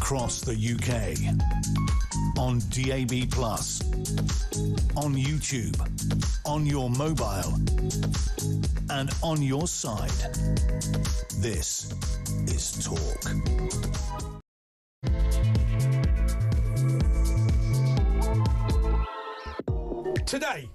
across the UK, on DAB+, on YouTube, on your mobile, and on your side. This is Talk. Today,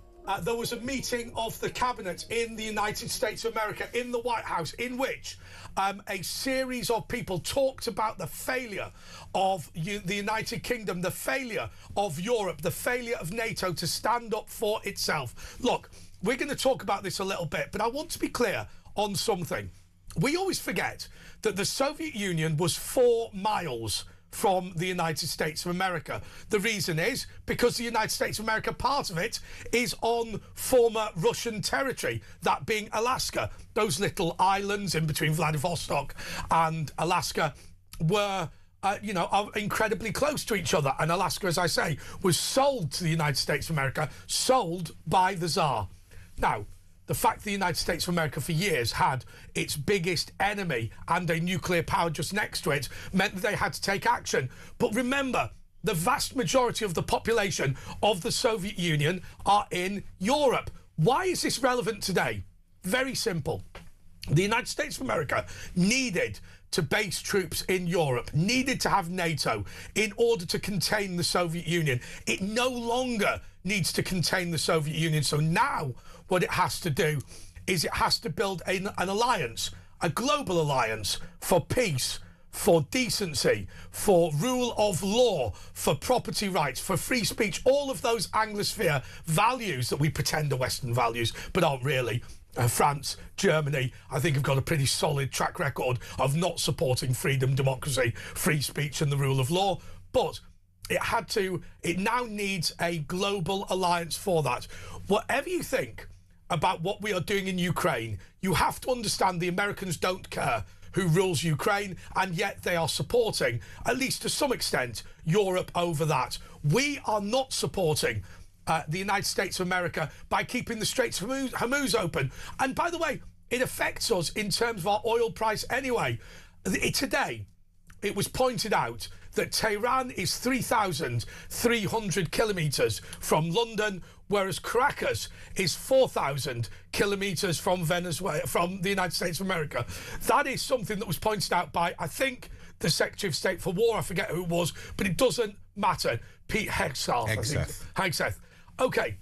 there was a meeting of the cabinet in the United States of America, in the White House, in which a series of people talked about the failure of the United Kingdom, the failure of Europe, the failure of NATO to stand up for itself. Look, we're going to talk about this a little bit, but I want to be clear on something. We always forget that the Soviet Union was 4 miles from the United States of America. The reason is because the United States of America, part of it, is on former Russian territory, that being Alaska. Those little islands in between Vladivostok and Alaska were are incredibly close to each other. And Alaska, as I say, was sold to the United States of America, sold by the Tsar. Now, the fact the United States of America for years had its biggest enemy and a nuclear power just next to it meant that they had to take action. But remember, the vast majority of the population of the Soviet Union are in Europe. Why is this relevant today? Very simple. The United States of America needed to base troops in Europe, needed to have NATO in order to contain the Soviet Union. It no longer needs to contain the Soviet Union. So now what it has to do is it has to build an alliance, a global alliance for peace, for decency, for rule of law, for property rights, for free speech, all of those Anglosphere values that we pretend are Western values, but aren't really. France, Germany, I think have got a pretty solid track record of not supporting freedom, democracy, free speech and the rule of law. But it now needs a global alliance for that. Whatever you think about what we are doing in Ukraine, you have to understand the Americans don't care who rules Ukraine, and yet they are supporting, at least to some extent, Europe over that. We are not supporting the United States of America by keeping the Straits of Hormuz open. And by the way, it affects us in terms of our oil price anyway. Today, it was pointed out that Tehran is 3,300 kilometres from London, whereas Caracas is 4,000 kilometres from Venezuela, from the United States of America. That is something that was pointed out by, I think, the Secretary of State for War. I forget who it was, but it doesn't matter. Pete Hegseth. Okay,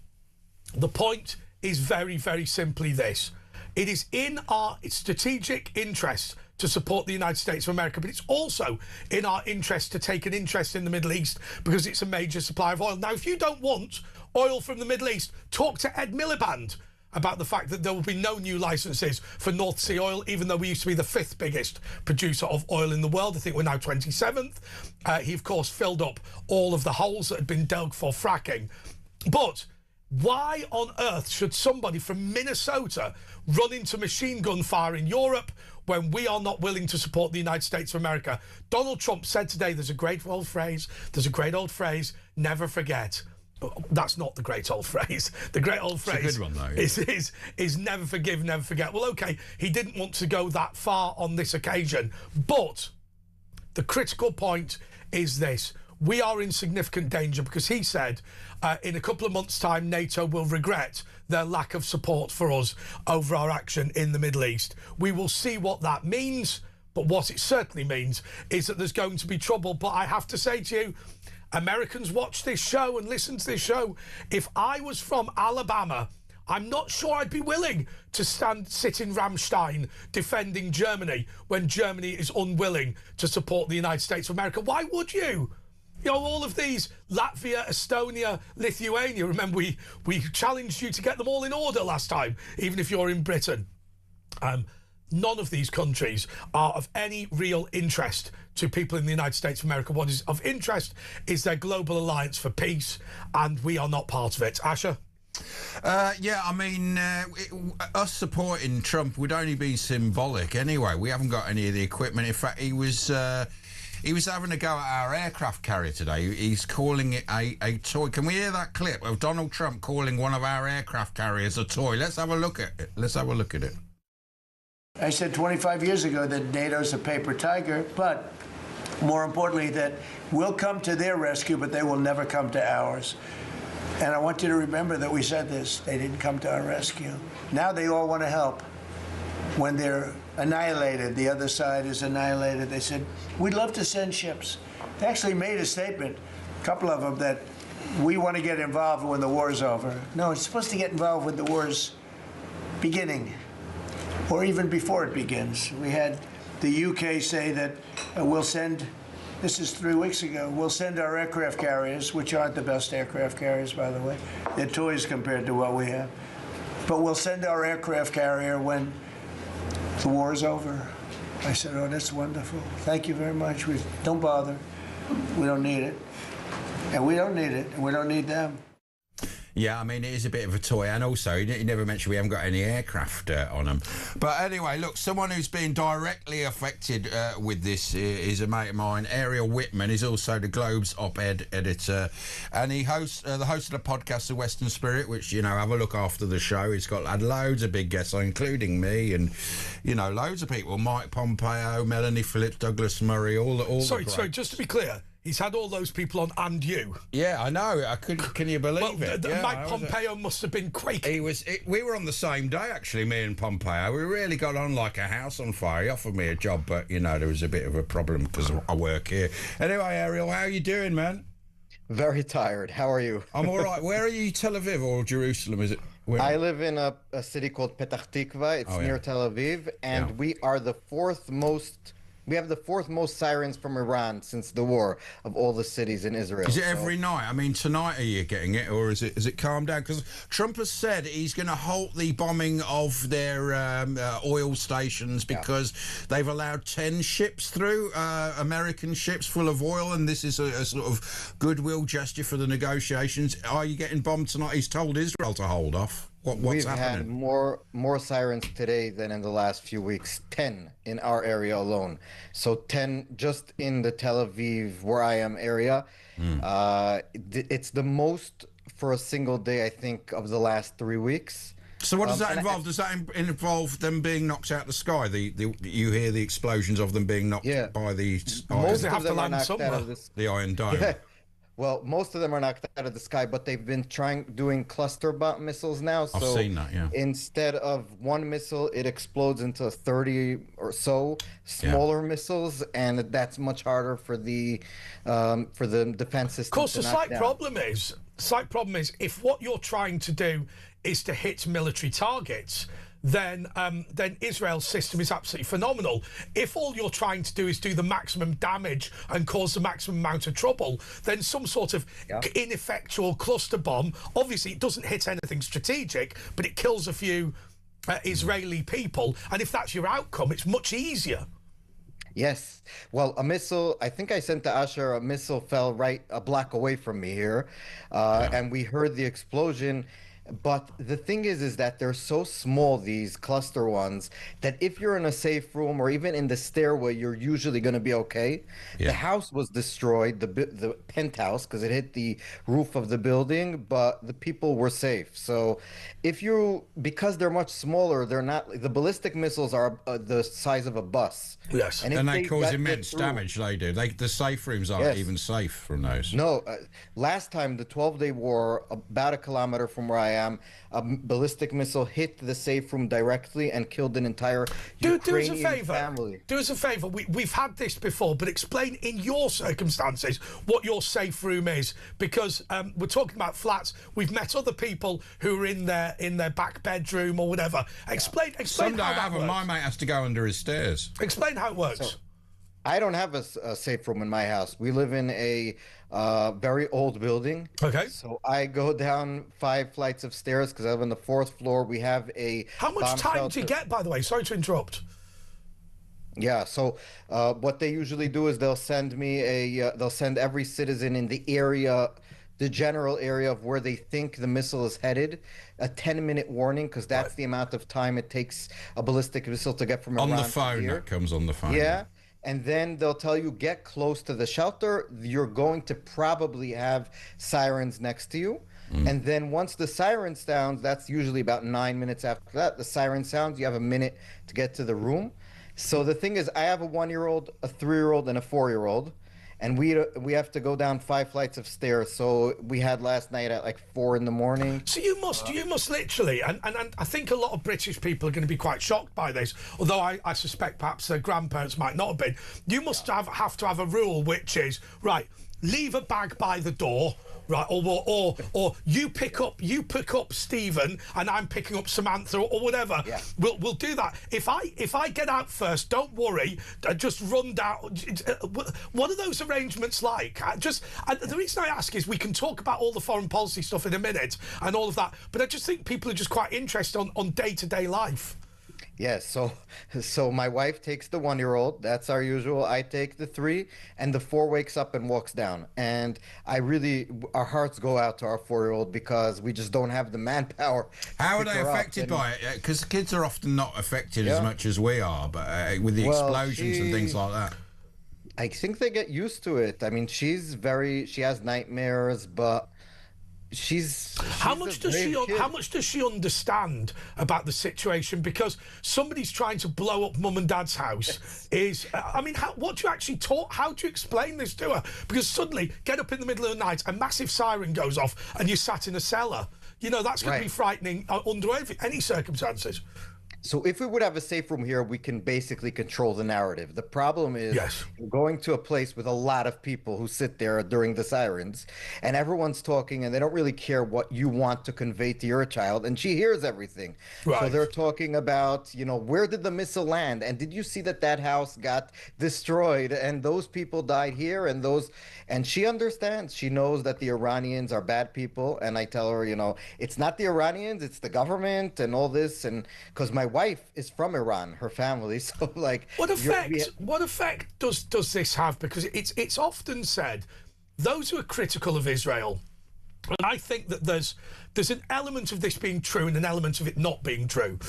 the point is very, very simply this. It is in our strategic interest to support the United States of America, but it's also in our interest to take an interest in the Middle East because it's a major supply of oil. Now, if you don't want oil from the Middle East, talk to Ed Miliband about the fact that there will be no new licenses for North Sea oil, even though we used to be the 5th biggest producer of oil in the world. I think we're now 27th. He, of course, filled up all of the holes that had been dug for fracking. But why on earth should somebody from Minnesota run into machine gun fire in Europe when we are not willing to support the United States of America? Donald Trump said today, there's a great old phrase, never forget. That's not the great old phrase. The great old phrase, it's a good one, though, is never forgive, never forget. Well, okay, he didn't want to go that far on this occasion, but the critical point is this. We are in significant danger because he said in a couple of months' time, NATO will regret their lack of support for us over our action in the Middle East. We will see what that means, but what it certainly means is that there's going to be trouble. But I have to say to you, Americans watch this show and listen to this show. If I was from Alabama, I'm not sure I'd be willing to sit in Ramstein defending Germany when Germany is unwilling to support the United States of America. Why would you? You know, all of these, Latvia, Estonia, Lithuania, remember we challenged you to get them all in order last time, even if you're in Britain. None of these countries are of any real interest to people in the United States of America. What is of interest is their global alliance for peace, and we are not part of it. Asher? Yeah, I mean, us supporting Trump would only be symbolic anyway. We haven't got any of the equipment. In fact, he was having a go at our aircraft carrier today. He's calling it a toy. Can we hear that clip of Donald Trump calling one of our aircraft carriers a toy? Let's have a look at it. I said 25 years ago that NATO's a paper tiger, but More importantly, that we'll come to their rescue, but they will never come to ours. And I want you to remember that we said this. They didn't come to our rescue. Now they all want to help. When they're annihilated, the other side is annihilated, they said, we'd love to send ships. They actually made a statement, a couple of them, that we want to get involved when the war's over. No, it's supposed to get involved when the war's beginning, or even before it begins. We had the UK say that we'll send, this is 3 weeks ago, we'll send our aircraft carriers, which aren't the best aircraft carriers, by the way. They're toys compared to what we have. But we'll send our aircraft carrier when the war is over. I said, oh, that's wonderful. Thank you very much. Don't bother. We don't need it. And we don't need it, and we don't need them. Yeah, I mean, it is a bit of a toy, and also, you never mentioned we haven't got any aircraft on them. But anyway, look, someone who's been directly affected with this is a mate of mine, Ariel Whitman. He's also the Globe's op-ed editor, and he hosts the host of the podcast, The Western Spirit, which, you know, have a look after the show. He's had loads of big guests, including me, and, you know, loads of people, Mike Pompeo, Melanie Phillips, Douglas Murray, all Sorry, just to be clear, he's had all those people on, and you. Yeah, I know. Can you believe it? Yeah, Mike Pompeo must have been quaking. We were on the same day, actually, me and Pompeo. We really got on like a house on fire. He offered me a job, but, you know, there was a bit of a problem because I work here. Anyway, Ariel, how are you doing, man? Very tired. How are you? I'm all right. Where are you, Tel Aviv or Jerusalem? Is it? Where? I live in a city called Petah Tikva. It's near Tel Aviv, and we are the fourth most... We have the fourth most sirens from Iran since the war of all the cities in Israel. Is it every night? I mean, tonight are you getting it, or is it calmed down? Because Trump has said he's going to halt the bombing of their oil stations because they've allowed 10 ships through, American ships full of oil, and this is a sort of goodwill gesture for the negotiations. Are you getting bombed tonight? He's told Israel to hold off. What's happening? We've had more sirens today than in the last few weeks. 10 in our area alone. So 10 just in the Tel Aviv, where I am, area. It's the most for a single day, I think, of the last 3 weeks. So what does that involve? Does that involve them being knocked out of the sky? You hear the explosions of them being knocked by the most of them are knocked out of the Iron Dome. Yeah. Well, most of them are knocked out of the sky, but they've been doing cluster bomb missiles now. So I've seen that, yeah. Instead of one missile, it explodes into 30 or so smaller missiles, and that's much harder for the defense system. Of course, the slight problem is if what you're trying to do is to hit military targets, then Israel's system is absolutely phenomenal. If all you're trying to do is do the maximum damage and cause the maximum amount of trouble, then some sort of ineffectual cluster bomb, obviously it doesn't hit anything strategic, but it kills a few Israeli people. And if that's your outcome, it's much easier. Yes. Well, a missile, I think I sent to Asher, a missile fell right a block away from me here, and we heard the explosion. But the thing is that they're so small, these cluster ones, that if you're in a safe room or even in the stairway, you're usually going to be okay. The house was destroyed, the penthouse, because it hit the roof of the building, but the people were safe. So because they're much smaller, they're not, the ballistic missiles are the size of a bus. Yes. And they cause immense damage, they do. The safe rooms aren't even safe from those. No. Last time, the 12-day war, about a kilometer from where I am, a ballistic missile hit the safe room directly and killed an entire Ukrainian family. Do us a favour. We've had this before, but explain in your circumstances what your safe room is, because we're talking about flats. We've met other people who are in their back bedroom or whatever. Explain Someday how that works. My mate has to go under his stairs. Explain how it works. So, I don't have a safe room in my house. We live in a very old building. Okay. So I go down 5 flights of stairs because I live on the 4th floor. We have a How much time do you get, by the way? Sorry to interrupt. Yeah, so what they usually do is they'll send every citizen in the area, the general area of where they think the missile is headed, a 10-minute warning, because that's the amount of time it takes a ballistic missile to get from Iran on the phone. That comes on the phone. Yeah. And then they'll tell you, get close to the shelter. You're going to probably have sirens next to you. And then once the siren sounds, that's usually about 9 minutes after that, the siren sounds, you have a minute to get to the room. So the thing is, I have a 1-year-old, a 3-year-old, and a 4-year-old, and we have to go down 5 flights of stairs. So we had last night at like 4 in the morning. So you must literally, and I think a lot of British people are going to be quite shocked by this, although I suspect perhaps their grandparents might not have been. You must have to have a rule which is, right, leave a bag by the door, right, or you pick up Stephen and I'm picking up Samantha or whatever. Yeah. We'll do that. If I get out first, don't worry, just run down. What are those arrangements like? The reason I ask is we can talk about all the foreign policy stuff in a minute and all of that, but I just think people are just quite interested on day-to-day life. Yes, so my wife takes the 1-year-old. That's our usual. I take the 3, and the 4 wakes up and walks down. And our hearts go out to our 4-year-old because we just don't have the manpower. How are they affected by it? Because kids are often not affected as much as we are, but with the explosions and things like that. I think they get used to it. I mean, she has nightmares, but how much does she understand about the situation? Because somebody's trying to blow up mum and dad's house. What do you actually how do you explain this to her? Because suddenly get up in the middle of the night, a massive siren goes off and you're sat in a cellar. That's going to be frightening under any circumstances. So if we would have a safe room here, we can basically control the narrative. The problem is going to a place with a lot of people who sit there during the sirens and everyone's talking and they don't really care what you want to convey to your child. And she hears everything. Right. So they're talking about, where did the missile land? And did you see that house got destroyed and those people died here and she understands. She knows that the Iranians are bad people. And I tell her, it's not the Iranians, it's the government and all this. And because my wife is from Iran, her family. So what effect does this have? Because it's often said those who are critical of Israel, and I think that there's an element of this being true and an element of it not being true.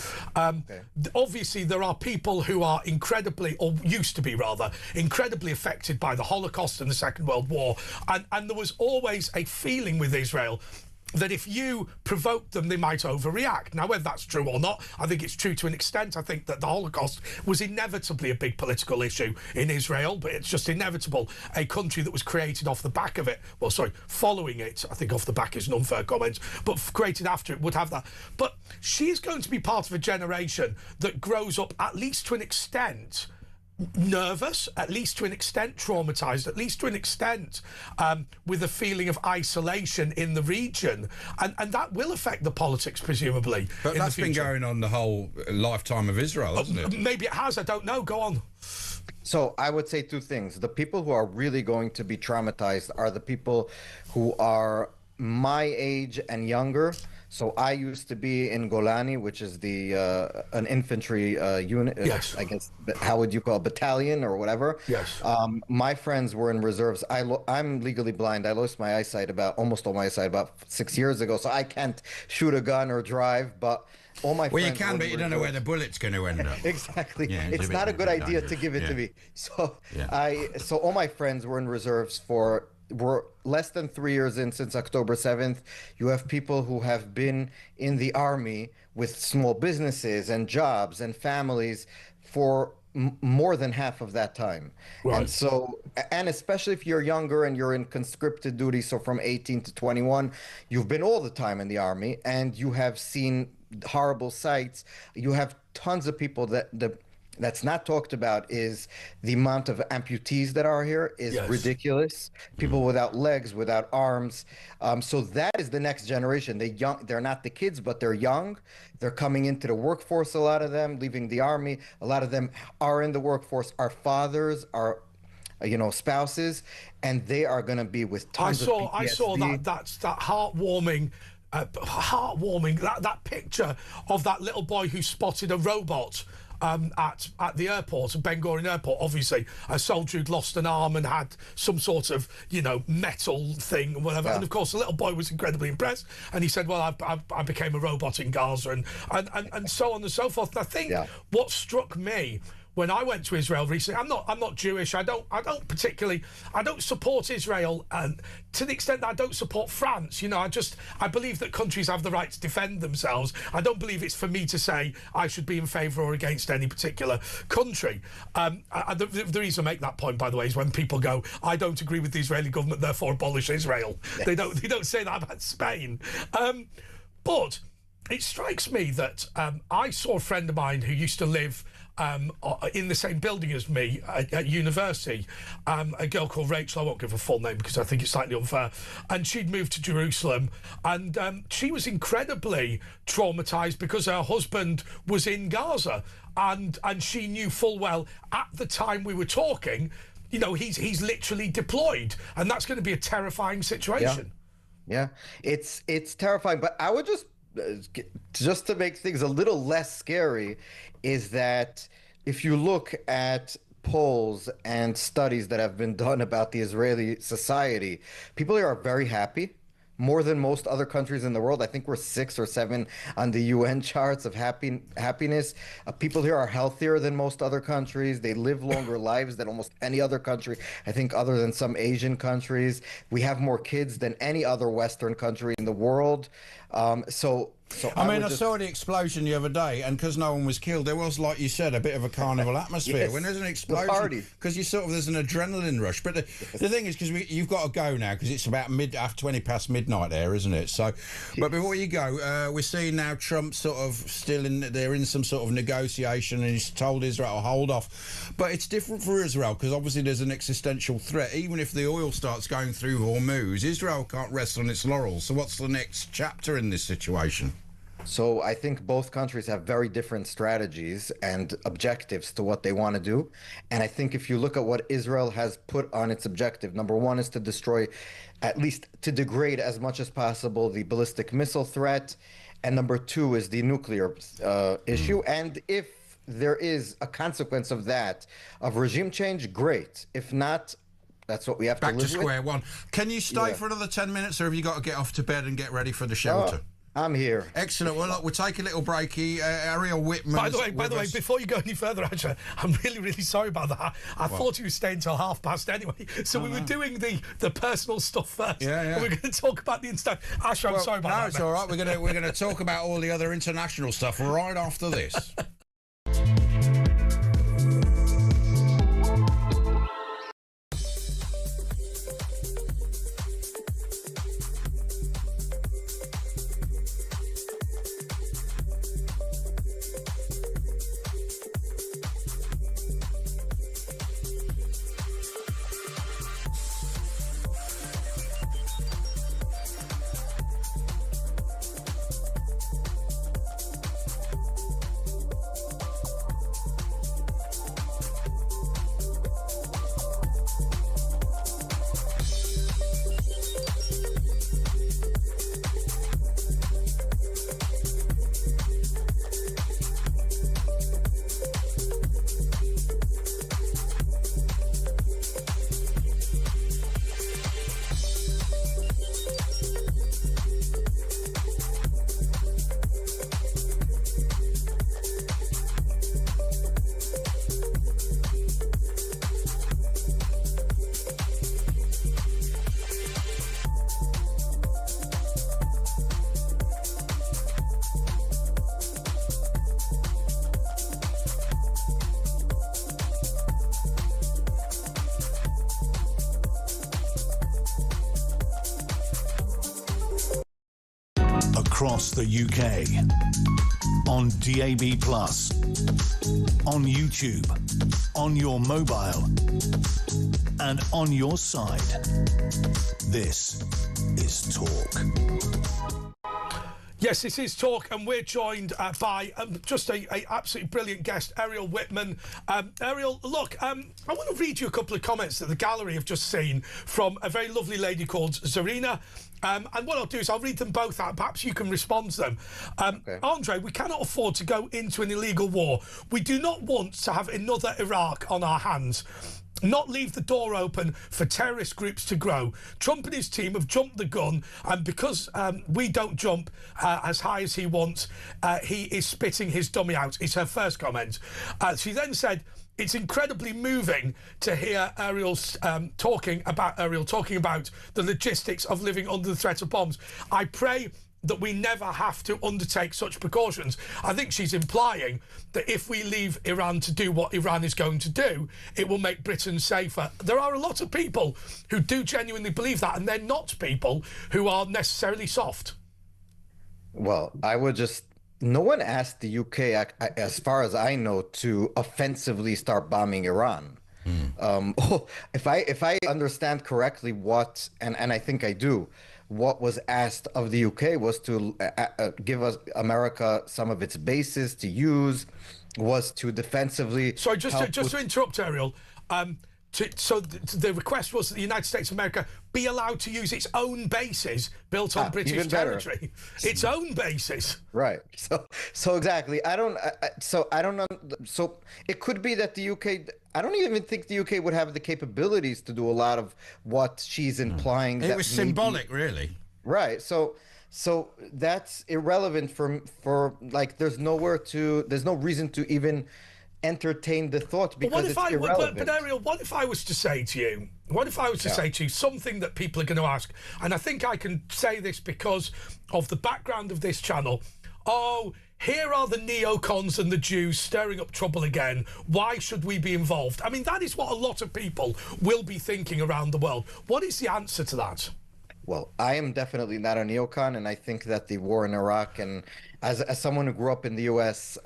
Obviously, there are people who are incredibly, or used to be rather, incredibly affected by the Holocaust and the Second World War. And there was always a feeling with Israel that if you provoke them, they might overreact. Now, whether that's true or not, I think it's true to an extent. I think that the Holocaust was inevitably a big political issue in Israel, but it's just inevitable. A country that was created off the back of it, following it, I think off the back is an unfair comment, but created after it would have that. But she's going to be part of a generation that grows up, at least to an extent, nervous, at least to an extent traumatized, at least to an extent with a feeling of isolation in the region, and that will affect the politics presumably. But that's been going on the whole lifetime of Israel, hasn't it? Maybe it has, I don't know. Go on. So I would say 2 things. The people who are really going to be traumatized are the people who are my age and younger. So I used to be in Golani, which is an infantry unit. Yes. I guess, how would you call it? Battalion or whatever? Yes. My friends were in reserves. I'm legally blind. I lost my eyesight almost all my eyesight about 6 years ago. So I can't shoot a gun or drive, but all my friends. Well, you can, but you don't know where the bullet's going to end up. Exactly. Yeah, it's not a good idea to give it to me. So so all my friends were in reserves we're less than 3 years in since October 7th. You have people who have been in the army with small businesses and jobs and families for more than half of that time. Right. And especially if you're younger and you're in conscripted duty, so from 18 to 21, you've been all the time in the army and you have seen horrible sights. You have tons of people that's not talked about is the amount of amputees that are here is ridiculous. People without legs, without arms. So that is the next generation. They're not the kids, but they're young. They're coming into the workforce, a lot of them, leaving the army. A lot of them are in the workforce. Our fathers, our spouses, and they are going to be with tons of PTSD. I saw that heartwarming that picture of that little boy who spotted a robot at the airport, Ben Gurion Airport. Obviously, a soldier who'd lost an arm and had some sort of, metal thing or whatever. Yeah. And of course, the little boy was incredibly impressed. And he said, well, I became a robot in Gaza and so on and so forth. And I think what struck me when I went to Israel recently. I'm not Jewish. I don't support Israel, and to the extent that I don't support France. You know, I believe that countries have the right to defend themselves. I don't believe it's for me to say I should be in favour or against any particular country. The reason I make that point, by the way, is when people go, I don't agree with the Israeli government, therefore abolish Israel. Yes. They don't say that about Spain. But it strikes me that I saw a friend of mine who used to live in the same building as me at university, a girl called Rachel. I won't give her full name because I think it's slightly unfair. And she'd moved to Jerusalem, and she was incredibly traumatised because her husband was in Gaza, and she knew full well at the time we were talking, you know, he's literally deployed, and that's going to be a terrifying situation. Yeah, it's terrifying. But I would just to make things a little less scary, is that if you look at polls and studies that have been done about the Israeli society, people here are very happy, more than most other countries in the world. I think we're 6 or 7 on the UN charts of happiness. People here are healthier than most other countries. They live longer lives than almost any other country, I think, other than some Asian countries. We have more kids than any other Western country in the world. I saw the explosion the other day, and because no one was killed, there was, like you said, a bit of a carnival atmosphere. Yes, when there's an explosion, because there's an adrenaline rush. But the thing is, because you've got to go now, because it's about 20 past midnight there, isn't it? So, but before you go, we're seeing now Trump sort of they're in some sort of negotiation, and he's told Israel to hold off. But it's different for Israel, because obviously there's an existential threat. Even if the oil starts going through Hormuz, Israel can't rest on its laurels. So what's the next chapter in this situation? So I think both countries have very different strategies and objectives to what they want to do. And I think if you look at what Israel has put on its objective, number one is to destroy, at least to degrade as much as possible, the ballistic missile threat. And number two is the nuclear issue. And if there is a consequence of that, of regime change, great. If not, that's what we have to live with. Back to square one. Can you stay for another 10 minutes, or have you got to get off to bed and get ready for the shelter? I'm here. Excellent. Well, look, we'll take a little breaky. Ariel Whitman. By the way, before you go any further, Asher, I'm really, really sorry about that. I thought you were staying till past anyway. So we were doing the personal stuff first. Yeah. And we're going to talk about the instant. Asher, I'm sorry about that. No, it's all right. We're going to talk about all the other international stuff right after this. Across the UK, on DAB+, on YouTube, on your mobile, and on your side. This is Talk. Yes, this is Talk, and we're joined by just a absolutely brilliant guest, Ariel Whitman. Ariel, look, I want to read you a couple of comments that the gallery have just seen from a very lovely lady called Zarina. And what I'll do is I'll read them both out. Perhaps you can respond to them. Okay. Andre, we cannot afford to go into an illegal war. We do not want to have another Iraq on our hands. not leave the door open for terrorist groups to grow. Trump and his team have jumped the gun, and because we don't jump as high as he wants, he is spitting his dummy out, is her first comment. She then said, it's incredibly moving to hear Ariel talking about the logistics of living under the threat of bombs. I pray that we never have to undertake such precautions. I think she's implying that if we leave Iran to do what Iran is going to do, it will make Britain safer. There are a lot of people who do genuinely believe that, and they're not people who are necessarily soft. Well, I would just... No one asked the UK, as far as I know, to offensively start bombing Iran. If I understand correctly what, and I think I do, what was asked of the UK was to give us America some of its bases to use, was to defensively... Sorry, just to interrupt, Ariel. So the request was that the United States of America be allowed to use its own bases built on British territory. Its own bases. Right. So exactly. So it could be that the UK... I don't even think the UK would have the capabilities to do a lot of what she's implying. It was symbolic, really. Right. So that's irrelevant for like, there's no reason to even entertain the thought, because it's irrelevant. But Ariel, what if I was to say to you, say to you something that people are going to ask, and I think I can say this because of the background of this channel. Oh, here are the neocons and the Jews stirring up trouble again. Why should we be involved? I mean, that is what a lot of people will be thinking around the world. What is the answer to that? Well, I am definitely not a neocon, and I think that the war in Iraq, and as someone who grew up in the U.S.,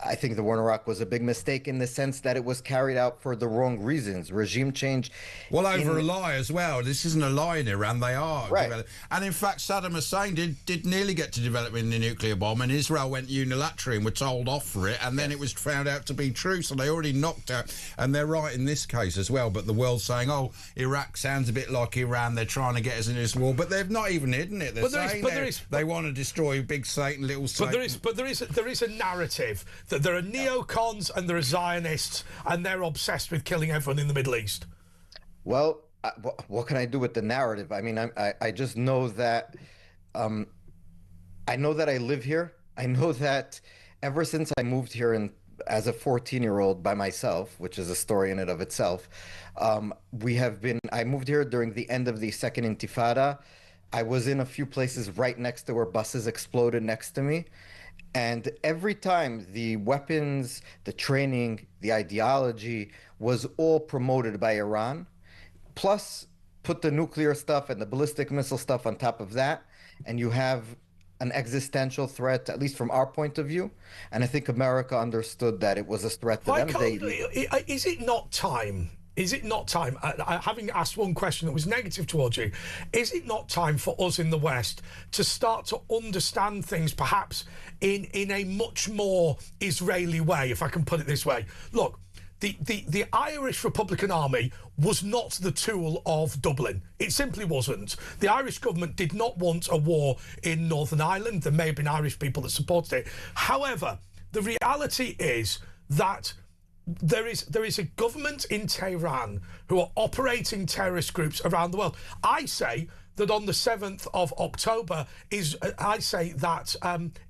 I think the war in Iraq was a big mistake in the sense that it was carried out for the wrong reasons. Regime change. Well, over a lie as well. This isn't a lie in Iran. They are. Right. And in fact, Saddam Hussein did nearly get to developing the nuclear bomb, and Israel went unilaterally and were told off for it, and then it was found out to be true. So they already knocked out, and they're right in this case as well. But the world's saying, oh, Iraq sounds a bit like Iran. They're trying to get us into this war, but they've not even hidden it. They're saying they want to destroy big Satan, little Satan. But there is a narrative that there are neocons and there are Zionists, and they're obsessed with killing everyone in the Middle East. Well, what can I do with the narrative? I mean, I just know that I know that I live here. I know that ever since I moved here as a 14-year-old by myself, which is a story in and of itself, I moved here during the end of the Second Intifada. I was in a few places right next to where buses exploded next to me. And every time the weapons, the training, the ideology was all promoted by Iran, plus put the nuclear stuff and the ballistic missile stuff on top of that, and you have an existential threat, at least from our point of view. And I think America understood that it was a threat to them. Is it not time? Is it not time, having asked one question that was negative towards you, is it not time for us in the West to start to understand things perhaps in a much more Israeli way, if I can put it this way? Look, the Irish Republican Army was not the tool of Dublin. It simply wasn't. The Irish government did not want a war in Northern Ireland. There may have been Irish people that supported it. However, the reality is that there is a government in Tehran who are operating terrorist groups around the world. I say that on the 7th of October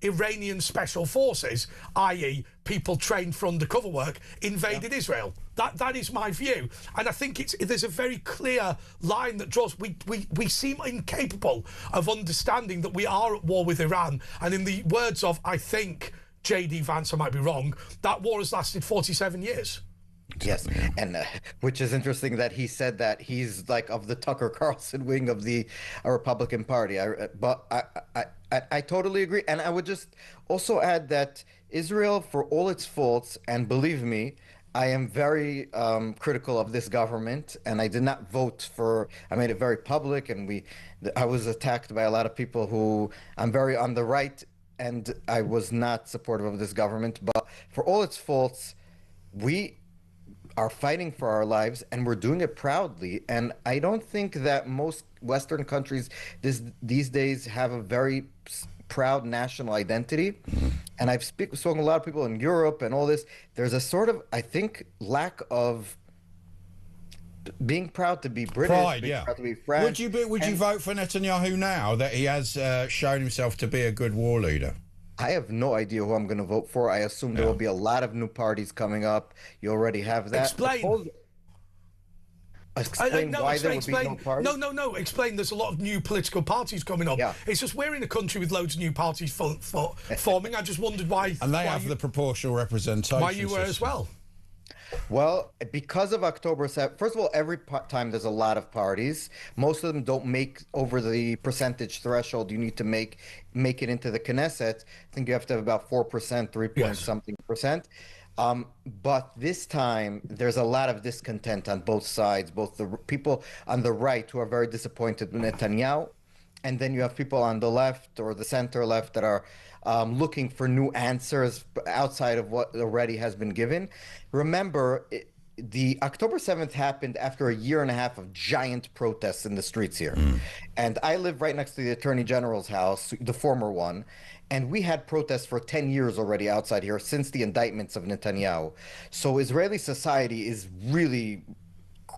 Iranian special forces, i.e. people trained for undercover work, invaded Israel. That is my view. And I think there's a very clear line that draws. We seem incapable of understanding that we are at war with Iran. And in the words of, I think, J.D. Vance, I might be wrong, that war has lasted 47 years. Yes, and which is interesting that he said that he's like of the Tucker Carlson wing of the Republican Party. But I totally agree. And I would just also add that Israel, for all its faults, and believe me, I am very critical of this government, and I did not vote for. I made it very public, and I was attacked by a lot of people who I'm very on the right, and I was not supportive of this government. But for all its faults, we are fighting for our lives, and we're doing it proudly. And I don't think that most Western countries these days have a very proud national identity. And I've spoken to a lot of people in Europe and all this. There's a sort of, I think, lack of being proud to be British, Pride, being yeah. proud to be French. Would you vote for Netanyahu now that he has shown himself to be a good war leader? I have no idea who I'm going to vote for. I assume there will be a lot of new parties coming up. You already have that. Explain. Explain why there would be no parties? No. Explain. There's a lot of new political parties coming up. Yeah. It's just we're in a country with loads of new parties forming. I just wondered why. And they have the proportional representation. Why you were as well. Well, because of October 7th, first of all, every time there's a lot of parties. Most of them don't make over the percentage threshold you need to make it into the Knesset. I think you have to have about 4%, 3 point something percent. But this time, there's a lot of discontent on both sides, both the people on the right who are very disappointed with Netanyahu, and then you have people on the left or the center left that are looking for new answers outside of what already has been given. Remember, the October 7th happened after a year and a half of giant protests in the streets here. And I live right next to the Attorney General's house, the former one. And we had protests for 10 years already outside here since the indictments of Netanyahu. So Israeli society is really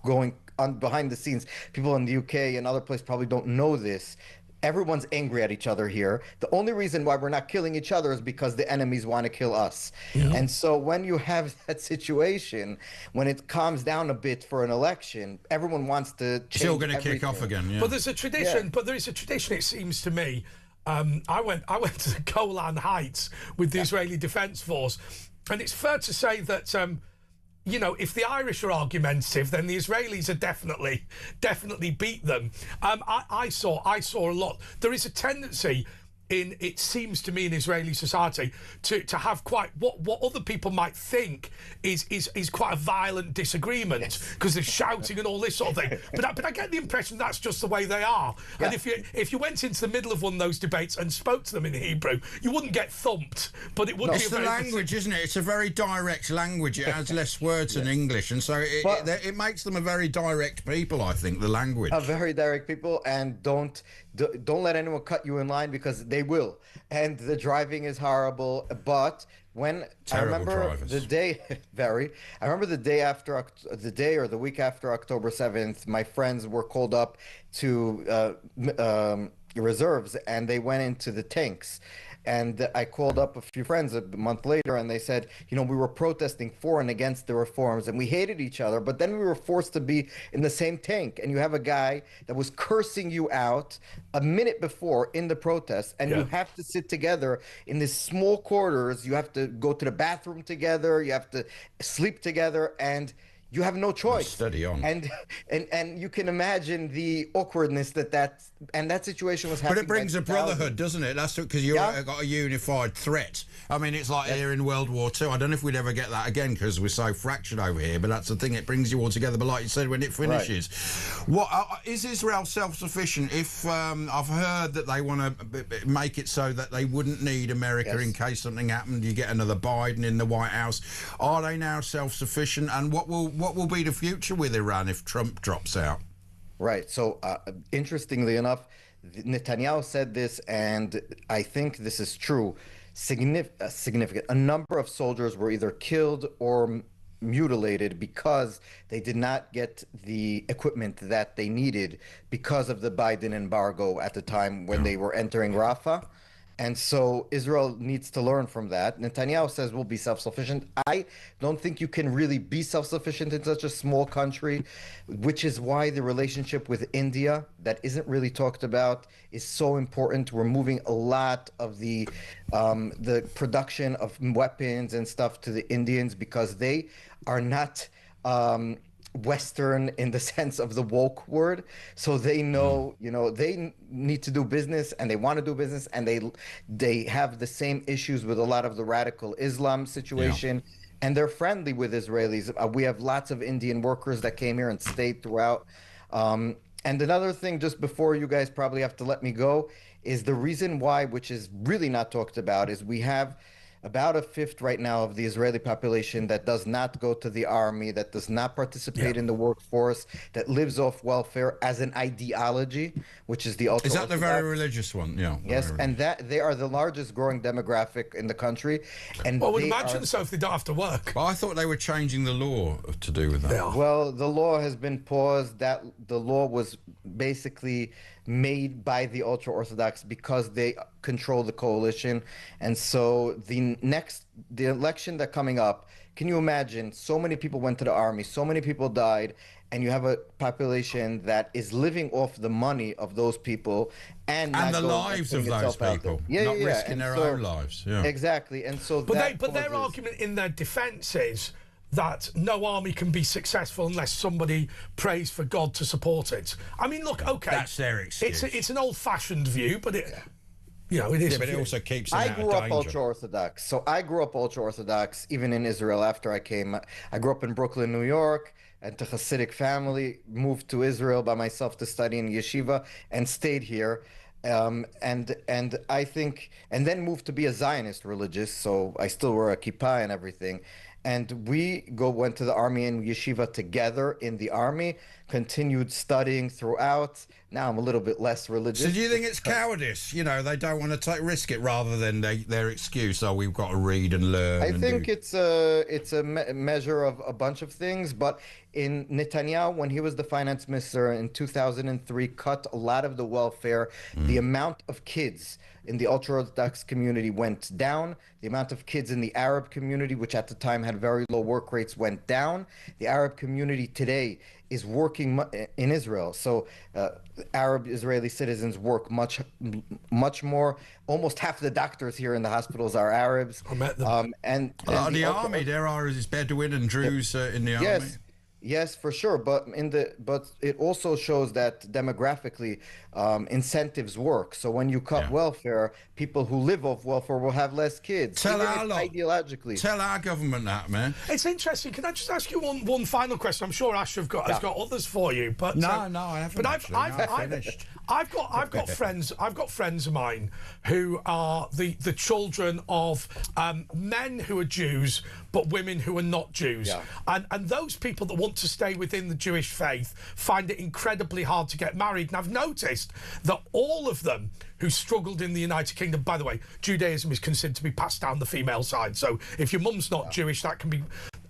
going on behind the scenes. People in the UK and other places probably don't know this. Everyone's angry at each other here. The only reason why we're not killing each other is because the enemies want to kill us. Yeah. And so when you have that situation, when it calms down a bit for an election, everyone wants to change Still going to kick off again, yeah. But there's a tradition, there is a tradition, it seems to me. I went to the Golan Heights with the Israeli Defense Force, and it's fair to say that you know, if the Irish are argumentative, then the Israelis are definitely beat them. I saw a lot. There is a tendency it seems to me in Israeli society to have quite what other people might think is quite a violent disagreement because they're shouting and all this sort of thing. But I get the impression that's just the way they are. Yeah. And if you went into the middle of one of those debates and spoke to them in Hebrew, you wouldn't get thumped. But it would be it's the language, isn't it? It's a very direct language. It has less words than English, and so it makes them a very direct people. I think the language. A very direct people, and don't let anyone cut you in line because they will. And the driving is horrible. But when Terrible I remember drivers. the day, I remember the day or the week after October 7th, my friends were called up to reserves, and they went into the tanks. And I called up a few friends a month later, and they said, you know, we were protesting for and against the reforms, and we hated each other, but then we were forced to be in the same tank. And you have a guy that was cursing you out a minute before in the protest, and you have to sit together in these small quarters. You have to go to the bathroom together. You have to sleep together, and you have no choice. Steady on. And you can imagine the awkwardness that situation was happening. But it brings a brotherhood, doesn't it? That's because you've got a unified threat. I mean, it's like here in World War II. I don't know if we'd ever get that again because we're so fractured over here, but that's the thing. It brings you all together. But like you said, when it finishes, what is Israel self-sufficient? If I've heard that they want to make it so that they wouldn't need America in case something happened. You get another Biden in the White House. Are they now self-sufficient? And what will be the future with Iran if Trump drops out? Right. So, interestingly enough, Netanyahu said this, and I think this is true. Significant. A number of soldiers were either killed or mutilated because they did not get the equipment that they needed because of the Biden embargo at the time when they were entering Rafah. And so Israel needs to learn from that. Netanyahu says we'll be self-sufficient. I don't think you can really be self-sufficient in such a small country, which is why the relationship with India, that isn't really talked about, is so important. We're moving a lot of the production of weapons and stuff to the Indians because they are not Western in the sense of the woke word, so they know, you know, they need to do business and they want to do business, and they have the same issues with a lot of the radical Islam situation, and they're friendly with Israelis. We have lots of Indian workers that came here and stayed throughout. And another thing, just before you guys probably have to let me go, is the reason why, which is really not talked about, is we have about a fifth right now of the Israeli population that does not go to the army, that does not participate in the workforce, that lives off welfare as an ideology, which is the ultra. Is that the very religious one? Yeah. Yes, and that they are the largest growing demographic in the country. And well, I would imagine so if they don't have to work. But I thought they were changing the law to do with that. Yeah. Well, the law has been paused. That the law was basically made by the ultra-Orthodox because they control the coalition. And so the election that coming up, can you imagine so many people went to the army, so many people died, and you have a population that is living off the money of those people and the lives of those people, not risking their own lives. Yeah. Exactly. And so but their argument in their defense is that no army can be successful unless somebody prays for God to support it. I mean, look, okay, that's their excuse. It's an old-fashioned view, but it, you know, it is. Yeah, but it also keeps them I out grew of up danger. ultra-Orthodox. So I grew up ultra-Orthodox even in Israel after I came. I grew up in Brooklyn, New York, and to Hasidic family, moved to Israel by myself to study in yeshiva and stayed here. And I think, and then moved to be a Zionist religious, so I still wear a kippah and everything. And we went to the army and yeshiva together in the army, continued studying throughout. Now I'm a little bit less religious. So do you think it's cowardice? You know, they don't want to risk it rather than their excuse, oh, we've got to read and learn. I think it's a measure of a bunch of things, but in Netanyahu, when he was the finance minister in 2003, cut a lot of the welfare. The amount of kids in the ultra-Orthodox community went down. The amount of kids in the Arab community, which at the time had very low work rates, went down. The Arab community today is working in Israel. So Arab Israeli citizens work much more. Almost half the doctors here in the hospitals are Arabs. I met them. And the army, there are Bedouin and Druze in the army. Yes, for sure. But it also shows that demographically, incentives work. So when you cut welfare, people who live off welfare will have less kids. Ideologically. Tell our government that, man. It's interesting. Can I just ask you one final question? I'm sure Ash has got others for you. But no, I haven't. But I've got friends. I've got friends of mine who are the children of men who are Jews, but women who are not Jews. Yeah. And those people that want to stay within the Jewish faith find it incredibly hard to get married. And I've noticed that all of them who struggled in the United Kingdom, by the way, Judaism is considered to be passed down the female side. So if your mum's not Jewish, that can be...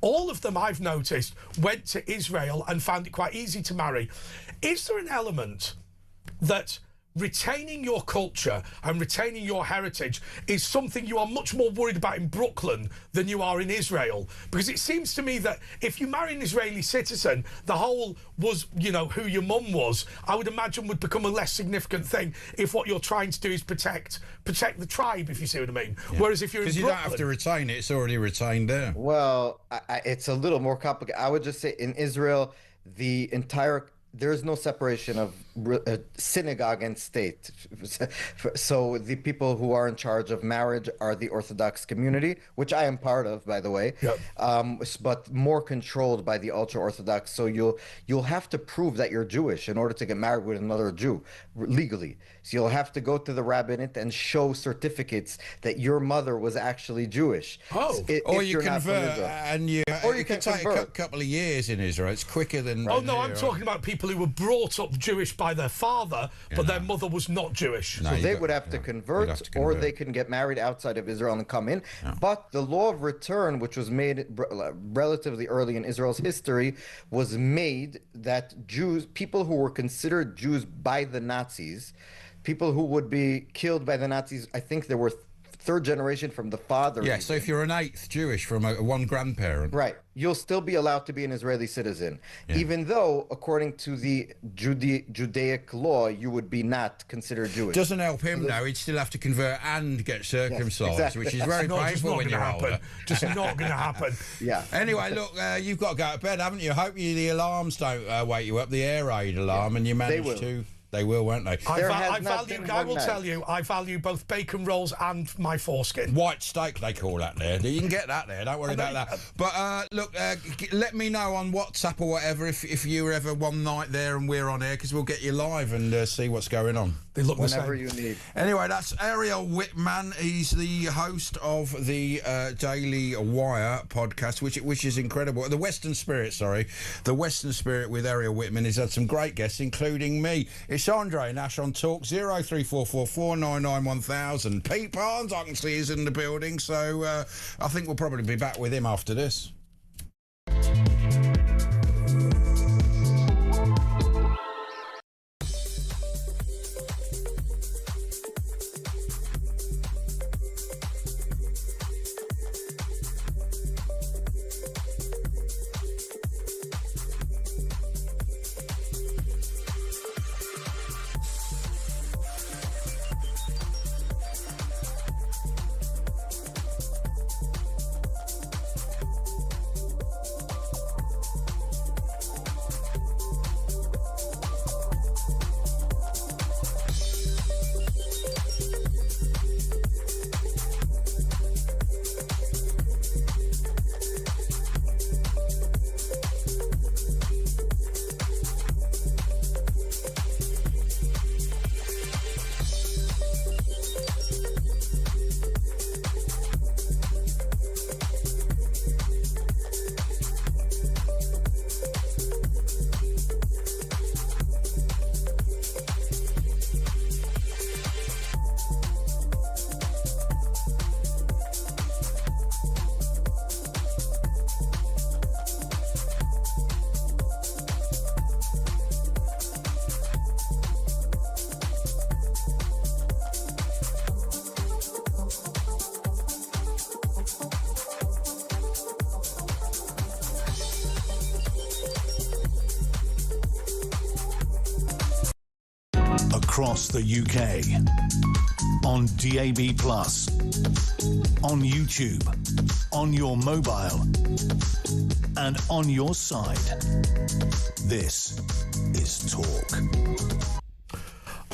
All of them, I've noticed, went to Israel and found it quite easy to marry. Is there an element that retaining your culture and retaining your heritage is something you are much more worried about in Brooklyn than you are in Israel? Because it seems to me that if you marry an Israeli citizen, the whole was, you know, who your mum was, I would imagine would become a less significant thing if what you're trying to do is protect the tribe, if you see what I mean. Yeah. Whereas if you're in Brooklyn... Because you don't have to retain it, it's already retained there. Well, it's a little more complicated. I would just say in Israel, there's no separation of synagogue and state. So the people who are in charge of marriage are the Orthodox community, which I am part of, by the way, but more controlled by the ultra-Orthodox. So you'll have to prove that you're Jewish in order to get married with another Jew legally. So you'll have to go to the rabbinate and show certificates that your mother was actually Jewish. Or you convert, and you can take a couple of years in Israel. It's quicker than... I'm talking about people who were brought up Jewish by their father, but their mother was not Jewish. So they would have to convert, or they can get married outside of Israel and come in. Yeah. But the law of return, which was made relatively early in Israel's history, was made that people who were considered Jews by the Nazis, people who would be killed by the Nazis, I think there were third generation from the father. Yeah, so if you're an eighth Jewish from one grandparent. Right. You'll still be allowed to be an Israeli citizen. Yeah. Even though, according to the Judaic law, you would be not considered Jewish. Doesn't help him, though. He'd still have to convert and get circumcised, exactly. Which is very painful when you're older. Just not going to happen. Yeah. Anyway, look, you've got to go to bed, haven't you? I hope the alarms don't wake you up, the air raid alarm, and you manage to... They will, won't they? I will tell you, I value both bacon rolls and my foreskin. White steak, they call that there. You can get that there. Don't worry about that. But look, let me know on WhatsApp or whatever if you're ever one night there and we're on air, because we'll get you live and see what's going on. They look whenever you need. Anyway, that's Ariel Whitman. He's the host of the Daily Wire podcast, which is incredible. The Western Spirit, the Western Spirit with Ariel Whitman. He's had some great guests, including me. It's Andre Nash on Talk 03444991000. Pete Barnes, I can see, is in the building, so I think we'll probably be back with him after this. Across the UK, on DAB+, on YouTube, on your mobile, and on your side. This is Talk.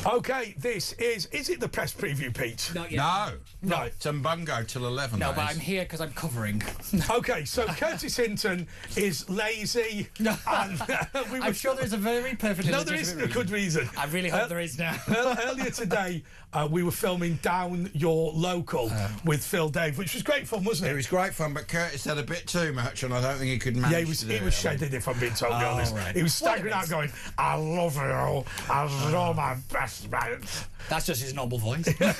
Okay, this is it the press preview, Pete? Not yet. No. Right. Tumbungo till 11. No, but I'm here because I'm covering. Okay, so Curtis Hinton is lazy. No. And, I'm sure there's a very perfect. No, there is a good reason. I really hope there is now. Earlier today, we were filming Down Your Local with Phil Dave, which was great fun, wasn't it? It was gregreat fun, but Curtis had a bit too much, and I don't think he could manage. Yeah, he was shedding, if I'm being totally honest. Right. He was staggering out going, I love you, I love my best mate. That's just his normal voice. Just like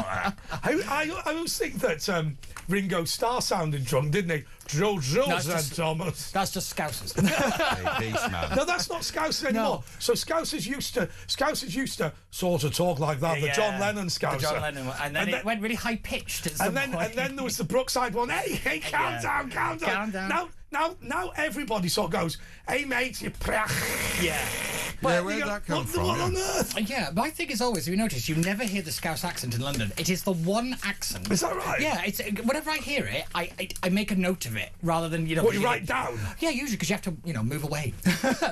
that. I always think that Ringo Starr sounded drunk, didn't he? Joe said Thomas. That's just Scousers. Hey, peace, man. No, that's not Scousers anymore. No. So Scousers used to sort of talk like that. Yeah, the John Lennon Scouser. The John Lennon one. And then it went really high pitched. And then there was the Brookside one. Hey, calm down. Calm down. Now everybody sort of goes, hey mate, you prach. Yeah. Where did that come from? What on earth? Yeah, my thing is always, if you notice, you never hear the Scouse accent in London. It is the one accent. Is that right? Yeah, it's whenever I hear it, I make a note of it rather than, What, you write down? Yeah, usually because you have to, move away.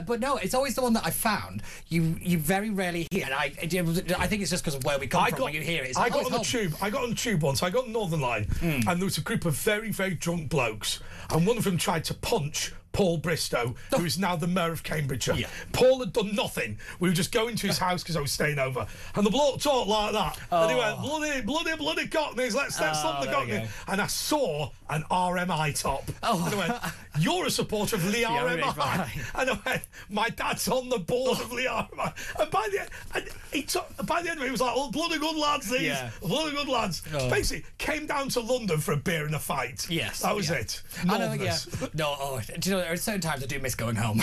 But no, it's always the one that I found you very rarely hear. And I think it's just because of where we come from. When you hear it, it's I got on the tube once. I got on the Northern Line, and there was a group of very, very drunk blokes, and one of them tried to punch Paul Bristow, who is now the mayor of Cambridgeshire. Yeah. Paul had done nothing. We were just going to his house because I was staying over. And the bloke talked like that. And he went, bloody cockneys, let's slump the cockney. And I saw an RMI top. And I went, you're a supporter of Lee RMI. And I went, my dad's on the board of Lee RMI. And by the end of it, he was like, bloody good lads, these. Yeah. Bloody good lads. Basically, came down to London for a beer and a fight. Yes. That was it. Northerners. No, do you know, there are certain times I do miss going home.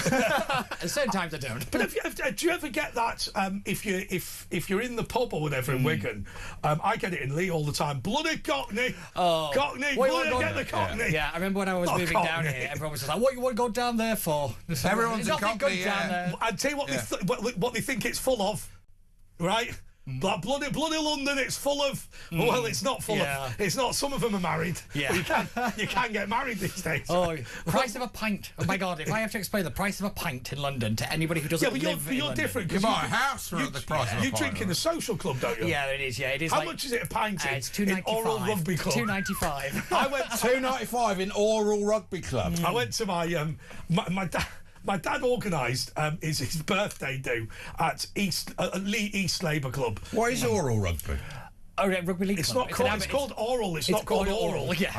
And certain times I don't. But do you ever get that if you're in the pub or whatever in Wigan? I get it in Lee all the time. Bloody cockney, cockney, get the cockney. Yeah, I remember when I was moving down here, everyone was just like, "What you want to go down there for?" Everyone's a cockney. Down there. I'd tell you what they think it's full of, right? Bloody London, it's full of... Well, it's not full of... It's not... Some of them are married. Yeah. You can get married these days. Oh, price of a pint. Oh, my God. If I have to explain the price of a pint in London to anybody who doesn't live in London... You're different. You buy a house for the price of a pint. You drink in the social club, don't you? Yeah, it is. Yeah, it is. How much is it a pint in? It's $2.95. Oral Rugby Club. $2.95. I went $2.95 in Oral Rugby Club. I went to my dad. My dad organised his birthday do at East Labour Club. What is Oral Rugby? Oh, yeah, rugby league. It's called Oral. It's not called Oral. Yeah.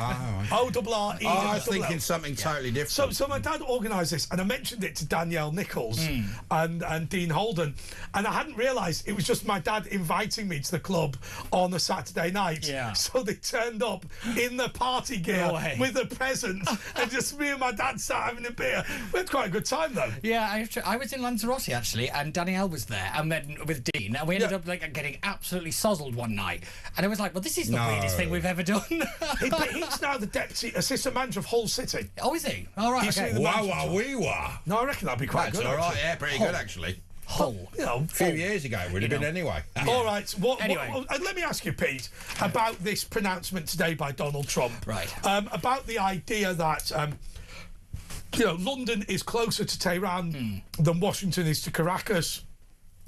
O-R-R-E. I was thinking something totally different. So my dad organised this, and I mentioned it to Danielle Nichols and Dean Holden, and I hadn't realised it was just my dad inviting me to the club on a Saturday night. Yeah. So they turned up in the party gear with a present, and just me and my dad sat having a beer. We had quite a good time though. Yeah, I was in Lanzarote actually, and Danielle was there, and then with Dean, and we ended up getting absolutely sozzled one night. And I was like, well, this is the weirdest thing we've ever done. He's now the deputy assistant manager of Hull City. Oh, is he? All right. Okay. Wow. No, I reckon that'd be quite That's good. all right. Yeah, pretty good actually. Hull. A few years ago, it would have been anyway. All right. Anyway. And let me ask you, Pete, about this pronouncement today by Donald Trump. Right. About the idea that London is closer to Tehran than Washington is to Caracas.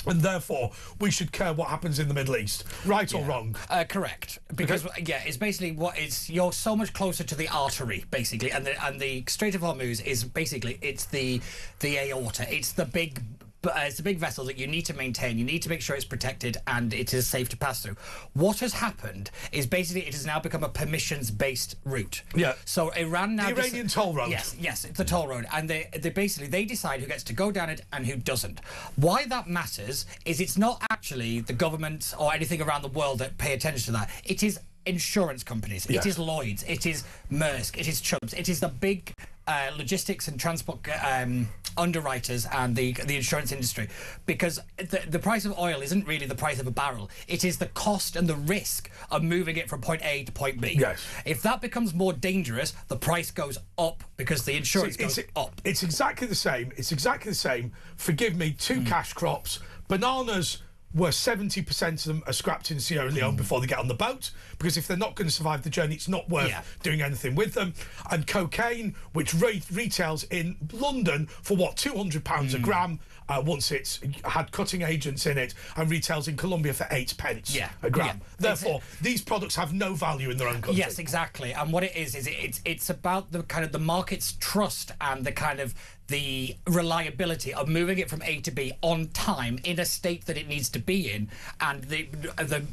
And therefore, we should care what happens in the Middle East, right or wrong? Correct, because it's basically you're so much closer to the artery, basically, and the Strait of Hormuz is basically it's the aorta, it's the big vessel that you need to maintain. You need to make sure it's protected and it is safe to pass through. What has happened is basically it has now become a permissions-based route. Yeah. So Iran now... The Iranian toll road. Yes, it's a toll road. And they decide who gets to go down it and who doesn't. Why that matters is it's not actually the government or anything around the world that pay attention to that. It is insurance companies. It is Lloyd's. It is Maersk. It is Chubb's. It is the big logistics and transport underwriters and the insurance industry, because the price of oil isn't really the price of a barrel. It is the cost and the risk of moving it from point A to point B. Yes. If that becomes more dangerous, the price goes up because the insurance goes up. It's exactly the same. Forgive me, two cash crops. Bananas where 70% of them are scrapped in Sierra Leone before they get on the boat, because if they're not going to survive the journey, it's not worth doing anything with them. And cocaine, which retails in London for £200 a gram, once it's had cutting agents in it, and retails in Colombia for 8 pence a gram. Yeah. Therefore, these products have no value in their own country. Yes, exactly. And what it is it's about the kind of the market's trust and the kind of the reliability of moving it from A to B on time in a state that it needs to be in, and the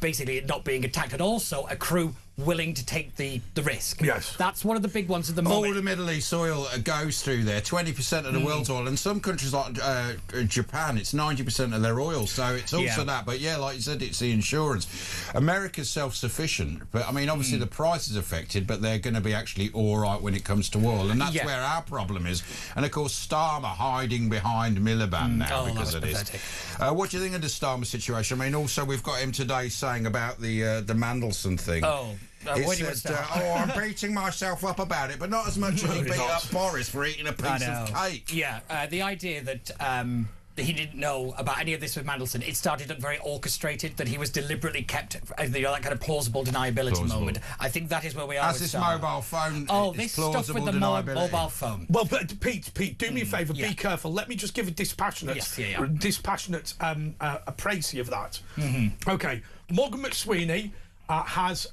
basically it not being attacked, and also a crew willing to take the risk. Yes. That's one of the big ones at the moment. All the Middle East oil goes through there, 20% of the world's oil, and some countries like Japan, it's 90% of their oil, so it's also that. But yeah, like you said, it's the insurance. America's self-sufficient, but I mean, obviously the price is affected, but they're going to be actually all right when it comes to oil, and that's where our problem is. And of course, Starmer hiding behind Miliband now because of this. What do you think of the Starmer situation? I mean, also we've got him today saying about the Mandelson thing. He said, I'm beating myself up about it, but not as much as he beat up Boris for eating a piece of cake. Yeah, the idea that he didn't know about any of this with Mandelson, it started very orchestrated, that he was deliberately kept, that kind of plausible deniability moment. I think that is where we are. As this mobile phone, this stuff with the mobile phone. Well, but Pete, do me a favour, be careful. Let me just give a dispassionate appraisal of that. Okay, Morgan McSweeney has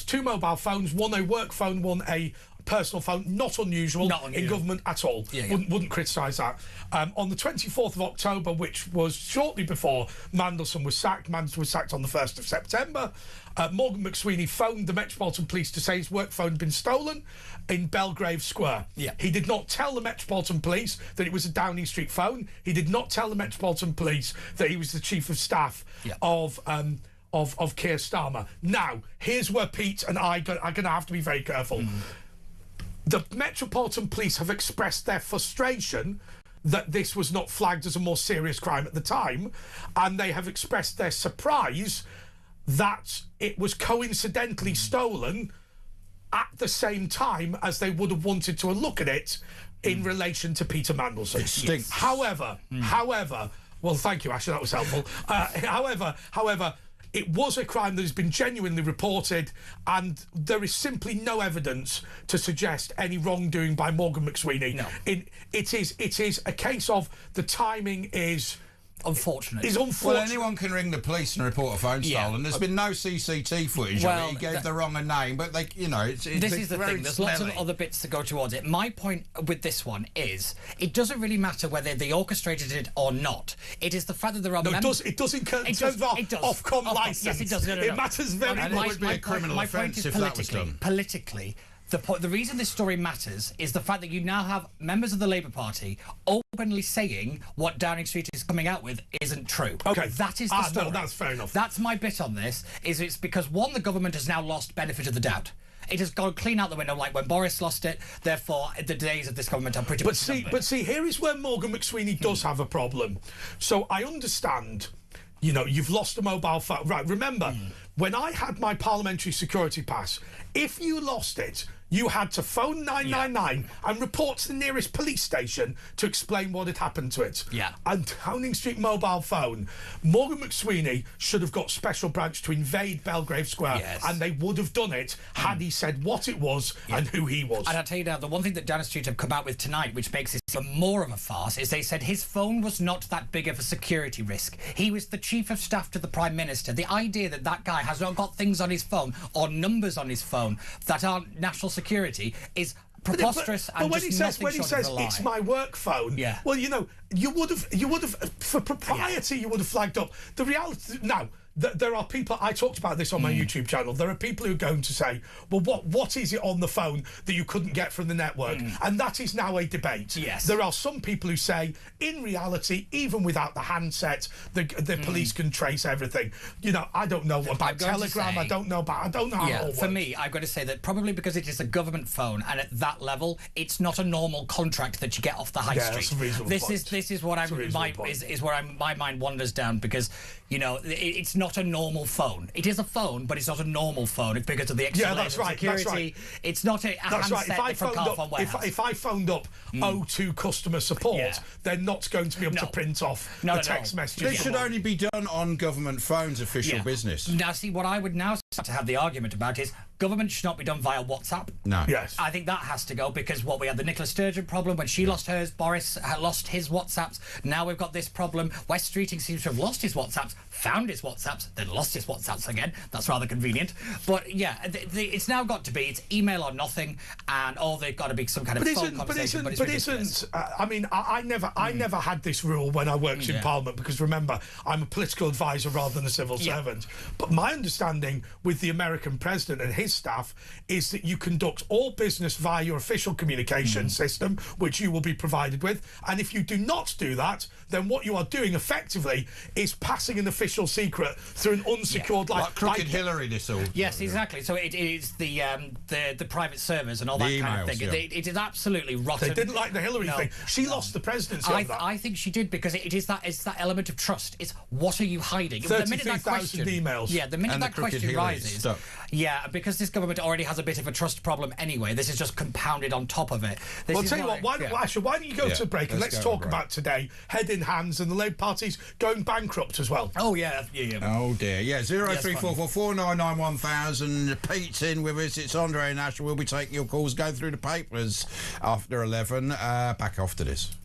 2 mobile phones, one a work phone, one a personal phone. Not unusual in government at all. Wouldn't criticise that. On the 24th of October, which was shortly before Mandelson was sacked on the 1st of September, Morgan McSweeney phoned the Metropolitan Police to say his work phone had been stolen in Belgrave Square. He did not tell the Metropolitan Police that it was a Downing Street phone. He did not tell the Metropolitan Police that he was the Chief of Staff of Keir Starmer. Now, here's where Pete and I are going to have to be very careful. The Metropolitan Police have expressed their frustration that this was not flagged as a more serious crime at the time, and they have expressed their surprise that it was coincidentally stolen at the same time as they would have wanted to look at it in relation to Peter Mandelson. However, well, thank you, Ashley, that was helpful. However, it was a crime that has been genuinely reported, and there is simply no evidence to suggest any wrongdoing by Morgan McSweeney. No. It is a case of the timing is unfortunate. Well, anyone can ring the police and report a phone Yeah. stolen. There's been no CCT footage of it. He gave the wrong name, but this is the thing. There's lots of other bits to go towards it. My point with this one is, it doesn't really matter whether they orchestrated it or not. It is the fact that there are members. It does in terms of Ofcom licence. Yes, it does. No. It matters very much. And it would be a criminal offence if that was done. Politically, the reason this story matters is the fact that you now have members of the Labour Party openly saying what Downing Street is coming out with isn't true. Okay. That is the story. No, that's fair enough. That's my bit on this, is it's because, one, the government has now lost benefit of the doubt. It has gone clean out the window, like when Boris lost it. Therefore, the days of this government are pretty much numbered. But see, here is where Morgan McSweeney does have a problem. So I understand, you've lost a mobile phone. Right, remember, when I had my parliamentary security pass, if you lost it, you had to phone 999 and report to the nearest police station to explain what had happened to it. Yeah. And Downing Street mobile phone, Morgan McSweeney should have got special branch to invade Belgrave Square, and they would have done it had he said what it was and who he was. And I'll tell you now, the one thing that Downing Street have come out with tonight, which makes it even more of a farce, is they said his phone was not that big of a security risk. He was the Chief of Staff to the Prime Minister. The idea that that guy has not got things on his phone or numbers on his phone that aren't national security is preposterous. But when he says it's my work phone, well, you would have for propriety, you would have flagged up the reality. Now, there are people, I talked about this on my YouTube channel, there are people who are going to say, well, what is it on the phone that you couldn't get from the network? And that is now a debate. Yes. There are some people who say, in reality, even without the handset, the police can trace everything. I don't know about Telegram, I don't know how it all works. For me, I've got to say that probably because it is a government phone, and at that level, it's not a normal contract that you get off the high street. That's a reasonable point. This is what my mind wanders down, because it's not a normal phone. It is a phone, but it's not a normal phone. It's because of the extra layers of security. That's right. It's not a handset If I phoned up O2 customer support, they're not going to be able to print off the text messages. This should only be done on government phones, official business. Now, see, what I would now start to have the argument about is government should not be done via WhatsApp. No. Yes. I think that has to go, because we had the Nicola Sturgeon problem when she lost hers, Boris lost his WhatsApps. Now we've got this problem. Wes Streeting seems to have lost his WhatsApps, found his WhatsApps, then lost his WhatsApps again. That's rather convenient. But yeah, it's now got to be, it's email or nothing, and they've got to be some kind of phone conversation. I never had this rule when I worked in Parliament, because remember, I'm a political advisor rather than a civil servant. But my understanding with the American president and his staff is that you conduct all business via your official communication system, which you will be provided with. And if you do not do that, then what you are doing effectively is passing an official secret through an unsecured line. Like crooked Hillary disorder. Yes, exactly. So it is the private servers and all that kind of thing. It is absolutely rotten. They didn't like the Hillary thing. She lost the presidency on that. I think she did, because it's that element of trust. It's, what are you hiding? 33,000 emails. Yeah, the minute that question rises. Yeah, because this government already has a bit of a trust problem anyway, this is just compounded on top of it. Well, I'll tell you what, why don't you go to a break and let's talk about today, head in hands, and the Labour Party's going bankrupt as well. Oh, yeah. Oh, dear. Yeah, 0344 499 1000. Pete's in with us. It's Andre and Ash. We'll be taking your calls, going through the papers after 11. Back after this.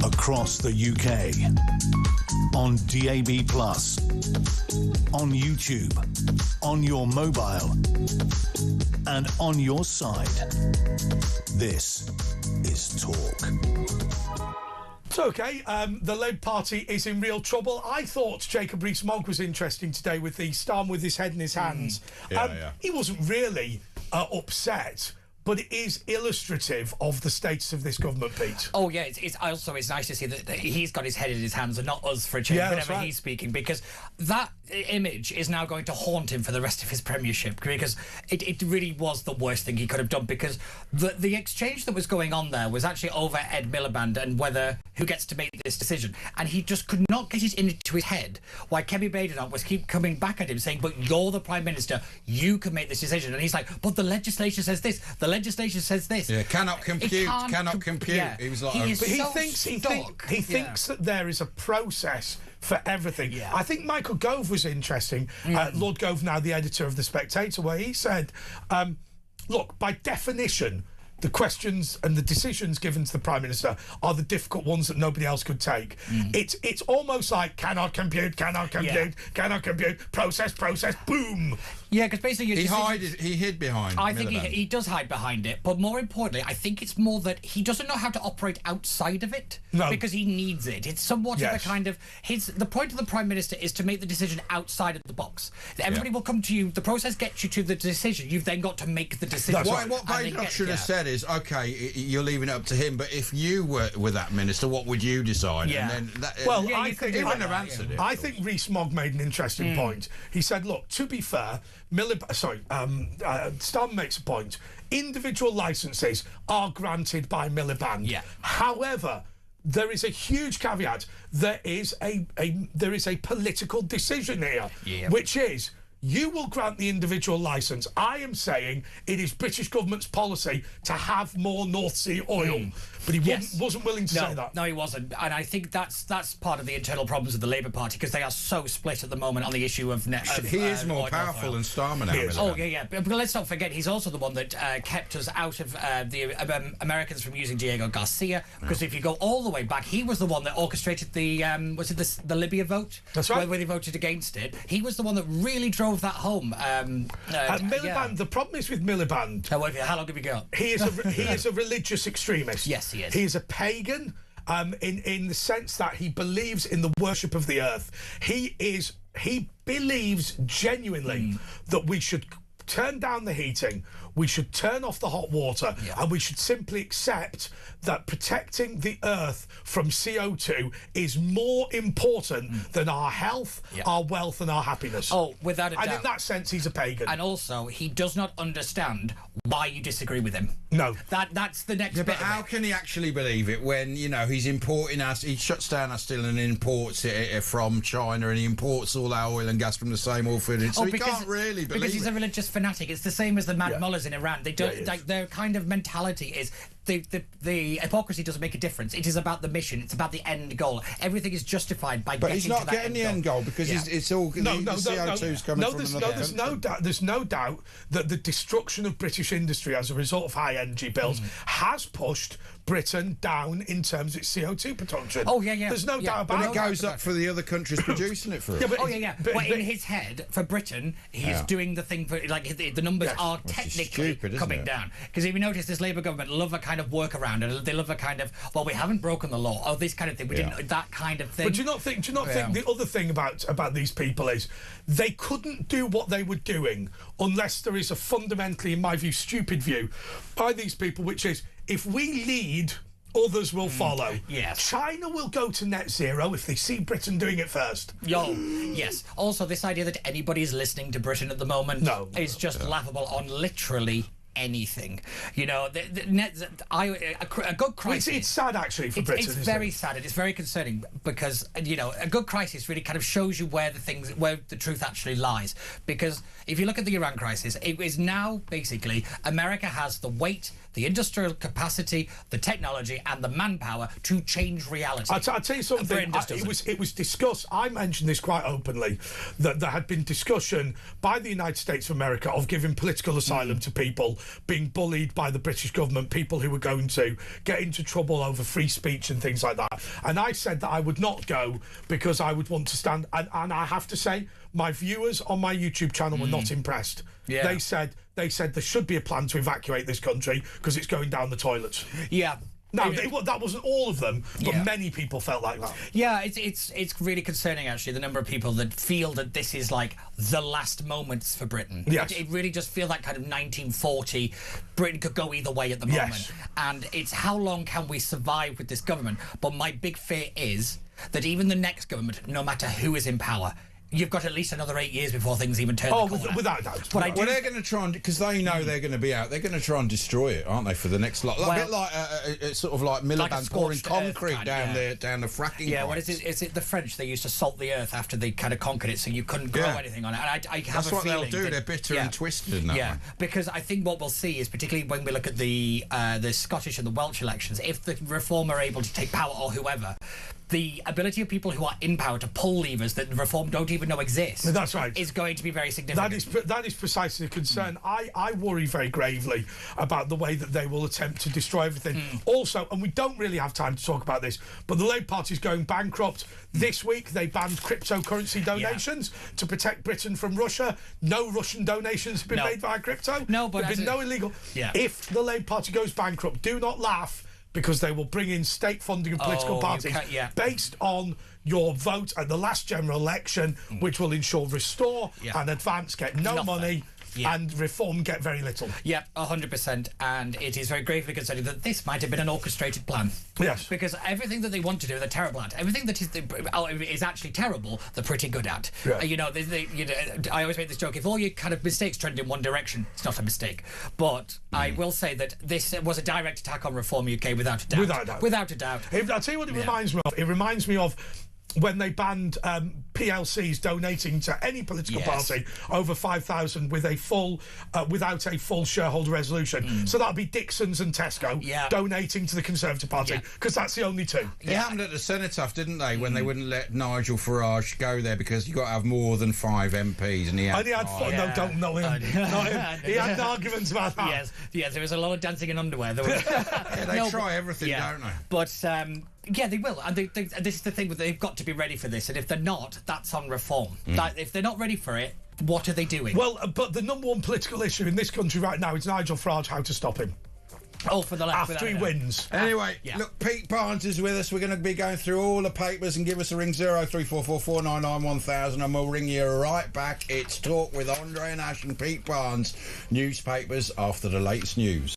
across the UK. On DAB+, on YouTube, on your mobile, and on your side. This is Talk. It's okay. The Labour Party is in real trouble. I thought Jacob Rees-Mogg was interesting today with the storm with his head in his hands. He wasn't really upset, but it is illustrative of the status of this government, Pete. Oh, yeah, it's nice to see that he's got his head in his hands and not us for a change whenever he's speaking, because that image is now going to haunt him for the rest of his premiership, because it really was the worst thing he could have done, because the exchange that was going on there was actually over Ed Miliband and who gets to make this decision, and he just could not get it into his head why Kemi Badenoch was keep coming back at him saying, but you're the Prime Minister, you can make this decision, and he's like, but the legislation says this, the legislation says this. Yeah, cannot compute. Yeah. He was like, he thinks that there is a process for everything. Yeah. I think Michael Gove was interesting. Lord Gove, now the editor of The Spectator, where he said, look, by definition, the questions and the decisions given to the Prime Minister are the difficult ones that nobody else could take. It's almost like cannot compute, process, boom. Yeah, because basically he hid behind. I think he does hide behind it, but more importantly, I think it's more that he doesn't know how to operate outside of it. No, because he needs it. It's somewhat of a kind of the point of the Prime Minister is to make the decision outside of the box. Everybody will come to you. The process gets you to the decision. You've then got to make the decision. What Badenoch should have said is, okay, you're leaving it up to him, but if you were that minister, what would you decide? Yeah. And then I think he wouldn't have answered it. I think Rees-Mogg made an interesting point. He said, look, to be fair, Starmer makes a point. Individual licences are granted by Miliband. Yeah. However, there is a huge caveat. There is a political decision here, which is you will grant the individual licence. I am saying it is British government's policy to have more North Sea oil. But he wasn't willing to say that. No, he wasn't. And I think that's part of the internal problems of the Labour Party, because they are so split at the moment on the issue of he is more powerful than Starmer now. Oh, yeah. But let's not forget, he's also the one that kept us out of the Americans from using Diego Garcia, because if you go all the way back, he was the one that orchestrated the the Libya vote? That's right. Where they voted against it. He was the one that really drove that home. Miliband, the problem is with Miliband. How long have you got? He is a religious extremist. Yes, he is. He is a pagan in the sense that he believes in the worship of the earth. He believes genuinely that we should turn down the heating, we should turn off the hot water, and we should simply accept that protecting the earth from CO2 is more important than our health, our wealth, and our happiness. Oh, without a doubt. And in that sense, he's a pagan. And also, he does not understand why you disagree with him. No. That's the next bit. But how can he actually believe it when, he's importing he shuts down our steel and imports it from China, and he imports all our oil and gas from the same oil field. So he can't really believe because he's a religious fanatic. It's the same as the Mad Mullahs in Iran. They don't their kind of mentality is the hypocrisy doesn't make a difference. It is about the mission. It's about the end goal. Everything is justified by. But he's not getting the end goal because it's all the CO2's coming from another. There's no doubt that the destruction of British industry as a result of high energy bills has pushed Britain down in terms of its CO2 production. Oh, yeah. There's no doubt about it. But it goes up for the other countries producing it for us. But in his head, for Britain, he's doing the thing for, the numbers are technically coming down. Because if you notice, this Labour government love a kind of workaround, and they love a kind of, we haven't broken the law, this kind of thing. We didn't, that kind of thing. But do you not think the other thing about these people is they couldn't do what they were doing unless there is a fundamentally, in my view, stupid view by these people, which is, if we lead, others will follow. Yes. China will go to net zero if they see Britain doing it first. Yes. Also, this idea that anybody is listening to Britain at the moment is just laughable on literally anything. A good crisis. It's sad actually for Britain. It's very sad. It's very concerning because a good crisis really kind of shows you where the truth actually lies. Because if you look at the Iran crisis, it is now basically America has the weight, the industrial capacity, the technology, and the manpower to change reality. I'll tell you something. It was discussed. I mentioned this quite openly that there had been discussion by the United States of America of giving political asylum to people being bullied by the British government, people who were going to get into trouble over free speech and things like that. And I said that I would not go because I would want to stand. And I have to say, my viewers on my YouTube channel were not impressed. Yeah. They said there should be a plan to evacuate this country because it's going down the toilets. Yeah. No, that wasn't all of them, but many people felt like that. Yeah, it's really concerning, actually, the number of people that feel that this is like the last moments for Britain. Yes. It really just feels like kind of 1940. Britain could go either way at the moment. Yes. And it's how long can we survive with this government? But my big fear is that even the next government, no matter who is in power, you've got at least another 8 years before things even turn the corner. Without doubt. But Well, they're going to try and, because they know they're going to be out, they're going to try and destroy it, aren't they, for the next lot? Like, a bit like sort of like Miliband pouring concrete down the fracking. Yeah, what is it? Is it the French? They used to salt the earth after they kind of conquered it, so you couldn't grow anything on it. And I have That's a what they'll feeling do. that, They're bitter and twisted in that way. Because I think what we'll see is, particularly when we look at the Scottish and the Welsh elections, if the Reform are able to take power, or whoever, the ability of people who are in power to pull levers that Reform don't even know exist. That's right. Is going to be very significant. That is precisely the concern. I worry very gravely about the way that they will attempt to destroy everything. Also, and we don't really have time to talk about this, but the Labour Party is going bankrupt. This week they banned cryptocurrency donations to protect Britain from Russia. No Russian donations have been made via crypto. No, but there's been no illegal. If the Labour Party goes bankrupt, do not laugh, because they will bring in state funding of political parties based on your vote at the last general election, which will ensure Restore and Advance get no money and Reform get very little. Yeah, 100%. And it is very gravely concerning that this might have been an orchestrated plan. Yes. Because everything that they want to do, they're terrible at. Everything that is actually terrible, they're pretty good at. Yeah. I always make this joke, if all your kind of mistakes trend in one direction, it's not a mistake. But I will say that this was a direct attack on Reform UK without a doubt. Without a doubt. I'll tell you what it reminds me of. It reminds me of when they banned PLCs donating to any political party over 5,000 with a full, without a full shareholder resolution. So that'd be Dixon's and Tesco donating to the Conservative Party, because that's the only two. It happened at the Cenotaph, didn't they, when they wouldn't let Nigel Farage go there because you've got to have more than 5 MPs, and he had No, don't know him. Not him. He had arguments about that. Yes, there was a lot of dancing in underwear. There was, they try everything, don't they? But yeah, they will, and this is the thing. They've got to be ready for this, and if they're not, that's on Reform. If they're not ready for it, what are they doing? Well, but the number one political issue in this country right now is Nigel Farage, how to stop him. Oh, for the left. After he wins. Anyway, look, Pete Barnes is with us. We're going to be going through all the papers, and give us a ring 03444991000, and we'll ring you right back. It's Talk with Andre and Ash and Pete Barnes, newspapers after the latest news.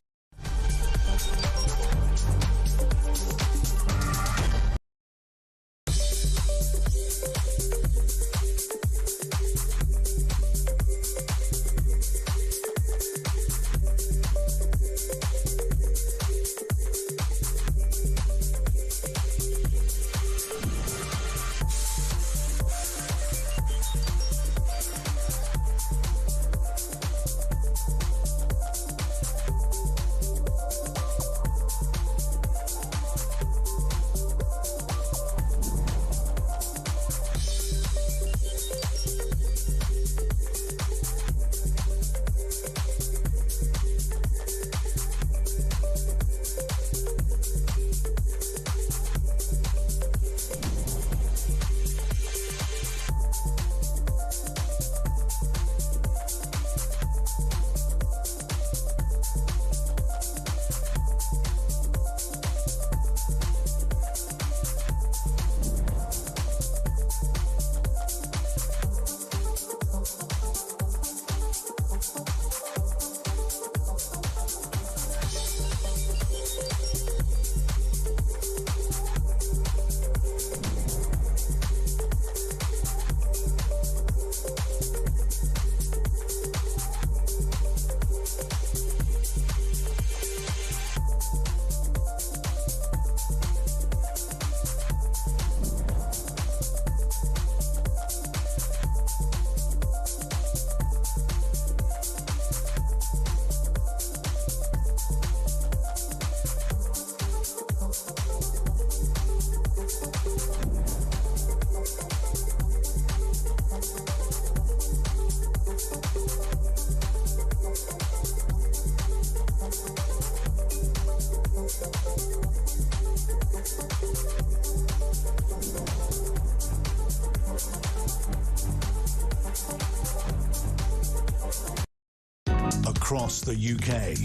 across the UK.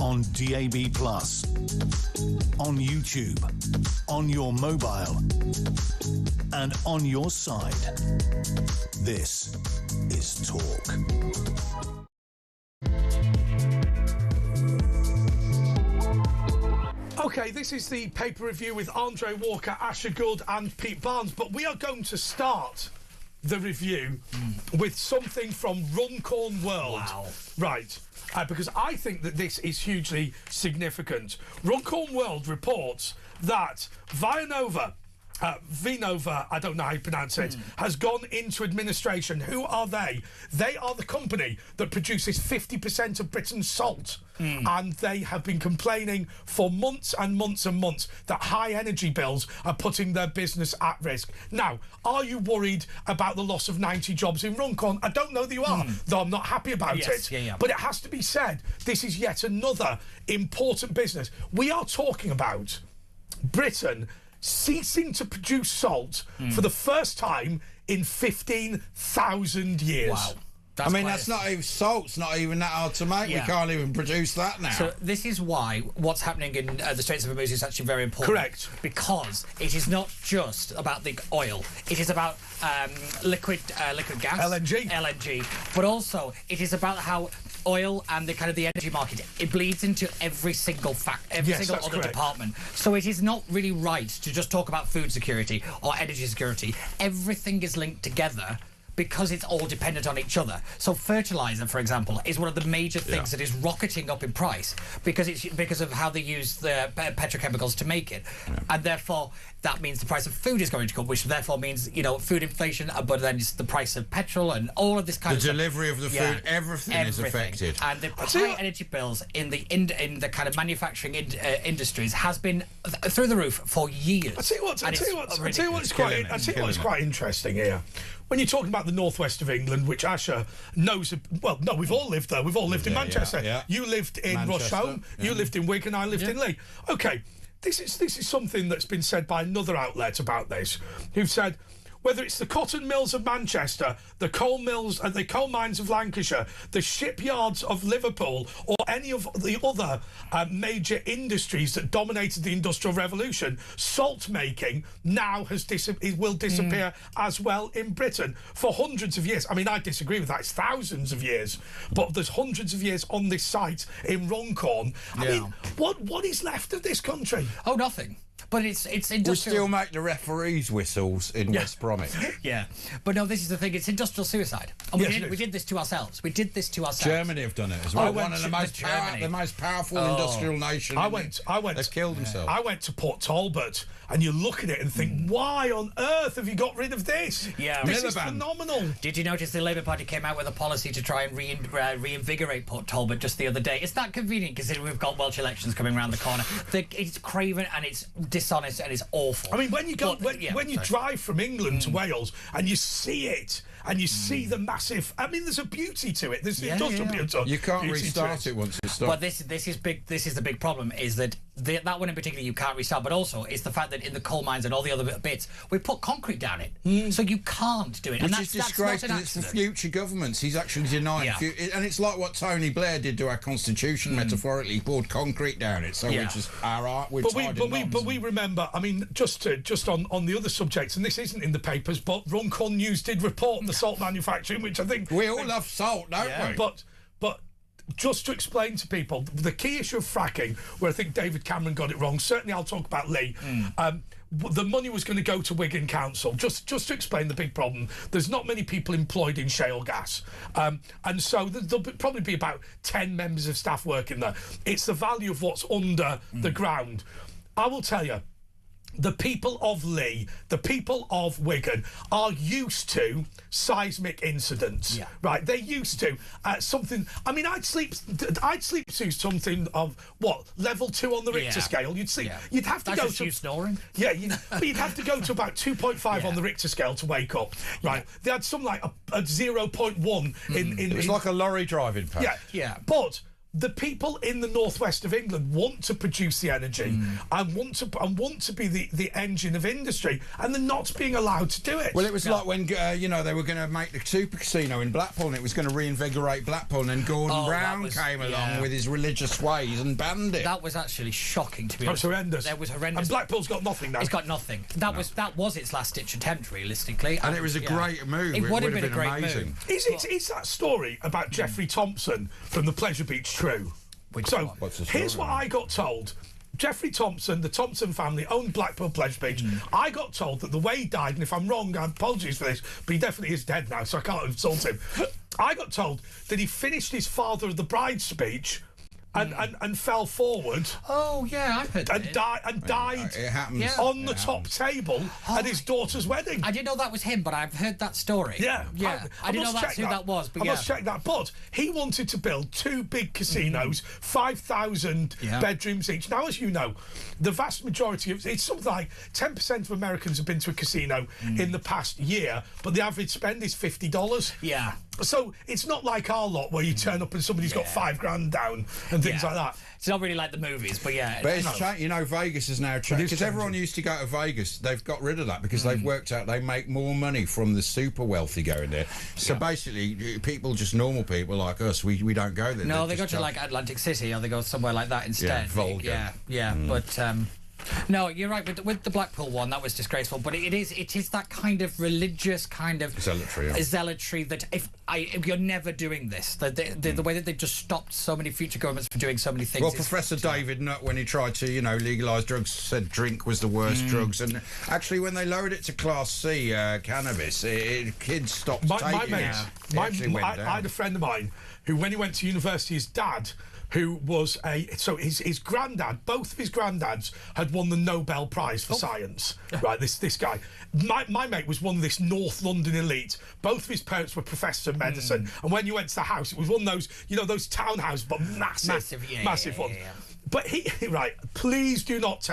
On DAB+, on YouTube, on your mobile, and on your side. This is Talk. Okay, this is the paper review with Andre Walker, Asher Gould and Pete Barnes, but we are going to start the review with something from Runcorn World. Wow. Right, because I think that this is hugely significant. Runcorn World reports that Vinova, I don't know how you pronounce it, has gone into administration. Who are they? They are the company that produces 50% of Britain's salt. And they have been complaining for months and months and months that high energy bills are putting their business at risk. Now, are you worried about the loss of 90 jobs in Runcorn? I don't know that you are, though I'm not happy about it. But it has to be said, this is yet another important business. We are talking about Britain ceasing to produce salt for the first time in 15,000 years. Wow. That's not even salt's not even that hard to make. Yeah. We can't even produce that now. So this is why what's happening in the Straits of Hormuz is actually very important. Correct. Because it is not just about the oil. It is about liquid gas, LNG, but also it is about how oil and the kind of the energy market, it bleeds into every single single other correct. department. So it is not really right to just talk about food security or energy security. Everything is linked together, because it's all dependent on each other. So fertilizer, for example, is one of the major things that is rocketing up in price because of how they use the petrochemicals to make it, and therefore that means the price of food is going to go up, which therefore means food inflation. But then it's the price of petrol and all of this kind of the delivery of the food, everything is affected. And the high energy bills in the kind of manufacturing industries has been through the roof for years. I tell you what's quite interesting here. When you're talking about the northwest of England, which Asher knows, well, no, we've all lived there. We've all lived in Manchester. Yeah. You lived in Rusholme. You lived in Wigan. I lived in Leigh. Okay, this is something that's been said by another outlet about this, who've said, whether it's the cotton mills of Manchester, the coal mills and the coal mines of Lancashire, the shipyards of Liverpool, or any of the other major industries that dominated the Industrial Revolution, salt making now will disappear as well in Britain for hundreds of years. I mean, I disagree with that. It's thousands of years, but there's hundreds of years on this site in Runcorn. I mean, what is left of this country? Oh, nothing. But it's industrial. We still make the referees' whistles in West Bromwich. Yeah, but no, this is the thing. It's industrial suicide. And we did this to ourselves. Germany have done it as well. One of the most powerful industrial nations. They've killed themselves. I went to Port Talbot, and you look at it and think, why on earth have you got rid of this? Yeah, this is phenomenal. Did you notice the Labour Party came out with a policy to try and reinvigorate Port Talbot just the other day? It's that convenient considering we've got Welsh elections coming around the corner. It's craven and it's dishonest and it's awful. I mean, when you go, when you drive from England to Wales and you see it, and you see the massive. I mean, there's a beauty to it. There's industrial beauty. You can't restart it once it's stopped. But this is big. This is the big problem. Is that that one in particular you can't restart. But also, it's the fact that in the coal mines and all the other bits, we put concrete down it, so you can't do it. Which is disgraceful. It's for future governments. He's actually denying. And it's like what Tony Blair did to our constitution. Metaphorically, he poured concrete down it. So we just But we remember. I mean, just on the other subjects, and this isn't in the papers, but Runcorn News did report the salt manufacturing, which I think we all love salt, don't we? But just to explain to people the key issue of fracking, where I think David Cameron got it wrong. Certainly, I'll talk about Leigh. The money was going to go to Wigan Council. Just to explain the big problem, there's not many people employed in shale gas, and so there'll probably be about 10 members of staff working there. It's the value of what's under the ground. I will tell you, the people of Leigh, the people of Wigan are used to seismic incidents, right? They're used to something. I mean, I'd sleep through something of what, level 2 on the Richter scale. You'd sleep. You'd have to go to you snoring. Yeah, but you'd have to go to about 2.5 on the Richter scale to wake up, right? They had some like a 0.1 in. It was like a lorry driving past. Yeah. But the people in the northwest of England want to produce the energy and want to be the engine of industry, and they're not being allowed to do it. Well, it was like when they were going to make the super casino in Blackpool, and it was going to reinvigorate Blackpool, and then Gordon Brown came along with his religious ways and banned it. That was actually shocking to be honest. That was horrendous. That was horrendous. And Blackpool's got nothing now. It's got nothing. That was its last ditch attempt, realistically. And it was a great move. It would have been a been great amazing. move. Is that story about Jeffrey Thompson from the Pleasure Beach true? What's the story? Here's what I got told. Jeffrey Thompson, the Thompson family, owned Blackpool Pleasure Beach. I got told that the way he died, and if I'm wrong, I apologize for this, but he definitely is dead now, so I can't insult him. I got told that he finished his Father of the Bride speech and fell forward. Oh yeah, I've heard and died It happens. on the top table at his daughter's wedding. I didn't know that was him, but I've heard that story. Yeah. I didn't know that's who that was. But I must check that. But he wanted to build 2 big casinos, 5,000 bedrooms each. Now, as you know, the vast majority of it's something like 10% of Americans have been to a casino in the past year, but the average spend is $50. Yeah. So it's not like our lot where you turn up and somebody's got $5,000 down and things like that. It's not really like the movies, but yeah. But it's Vegas is now changed because everyone used to go to Vegas. They've got rid of that because they've worked out they make more money from the super wealthy going there. So basically, people, just normal people like us, we don't go there. No, they go to like Atlantic City or they go somewhere like that instead. Yeah, vulgar. Yeah. But no, you're right. With the Blackpool one, that was disgraceful. But it is that kind of religious kind of zealotry that if you're never doing this, the way that they've just stopped so many future governments from doing so many things. Well, Professor David Nutt, when he tried to legalise drugs, said drink was the worst drugs, and actually when they lowered it to Class C cannabis, kids stopped taking it. I had a friend of mine who, when he went to university, his dad, who was his granddad, both of his granddads had won the Nobel Prize for science. Right, this guy. My mate was one of this North London elite. Both of his parents were professors of medicine. And when you went to the house, it was one of those, those townhouses, but massive ones. Yeah. But please do not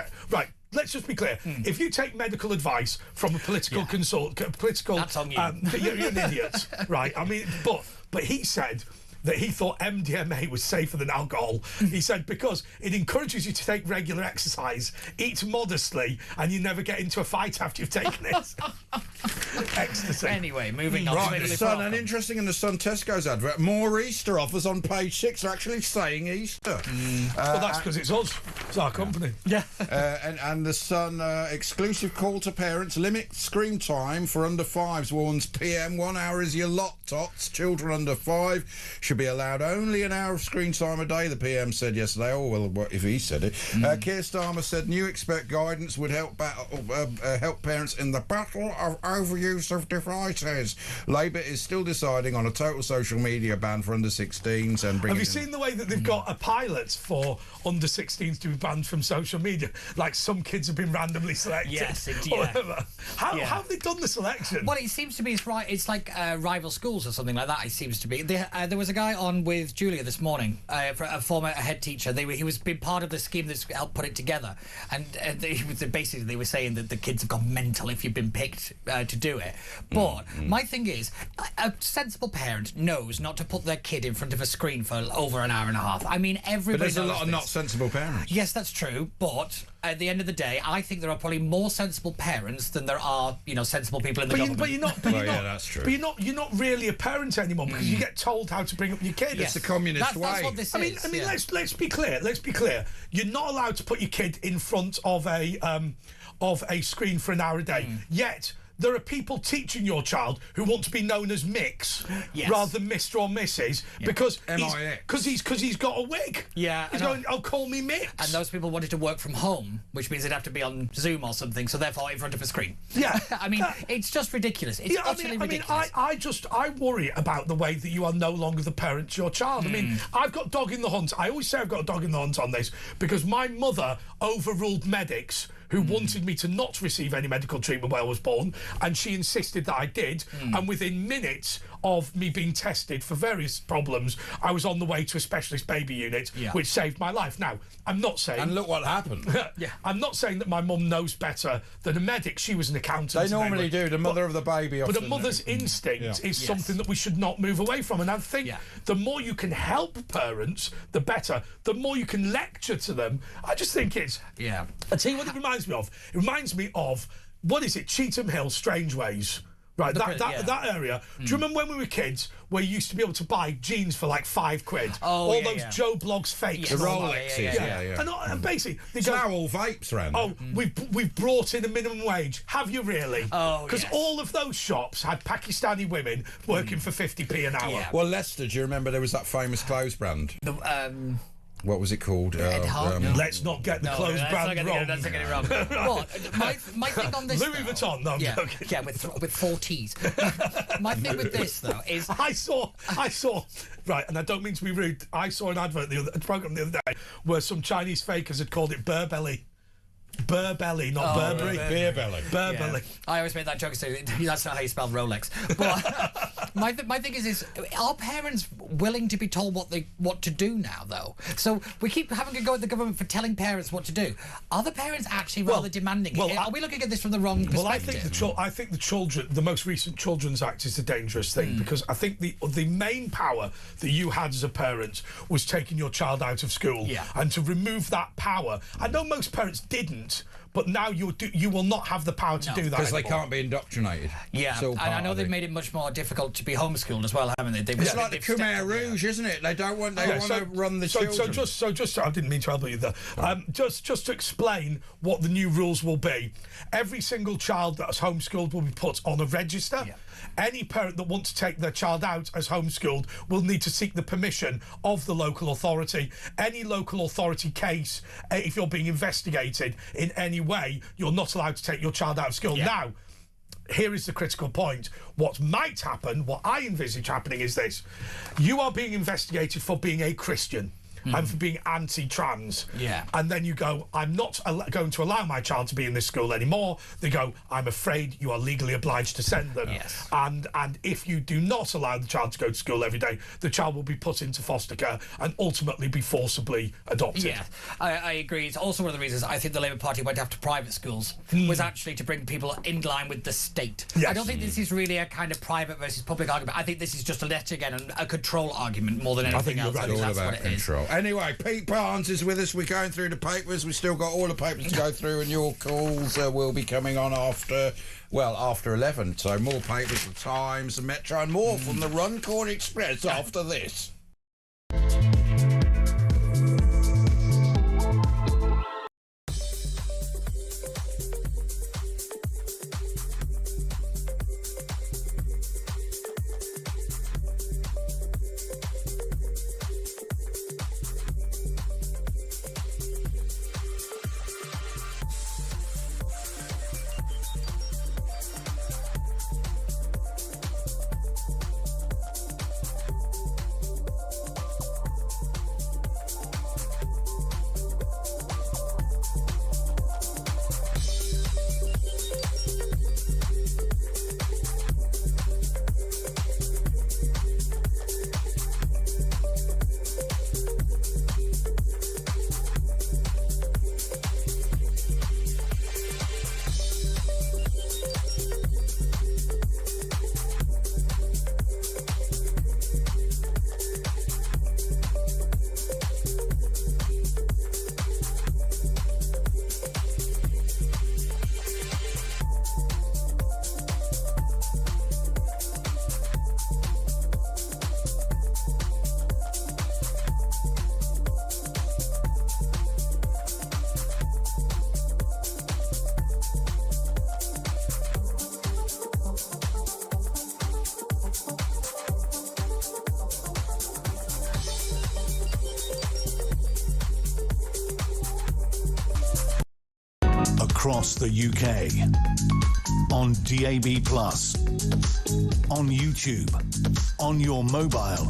let's just be clear. If you take medical advice from a political that's on you. You're an idiot, right? I mean, but he said that he thought MDMA was safer than alcohol. He said because it encourages you to take regular exercise, eat modestly, and you never get into a fight after you've taken it. Ecstasy. Anyway, moving on. Right, the Sun, and interesting in the Sun Tesco's advert, more Easter offers on page 6 are actually saying Easter. Well, that's because it's us. It's our company. Yeah. And the Sun, exclusive call to parents, limit screen time for under 5s, warns PM 1 hour is your lot, tots. Children under 5 should be allowed only an hour of screen time a day, the PM said yesterday. Oh, well, if he said it. Keir Starmer said new expert guidance would help parents in the battle of overuse of devices. Labour is still deciding on a total social media ban for under 16s. And have you seen the way that they've got a pilot for under 16s to be banned from social media? Like some kids have been randomly selected. Yes, indeed. How have they done the selection? Well, it seems to be it's like rival schools or something like that. It seems to be. There was a guy on with Julia this morning, a former head teacher. He was been part of the scheme that's helped put it together, and basically they were saying that the kids have gone mental if you've been picked to do it. But my thing is, a sensible parent knows not to put their kid in front of a screen for over an hour and a half. I mean, everybody. But there's a knows lot of not sensible parents. Yes, that's true. But at the end of the day, I think there are probably more sensible parents than there are, sensible people in the government. But you're not. That's true. But you're not really a parent anymore because you get told how to bring up your kid. It's the communist way. That's what this is. I mean, let's be clear. Let's be clear. You're not allowed to put your kid in front of a screen for an hour a day. Yet there are people teaching your child who want to be known as Mix rather than Mr. or Mrs. because he's got a wig. Yeah, he's going, "Oh, call me Mix." And those people wanted to work from home, which means they'd have to be on Zoom or something, so therefore in front of a screen. Yeah, I mean, it's just ridiculous. It's utterly ridiculous. I worry about the way that you are no longer the parent to your child. I mean, I've got dog in the hunt. I always say I've got a dog in the hunt on this because my mother overruled medics who wanted me to not receive any medical treatment when I was born, and she insisted that I did. And within minutes of me being tested for various problems, I was on the way to a specialist baby unit, which saved my life. Now, I'm not saying... And look what happened. I'm not saying that my mum knows better than a medic. She was an accountant. They normally do. The mother of the baby often... But a mother's instinct is something that we should not move away from. And I think the more you can help parents, the better. The more you can lecture to them. I just think it's... Yeah. I'll tell you what it reminds me of. It reminds me of, what is it, Cheetham Hill, Strange Ways. Right, that area. Do you remember when we were kids, where you used to be able to buy jeans for like £5? Oh, those Joe Blogs fakes. The Rolexes, And basically, they it's go, now all vapes around. Oh, we've brought in a minimum wage. Have you really? Oh, because all of those shops had Pakistani women working for 50p an hour. Yeah. Well, Leicester, do you remember there was that famous clothes brand? What was it called? Let's not get the clothes brand wrong. Let's not get it wrong. What? My thing on this, Louis Vuitton. No, I'm joking. Yeah, with 4 T's. My thing with this though is I saw. Right, and I don't mean to be rude. I saw an advert program the other day where some Chinese fakers had called it Burbelly. Burbelly, not Burberry. Beer belly. Burbelly. I always make that joke. So that's not how you spell Rolex. But my thing is are parents willing to be told what to do now though? So we keep having a go at the government for telling parents what to do. Are the parents actually rather demanding it? Are we looking at this from the wrong perspective? Well, I think the most recent Children's Act is a dangerous thing because I think the main power that you had as a parent was taking your child out of school, and to remove that power. I know most parents didn't. But now you will not have the power to do that because they can't be indoctrinated. Yeah, and I know they've made it much more difficult to be homeschooled as well, haven't they? It's like the Khmer Rouge, isn't it? They don't want. They want to run the children. So I didn't mean to elbow you there. Just to explain what the new rules will be. Every single child that's homeschooled will be put on a register. Yeah. Any parent that wants to take their child out as homeschooled will need to seek the permission of the local authority. Any local authority case, if you're being investigated in any way, you're not allowed to take your child out of school. Now, here is the critical point. What might happen, what I envisage happening is this. You are being investigated for being a Christian. And for being anti-trans. Yeah. And then you go, I'm not going to allow my child to be in this school anymore. They go, I'm afraid you are legally obliged to send them. Yes. And if you do not allow the child to go to school every day, the child will be put into foster care and ultimately be forcibly adopted. Yeah, I agree. It's also one of the reasons I think the Labour Party went after private schools was actually to bring people in line with the state. Yes. I don't think this is really a kind of private versus public argument. I think this is just a control argument more than anything else. I think it's all about control. Anyway, Pete Barnes is with us. We're going through the papers. We've still got all the papers to go through, and your calls will be coming on after 11. So more papers, the Times, the Metro, and more from the Runcorn Express after this. Across the UK, on DAB+, on YouTube, on your mobile,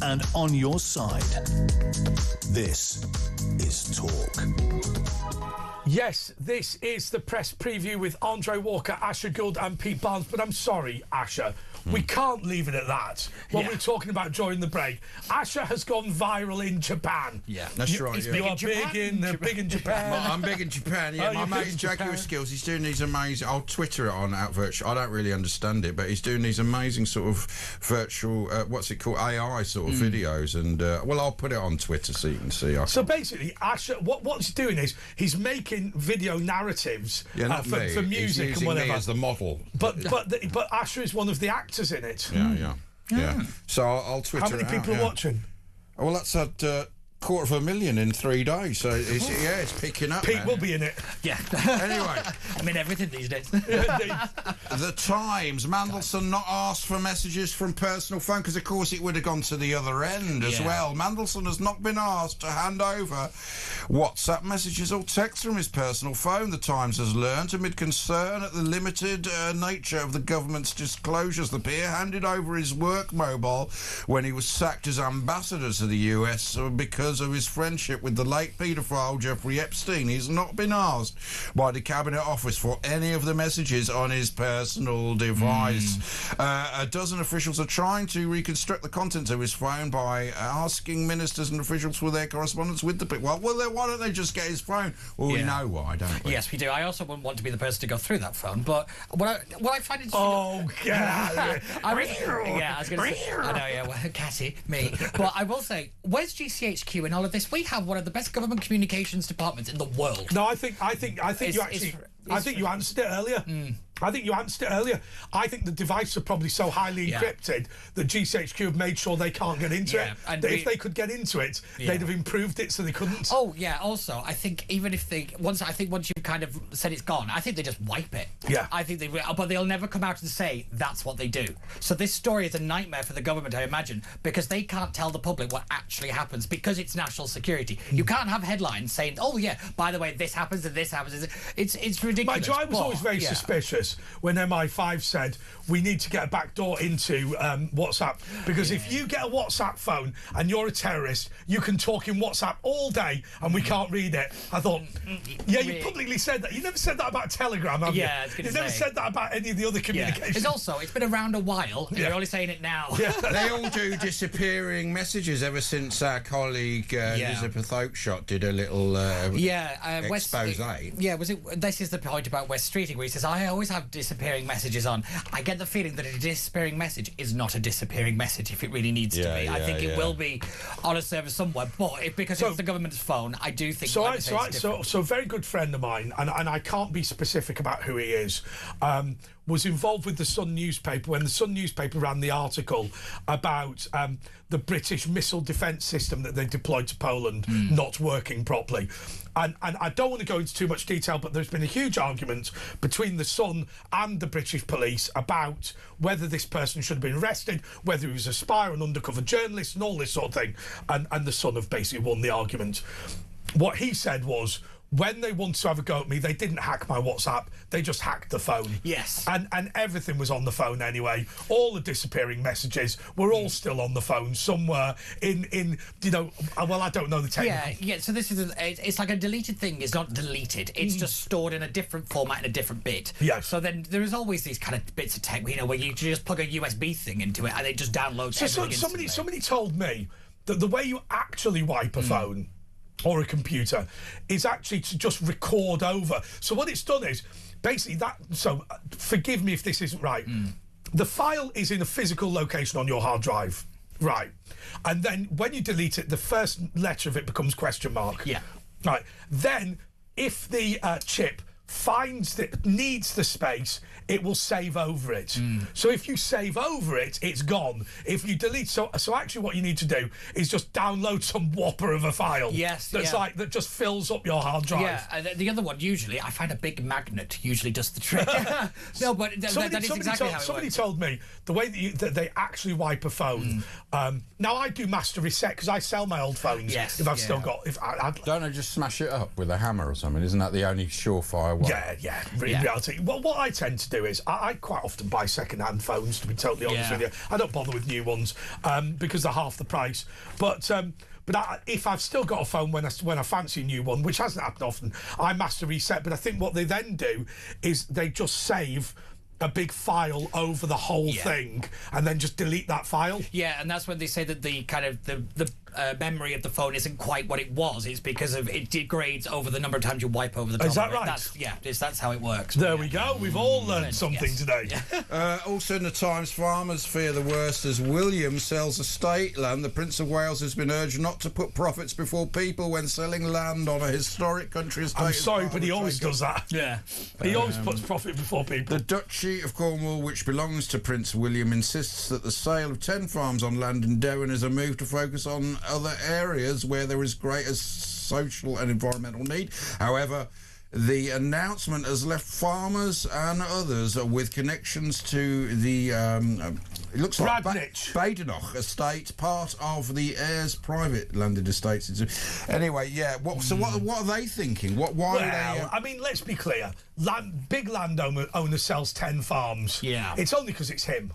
and on your side. This is Talk. Yes, this is the press preview with Andre Walker, Asher Gould and Pete Barnes. But I'm sorry, Asher, we can't leave it at that. What we're talking about during the break. Asher has gone viral in Japan. Yeah, that's right. You are big in Japan. I'm big in Japan, yeah. My mate in Jaguar Skills, he's doing these amazing... I'll Twitter it on out virtual. I don't really understand it, but he's doing these amazing sort of virtual, what's it called, AI sort of videos. And, well, I'll put it on Twitter so you can see. So basically, Asher, what he's doing is he's making video narratives for music and whatever. Me as the model. But Asher is one of the actors in it. Yeah. So I'll Twitter it. How many people are watching? Well, that's at 250,000 in 3 days. So it's picking up. Pete will be in it. Yeah. Anyway, I'm in everything these days. The Times, Mandelson not asked for messages from personal phone because, of course, it would have gone to the other end as well. Mandelson has not been asked to hand over WhatsApp messages or texts from his personal phone, the Times has learned, amid concern at the limited nature of the government's disclosures. The peer handed over his work mobile when he was sacked as ambassador to the US because of his friendship with the late paedophile Jeffrey Epstein. He's not been asked by the Cabinet Office for any of the messages on his personal device. A dozen officials are trying to reconstruct the contents of his phone by asking ministers and officials for their correspondence with the people. Well, then why don't they just get his phone? Well, we know why, don't we? Yes, we do. I also wouldn't want to be the person to go through that phone, but what I find interesting... Oh, get out of here. I was going to say... I know, yeah, well, Cassie, me. But I will say, where's GCHQ in all of this? We have one of the best government communications departments in the world. No, I think you answered it earlier. I think you answered it earlier. I think the devices are probably so highly encrypted that GCHQ have made sure they can't get into it. And if they could get into it, they'd have improved it so they couldn't. Oh, yeah. Also, I think even if they... once you've kind of said it's gone, I think they just wipe it. Yeah. I think but they'll never come out and say that's what they do. So this story is a nightmare for the government, I imagine, because they can't tell the public what actually happens because it's national security. You can't have headlines saying, oh, yeah, by the way, this happens and this happens. It's ridiculous. I was always very suspicious when MI5 said we need to get a backdoor into WhatsApp, because if you get a WhatsApp phone and you're a terrorist, you can talk in WhatsApp all day and we can't read it. I thought, you publicly said that. You never said that about Telegram, have you? You never said that about any of the other communications. It's been around a while. You're only saying it now. They all do disappearing messages ever since our colleague Elizabeth Oakeshott did a little expose. This is the point about West Streeting, where he says, I always have disappearing messages on. I get the feeling that a disappearing message is not a disappearing message if it really needs to be. I think it will be on a server somewhere, but because it's the government's phone, I do think... So a very good friend of mine, and I can't be specific about who he is, was involved with the Sun newspaper when the Sun newspaper ran the article about the British missile defence system that they deployed to Poland not working properly. And I don't want to go into too much detail, but there's been a huge argument between the Sun and the British police about whether this person should have been arrested, whether he was a spy or an undercover journalist and all this sort of thing. And the Sun have basically won the argument. What he said was, when they wanted to have a go at me, they didn't hack my WhatsApp. They just hacked the phone. Yes. And everything was on the phone anyway. All the disappearing messages were all still on the phone somewhere in well, I don't know the technical. Yeah. So this is it's like a deleted thing is not deleted. It's just stored in a different format in a different bit. Yeah. So then there is always these kind of bits of tech, where you just plug a USB thing into it and it just downloads everything. Somebody told me that the way you actually wipe a phone or a computer is actually to just record over. So what it's done is basically that. So forgive me if this isn't right. The file is in a physical location on your hard drive, right? And then when you delete it, the first letter of it becomes question mark. Yeah. Right. Then if the chip finds that needs the space, it will save over it. So if you save over it, it's gone. If you delete, so actually what you need to do is just download some whopper of a file. Yes, that just fills up your hard drive. Yeah, and the other one, usually, I find a big magnet usually does the trick. No, but that is exactly how it works. Somebody told me the way that they actually wipe a phone. Now I do master reset because I sell my old phones. Yes, if I've still got. Don't I just smash it up with a hammer or something? Isn't that the only surefire way? Yeah. In reality, well, what I tend to do is I quite often buy second-hand phones. To be totally honest with you, I don't bother with new ones because they're half the price. But But if I've still got a phone when I fancy a new one, which hasn't happened often, I master reset. But I think what they then do is they just save a big file over the whole thing and then just delete that file. Yeah, and that's when they say that the kind of the memory of the phone isn't quite what it was. It's because of it degrades over the number of times you wipe over the top. Is that of it. right? That's how it works. There we go. We've all learned something today. Also in the Times, farmers fear the worst as William sells estate land. The Prince of Wales has been urged not to put profits before people when selling land on a historic country estate. I'm sorry, but he always does that. Yeah. He always puts profit before people. The Duchy of Cornwall, which belongs to Prince William, insists that the sale of 10 farms on land in Devon is a move to focus on other areas where there is greater social and environmental need. However, the announcement has left farmers and others with connections to the it looks like Badenoch estate, part of the heirs' private landed estates. Anyway, what are they thinking? Why are they? I mean, let's be clear. Big landowner sells 10 farms. Yeah. It's only because it's him.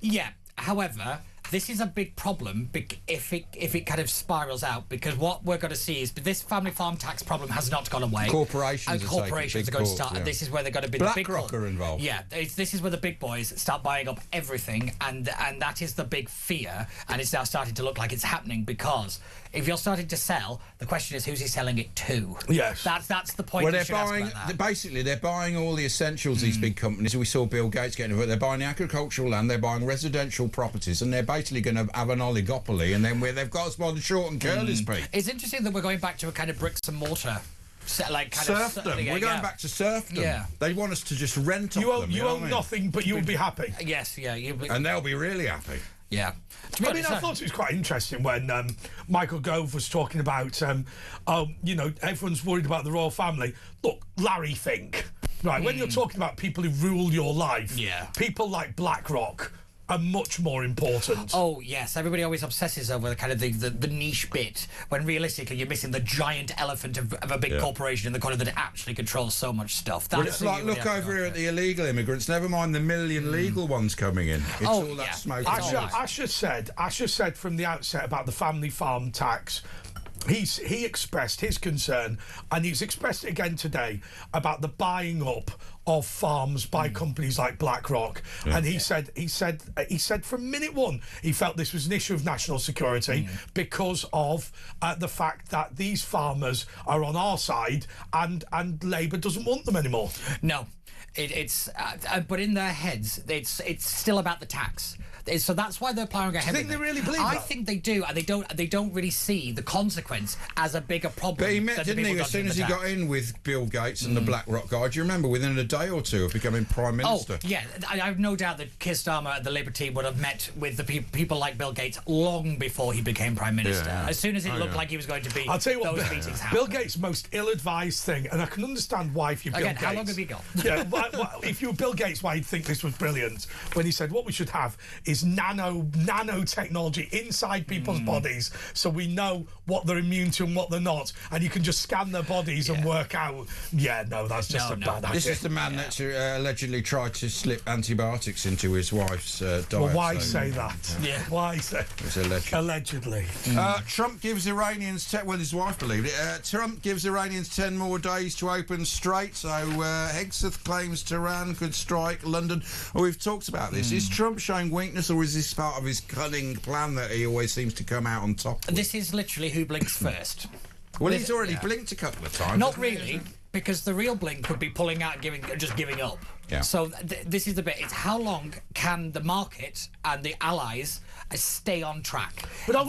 Yeah. However, this is a big problem if it kind of spirals out, because what we're going to see is this family farm tax problem has not gone away. Corporations are going to start, and this is where they're going to be. BlackRock are involved. Yeah, this is where the big boys start buying up everything, and that is the big fear, and it's now starting to look like it's happening, because if you're starting to sell, the question is who's he selling it to? Yes, that's the point. Well, they're buying all the essentials. These big companies. We saw Bill Gates getting involved. They're buying agricultural land. They're buying residential properties, and they're basically going to have an oligopoly, and then they've got us by the short and curlies, Pete. It's interesting that we're going back to a kind of bricks and mortar. Serfdom. We're going back to serfdom. Yeah. They want us to just rent off them. You own nothing, but you'll be happy. Yes, yeah. And they'll be really happy. Yeah. I thought it was quite interesting when Michael Gove was talking about, everyone's worried about the royal family. Look, Larry Fink, right? When you're talking about people who rule your life, people like BlackRock are much more important. Oh yes, everybody always obsesses over the kind of the niche bit, when realistically you're missing the giant elephant of a big corporation in the corner that actually controls so much stuff. It's like, look over here at the illegal immigrants, never mind the million legal ones coming in. It's all that smoke. Asher said from the outset about the family farm tax, he expressed his concern, and he's expressed it again today, about the buying up of farms by companies like BlackRock. And he said from minute one he felt this was an issue of national security because of the fact that these farmers are on our side and Labour doesn't want them anymore. No, it's but in their heads it's still about the tax. So that's why they're plowing ahead. Do you think they really believe that? I think they do, and they don't really see the consequence as a bigger problem. But he met, didn't he, as soon as he got in with Bill Gates and the BlackRock guy? Do you remember, within a day or two of becoming Prime Minister? Oh, yeah. I have no doubt that Keir Starmer and the Labour team would have met with the people like Bill Gates long before he became Prime Minister. Yeah. As soon as it looked like he was going to be, I'll tell you what, those meetings happened. Bill Gates' most ill-advised thing, and I can understand why if you're Bill Gates... how long have you got? If you were Bill Gates, why you'd think this was brilliant, when he said what we should have is nanotechnology inside people's bodies, so we know what they're immune to and what they're not, and you can just scan their bodies and work out. That's just a bad idea. This is the man that allegedly tried to slip antibiotics into his wife's diet. Well, why say that? Why say? It's allegedly. Trump gives Iranians his wife believed it. Trump gives Iranians 10 more days to open straight. So Hegseth claims Tehran could strike London. We've talked about this. Is Trump showing weakness, or is this part of his cunning plan that he always seems to come out on top with? This is literally who blinks first. Well, he's already blinked a couple of times. Not really, because the real blink would be pulling out and just giving up. Yeah. So this is the bit. It's how long can the market and the allies stay on track? But are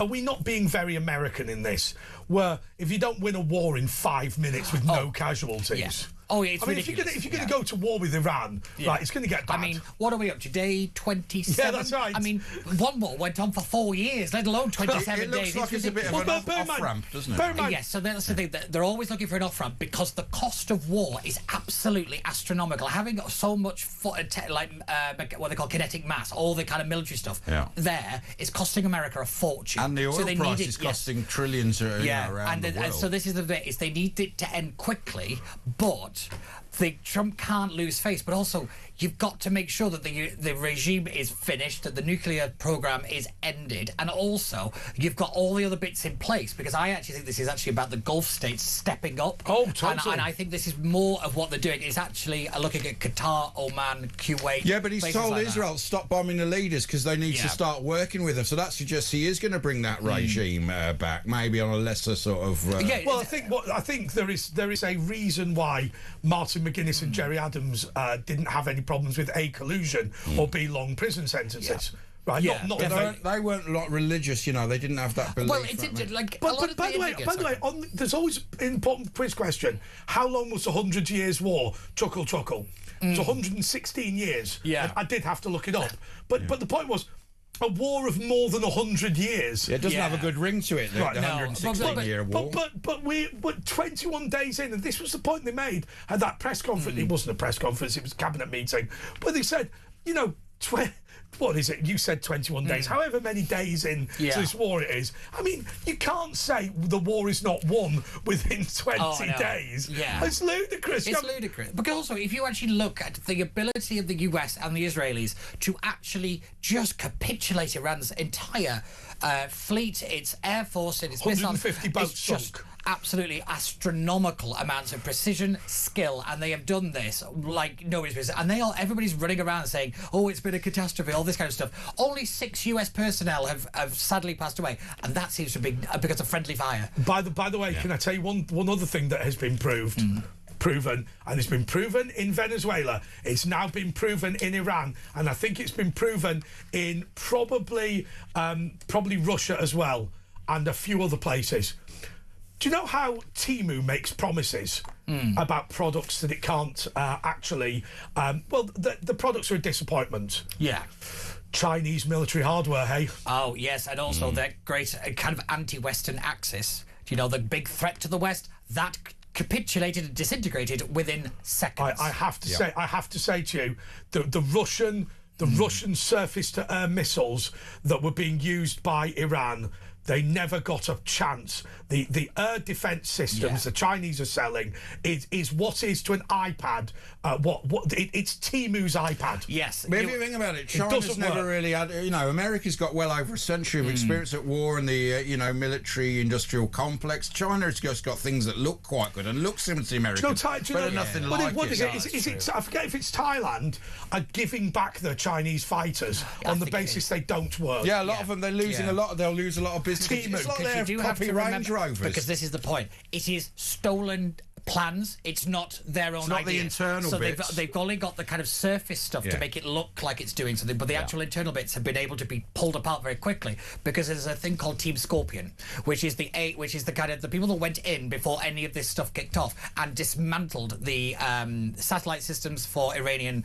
we not being very American in this? Where if you don't win a war in 5 minutes with no casualties. Yeah. Oh, yeah, it's ridiculous. If you're going to go to war with Iran, right, it's going to get bad. I mean, what are we up to? Day 27? Yeah, that's right. I mean, one war went on for 4 years, let alone 27 days. It looks like it's a bit of an off-ramp, doesn't it? Yes, so that's the thing. They're always looking for an off-ramp because the cost of war is absolutely astronomical. Having got so much, what they call kinetic mass, all the kind of military stuff, there is costing America a fortune. And the oil price is costing trillions around the world. So this is the bit, is they need it to end quickly, but Trump can't lose face, but also you've got to make sure that the regime is finished, that the nuclear program is ended, and also you've got all the other bits in place, because I actually think this is actually about the Gulf states stepping up. Oh, totally. And I think this is more of what they're doing. It's actually looking at Qatar, Oman, Kuwait. Yeah, but he's told like Israel stop bombing the leaders because they need to start working with them. So that suggests he is going to bring that regime back, maybe on a lesser sort of. Well, I think there is a reason why Martin McGuinness and Jerry Adams didn't have any problems with A, collusion, or B, long prison sentences. Right? Yeah. They weren't a lot religious, you know. They didn't have that belief. Well, it's like. But by the way, there's always an important quiz question. How long was the 100 Years' War? Chuckle. It's 116 years. Yeah. I did have to look it up. But the point was, a war of more than 100 years. It doesn't have a good ring to it, the 116-year war. But we're 21 days in, and this was the point they made at that press conference. It wasn't a press conference, it was a cabinet meeting. But they said, you know, what is it? You said 21 days. However many days in to this war it is. I mean, you can't say the war is not won within 20 days. Yeah. It's ludicrous. It's ludicrous. Because also, if you actually look at the ability of the US and the Israelis to actually just capitulate Iran's entire fleet, its air force, and its 150 boats it's just sunk. Absolutely astronomical amounts of precision, skill, and they have done this like nobody's business. And everybody's running around saying, "Oh, it's been a catastrophe," all this kind of stuff. Only 6 US personnel have sadly passed away, and that seems to be because of friendly fire. By the way, can I tell you one other thing that has been proven, and it's been proven in Venezuela, it's now been proven in Iran, and I think it's been proven in probably Russia as well, and a few other places. Do you know how Temu makes promises about products that it can't actually... the products are a disappointment. Yeah. Chinese military hardware, hey? Oh, yes, and also that great kind of anti-Western axis. You know, the big threat to the West, that capitulated and disintegrated within seconds. I have to say to you, the Russian surface-to-air missiles that were being used by Iran, they never got a chance. The air defence systems the Chinese are selling is what is to an iPad. It's Temu's iPad. Yes. But if you think about it, China's never really had. You know, America's got well over a century of experience at war and the military-industrial complex. China's just got things that look quite good and look similar to the Americans, but nothing like it. What is it? Is it? I forget if it's Thailand are giving back their Chinese fighters on the basis they don't work. Yeah, a lot of them they're losing a lot. They'll lose a lot of business. It's like they have copy Range Rovers. Because this is the point. It is stolen plans. It's not their own idea. Not the internal bits. So they've only got the kind of surface stuff to make it look like it's doing something, but the actual internal bits have been able to be pulled apart very quickly because there's a thing called Team Scorpion, which is the kind of the people that went in before any of this stuff kicked off and dismantled the satellite systems for Iranian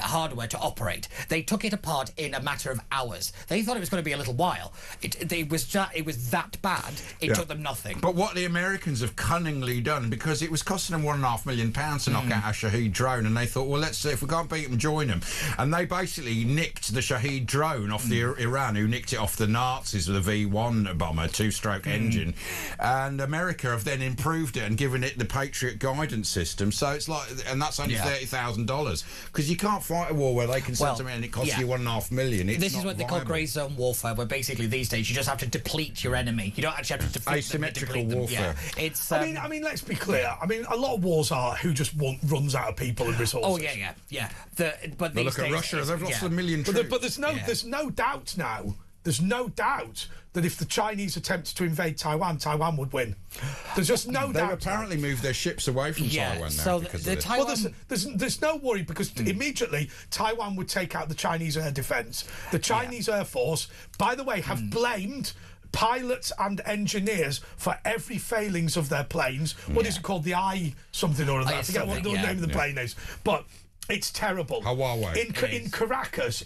hardware to operate. They took it apart in a matter of hours. They thought it was going to be a little while. It was that bad. It took them nothing. But what the Americans have cunningly done, because it was costing them £1.5 million to knock out a Shahed drone, and they thought, well, let's see if we can't beat them, join them. And they basically nicked the Shahed drone off the Iran, who nicked it off the Nazis with a V1 bomber, two-stroke engine. And America have then improved it and given it the Patriot guidance system. So it's like, and that's only $30,000, because you can't fight a war where they can send something and it costs you $1.5 million. This is what they call grey zone warfare, where basically these days you just have to deplete your enemy. You don't actually have to defeat asymmetrical them, warfare. Yeah. It's. I mean, let's be clear. I mean, a lot of wars are who just runs out of people and resources. Oh yeah. But these look at days, Russia; they've lost a million troops. But there's no doubt now. There's no doubt that if the Chinese attempted to invade Taiwan, Taiwan would win. There's just no doubt. They've apparently moved their ships away from Taiwan now. So there's no worry, because immediately Taiwan would take out the Chinese air defence. The Chinese Air Force, by the way, have blamed pilots and engineers for every failings of their planes. What is it called? The I something or other. I forget what the name of the plane is. But it's terrible. In Caracas,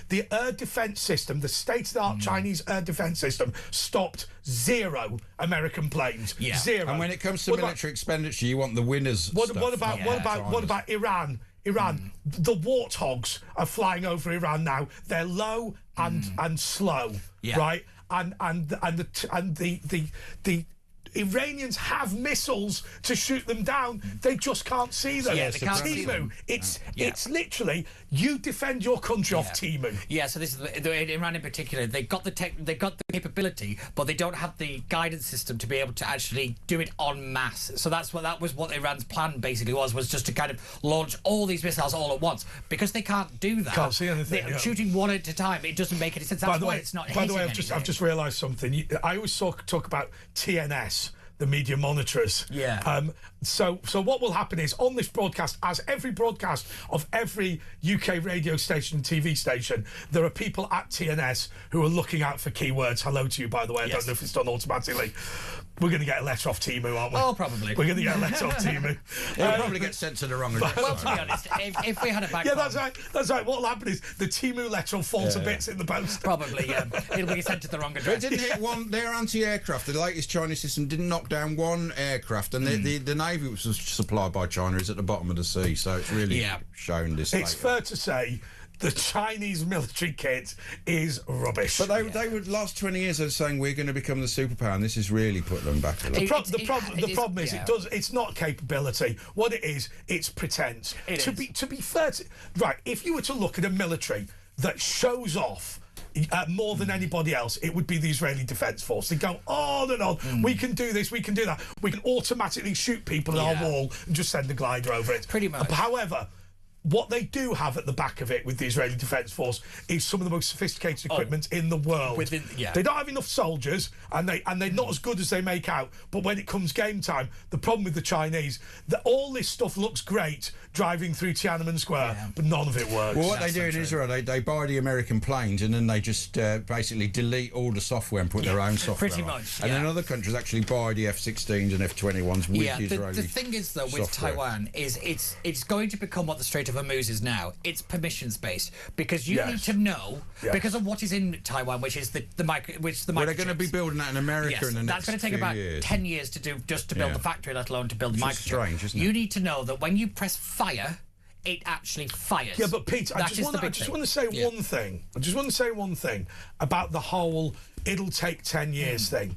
the air defence system, the state-of-the-art Chinese air defence system, stopped 0 American planes. 0. And when it comes to military expenditure, you want the winners. What about Iran? The warthogs are flying over Iran now. They're low and slow, right? And the Iranians have missiles to shoot them down. They just can't see them. Yeah, they can't see Timu, them. it's literally you defend your country off Timu. Yeah, so this is Iran in particular. They got the capability, but they don't have the guidance system to be able to actually do it en masse. So that was what Iran's plan basically was just to kind of launch all these missiles all at once. Because they can't do that. Can't see anything. Shooting one at a time, it doesn't make any sense. That's why it's not. By the way, I've just realised something. I always talk about TNS, the media monitorers. Yeah. So what will happen is on this broadcast, as every broadcast of every UK radio station and TV station, there are people at TNS who are looking out for keywords. Hello to you, by the way. I don't know if it's done automatically. We're going to get a letter off Timu, aren't we? Oh, probably. We're going to get a letter off Timu. It'll probably get sent to the wrong address. Well, to be honest, if we had a back. Yeah, that's right. What will happen is the Timu letter will fall to bits in the post. Probably, yeah. It'll be sent to the wrong address. It didn't hit one. Their anti-aircraft, the latest Chinese system, didn't knock down one aircraft, and the navy which was supplied by China is at the bottom of the sea. So it's really shown this. It's fair to say the Chinese military kit is rubbish. But they would last 20 years they were saying we're going to become the superpower, and this has really put them back a lot. The problem is it's not capability. What it is, it's pretense. To be fair, if you were to look at a military that shows off more than anybody else, it would be the Israeli Defence Force. They go on and on. We can do this, we can do that. We can automatically shoot people at our wall and just send a glider over it. Pretty much. However, what they do have at the back of it with the Israeli Defence Force is some of the most sophisticated equipment in the world. They don't have enough soldiers, and they're not as good as they make out. But when it comes game time, the problem with the Chinese, that all this stuff looks great driving through Tiananmen Square, but none of it works. Well, what they do in Israel, they buy the American planes, and then they just basically delete all the software and put their own software pretty on. much. And then other countries actually buy the F-16s and F-21s with Israeli the thing is, though, with software. Taiwan, is it's going to become what the Strait of Hormuz is now. It's permissions based, because you need to know because of what is in Taiwan, which is the microchips. Well, they're going to be building that in America in the next that's going to take about years. 10 years to do, just to build the factory, let alone to build the microchip. Strange, isn't it? You need to know that when you press fire, it actually fires. Yeah, but Pete, I just want to say one thing. I just want to say one thing about the whole "it'll take 10 years" thing.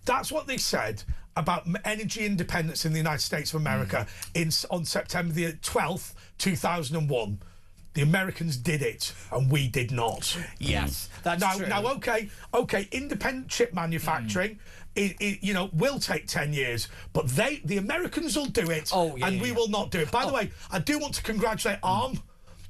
That's what they said about energy independence in the United States of America on September the 12th, 2001. The Americans did it, and we did not. Yes, that's true. Now, okay, independent chip manufacturing, will take 10 years, but the Americans will do it, and we will not do it. By the way, I do want to congratulate ARM,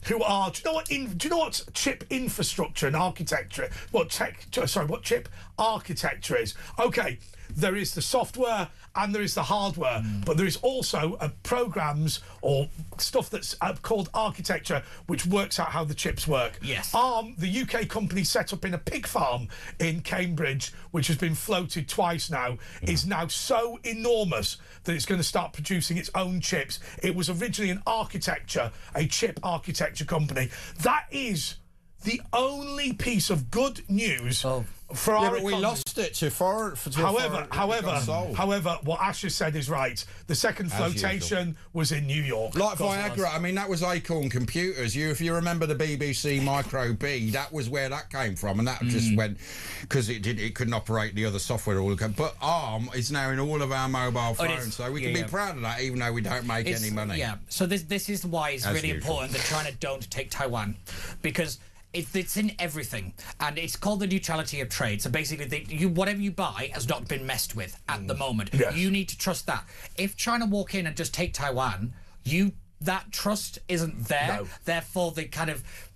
who are, do you know what chip infrastructure and architecture? What chip architecture is? Okay, there is the software and there is the hardware, but there is also programs or stuff that's called architecture, which works out how the chips work. Yes. ARM, the UK company set up in a pig farm in Cambridge, which has been floated twice now, is now so enormous that it's going to start producing its own chips. It was originally a chip architecture company. That is the only piece of good news for our economy. We lost it to foreign. However, what Asher said is right. The second flotation was in New York. Like Viagra, I mean, that was Acorn Computers. If you remember the BBC Micro B, that was where that came from, and that just went because it couldn't operate the other software. But ARM is now in all of our mobile phones, so we can be proud of that, even though we don't make any money. Yeah. So this is why it's really important that China don't take Taiwan, because it's in everything, and it's called the neutrality of trade. So basically, whatever you buy has not been messed with at the moment. Yes. You need to trust that. If China walk in and just take Taiwan, that trust isn't there. No. Therefore,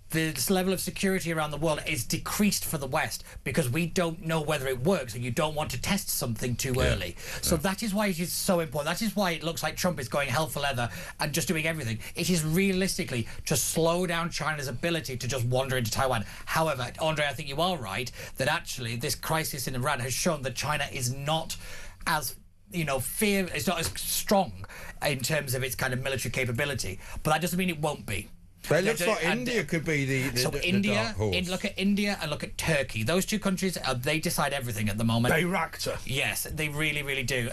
this level of security around the world is decreased for the West, because we don't know whether it works, and you don't want to test something too early. So that is why it is so important. That is why it looks like Trump is going hell for leather and just doing everything. It is realistically to slow down China's ability to just wander into Taiwan. However, Andre, I think you are right that actually this crisis in Iran has shown that China is not as it's not as strong in terms of its kind of military capability, but that doesn't mean it won't be. But it looks like India could be the dark horse. Look at India and look at Turkey. Those two countries, they decide everything at the moment. They racked her. Yes, they really, really do.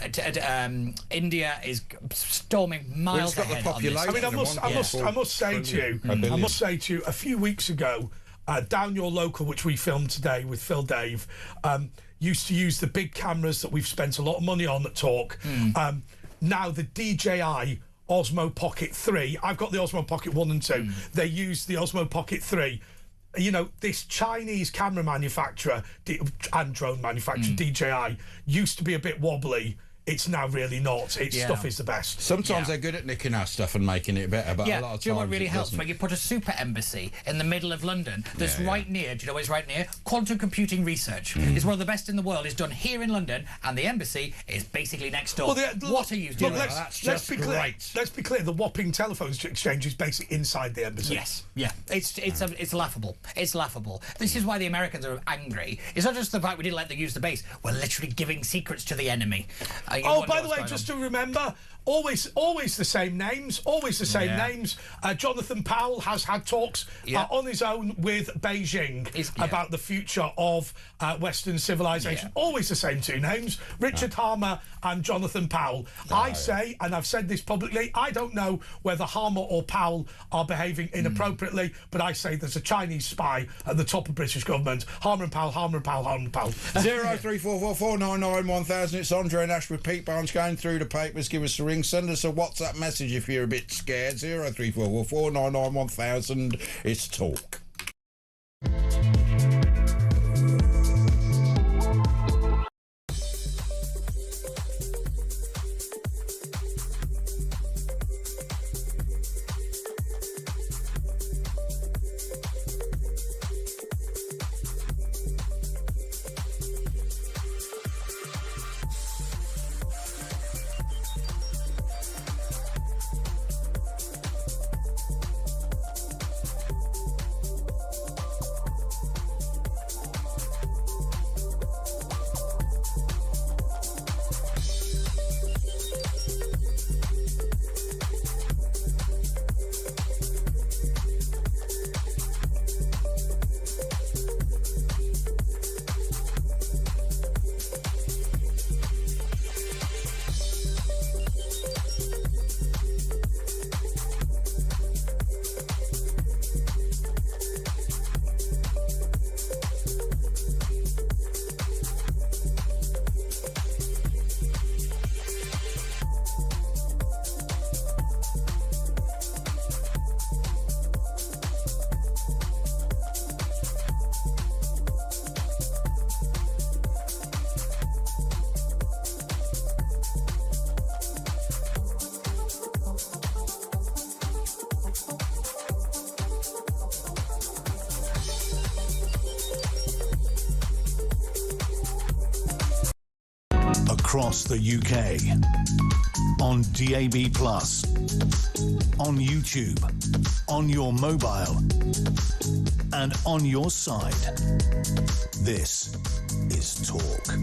India is storming miles ahead. The population. I must say to you, a few weeks ago, Down Your Local, which we filmed today with Phil Dave, used to use the big cameras that we've spent a lot of money on at Talk. Now the DJI Osmo Pocket 3, I've got the Osmo Pocket 1 and 2. They use the Osmo Pocket 3. You know, this Chinese camera manufacturer and drone manufacturer, DJI, used to be a bit wobbly. It's now really not. Its stuff is the best. Sometimes they're good at nicking our stuff and making it better, but a lot of times do you know what really it helps? doesn't. When you put a super embassy in the middle of London that's right near, do you know what's right near? Quantum computing research. It's one of the best in the world. It's done here in London, and the embassy is basically next door. What are you doing? Let's be clear. The Whopping Telephone Exchange is basically inside the embassy. Yes, it's laughable. It's laughable. This is why the Americans are angry. It's not just the fact we didn't let them use the base. We're literally giving secrets to the enemy. Oh, by the way, just to remember, always the same names. Always the same names. Jonathan Powell has had talks on his own with Beijing about the future of Western civilization. Always the same two names: Richard Harmer and Jonathan Powell. I say, and I've said this publicly, I don't know whether Harmer or Powell are behaving inappropriately, but I say there's a Chinese spy at the top of British government. Harmer and Powell, Harmer and Powell, Harmer and Powell. 03444991000. It's Andre Nash with Pete Barnes going through the papers. Give us a ring. Send us a WhatsApp message if you're a bit scared. 03444991000. It's Talk. Across the UK, on DAB+, on YouTube, on your mobile, and on your side. This is Talk.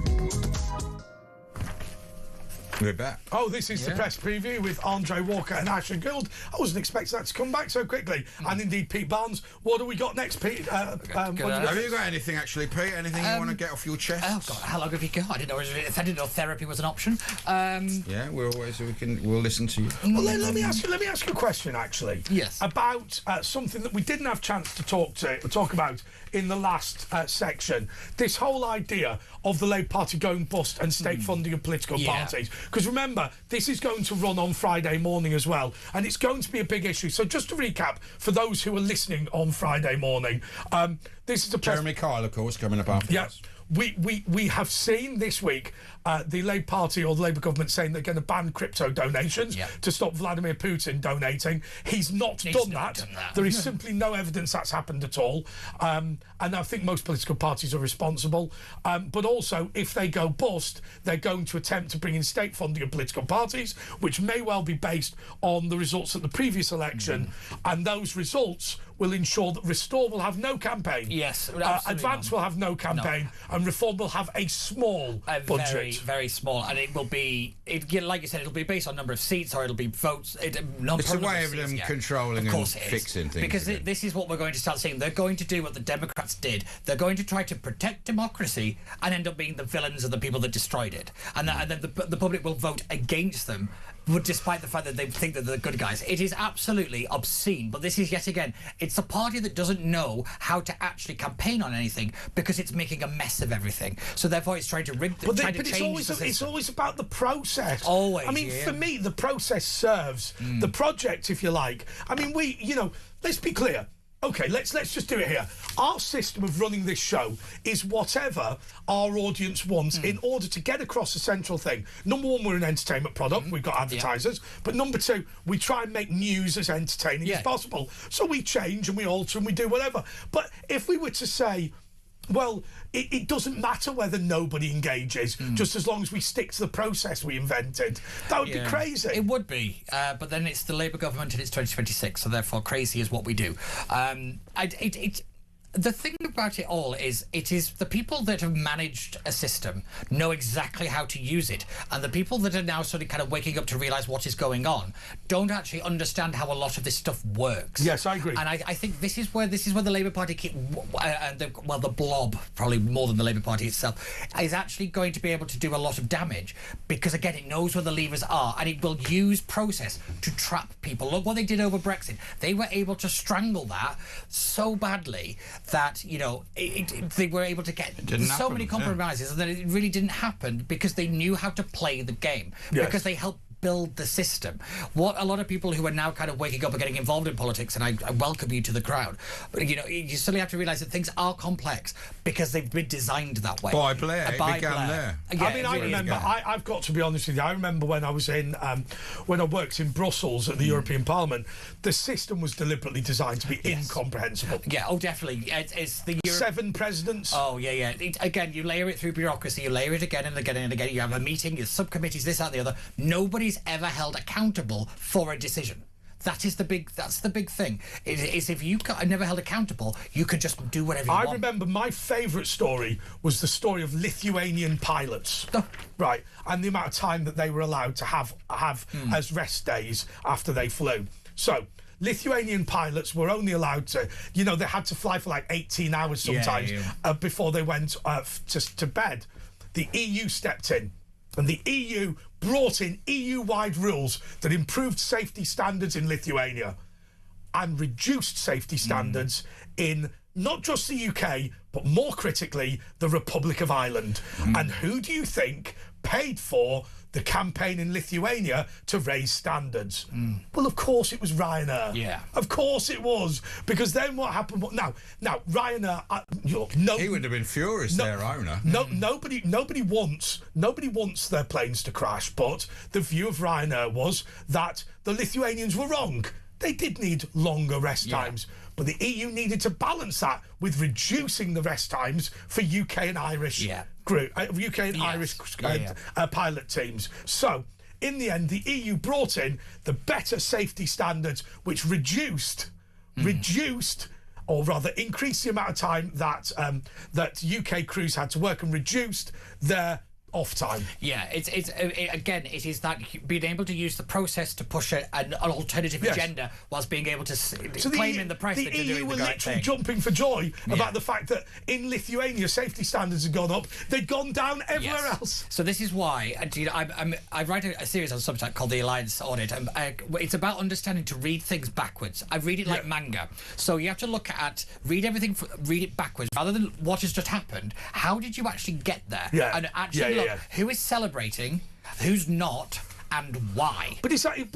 We're back. Oh, this is the press preview with Andre Walker and Asher Gould. I wasn't expecting that to come back so quickly. And indeed, Pete Barnes. What do we got next, Pete? Have you got anything, actually, Pete? Anything you want to get off your chest? Oh, God, how long have you got? I didn't know therapy was an option. Yeah, we'll listen to you. Well, let me ask you a question, actually. Yes. About something that we didn't have a chance to talk about in the last section. This whole idea of the Labour Party going bust and state funding of political parties. Because remember, this is going to run on Friday morning as well, and it's going to be a big issue. So just to recap, for those who are listening on Friday morning, this is a Jeremy Kyle, of course, coming up after us. We have seen this week the Labour Party or the Labour government saying they're going to ban crypto donations to stop Vladimir Putin donating. He's not done that. There is simply no evidence that's happened at all. And I think most political parties are responsible. But also, if they go bust, they're going to attempt to bring in state funding of political parties, which may well be based on the results of the previous election. And those results will ensure that Restore will have no campaign. Yes, Advance will have no campaign. And Reform will have a small budget. Very small, and it will be, like you said, it'll be based on number of seats, or it'll be votes. It's a way of them controlling and fixing things. Because this is what we're going to start seeing. They're going to do what the Democrats did. They're going to try to protect democracy and end up being the villains of the people that destroyed it. And then the public will vote against them despite the fact that they think that they're good guys. It is absolutely obscene. But this is, yet again, it's a party that doesn't know how to actually campaign on anything because it's making a mess of everything. So therefore, it's trying to rig the But it's always about the process. Always. I mean, for me, the process serves the project, if you like. I mean, let's be clear. Okay, let's just do it here. Our system of running this show is whatever our audience wants in order to get across the central thing. Number one, we're an entertainment product. We've got advertisers. But number two, we try and make news as entertaining as possible. So we change and we alter and we do whatever. But if we were to say, well, it doesn't matter whether nobody engages, just as long as we stick to the process we invented. That would be crazy. It would be, but then it's the Labour government and it's 2026, so therefore crazy is what we do. The thing about it all is, it is the people that have managed a system know exactly how to use it, and the people that are now sort of kind of waking up to realise what is going on don't actually understand how a lot of this stuff works. Yes, I agree. And I think this is where the Labour Party the blob, probably more than the Labour Party itself, is actually going to be able to do a lot of damage, because again, it knows where the levers are and it will use process to trap people. Look what they did over Brexit. They were able to strangle that so badly that, you know, they were able to get so many compromises that it really didn't happen, because they knew how to play the game, because they helped build the system. What a lot of people who are now kind of waking up and getting involved in politics, and I welcome you to the crowd, but you know, you suddenly have to realise that things are complex because they've been designed that way. By Blair, it began there. I mean, I remember, I've got to be honest with you, I remember when I was in, when I worked in Brussels at the European Parliament, the system was deliberately designed to be incomprehensible. Yeah, oh, definitely. It's the 7 presidents. Oh, yeah. Again, you layer it through bureaucracy, you layer it again and again and again. You have a meeting, your subcommittees, this, that, and the other. Nobody's ever held accountable for a decision. That's the big thing. Is if you are never held accountable, you can just do whatever you want. I remember my favourite story was the story of Lithuanian pilots, right, and the amount of time that they were allowed to have as rest days after they flew. So Lithuanian pilots were only allowed to, you know, they had to fly for like 18 hours sometimes before they went to bed. The EU stepped in, and the EU brought in EU-wide rules that improved safety standards in Lithuania and reduced safety standards in not just the UK, but more critically, the Republic of Ireland. And who do you think paid for the campaign in Lithuania to raise standards? Well, of course it was Ryanair. Yeah. Of course it was. Because then what happened? Now Ryanair, he would have been furious, their owner. Nobody wants their planes to crash, but the view of Ryanair was that the Lithuanians were wrong. They did need longer rest times, but the EU needed to balance that with reducing the rest times for UK and Irish UK and Irish pilot teams. So in the end, the EU brought in the better safety standards, which reduced, or rather increased the amount of time that that UK crews had to work, and reduced their off time. Yeah, again, it is that being able to use the process to push an alternative agenda whilst being able to claim in the press that you're doing the right thing. The EU were literally jumping for joy about the fact that in Lithuania safety standards had gone up. They'd gone down everywhere else. So this is why I write a series on Substack called The Alliance Audit, and it's about understanding to read things backwards. I read it like manga. So you have to read it backwards rather than what has just happened. How did you actually get there? And actually look who is celebrating, who's not, and why. But it's like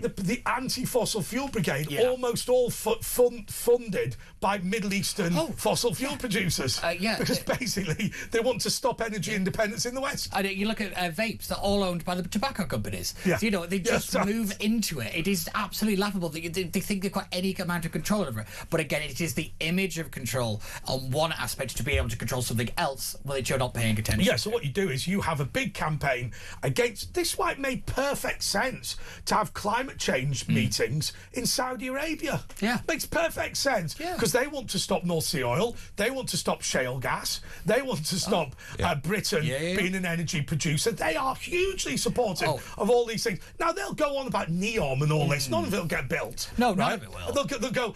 the anti-fossil fuel brigade, almost all funded by Middle Eastern fossil fuel producers. Because basically they want to stop energy independence in the West. And you look at vapes, they're all owned by the tobacco companies. So, you know, they just move into it. It is absolutely laughable that they think they've got any amount of control over it. But again, it is the image of control on one aspect to be able to control something else that you're not paying attention to. So what you do is you have a big campaign against this. Why it made perfect sense to have climate change meetings in Saudi Arabia. Makes perfect sense, because they want to stop North Sea oil, they want to stop shale gas, they want to stop Britain being an energy producer. They are hugely supportive of all these things. Now they'll go on about NEOM and all this. None of it will get built. No, none of it will. They'll go,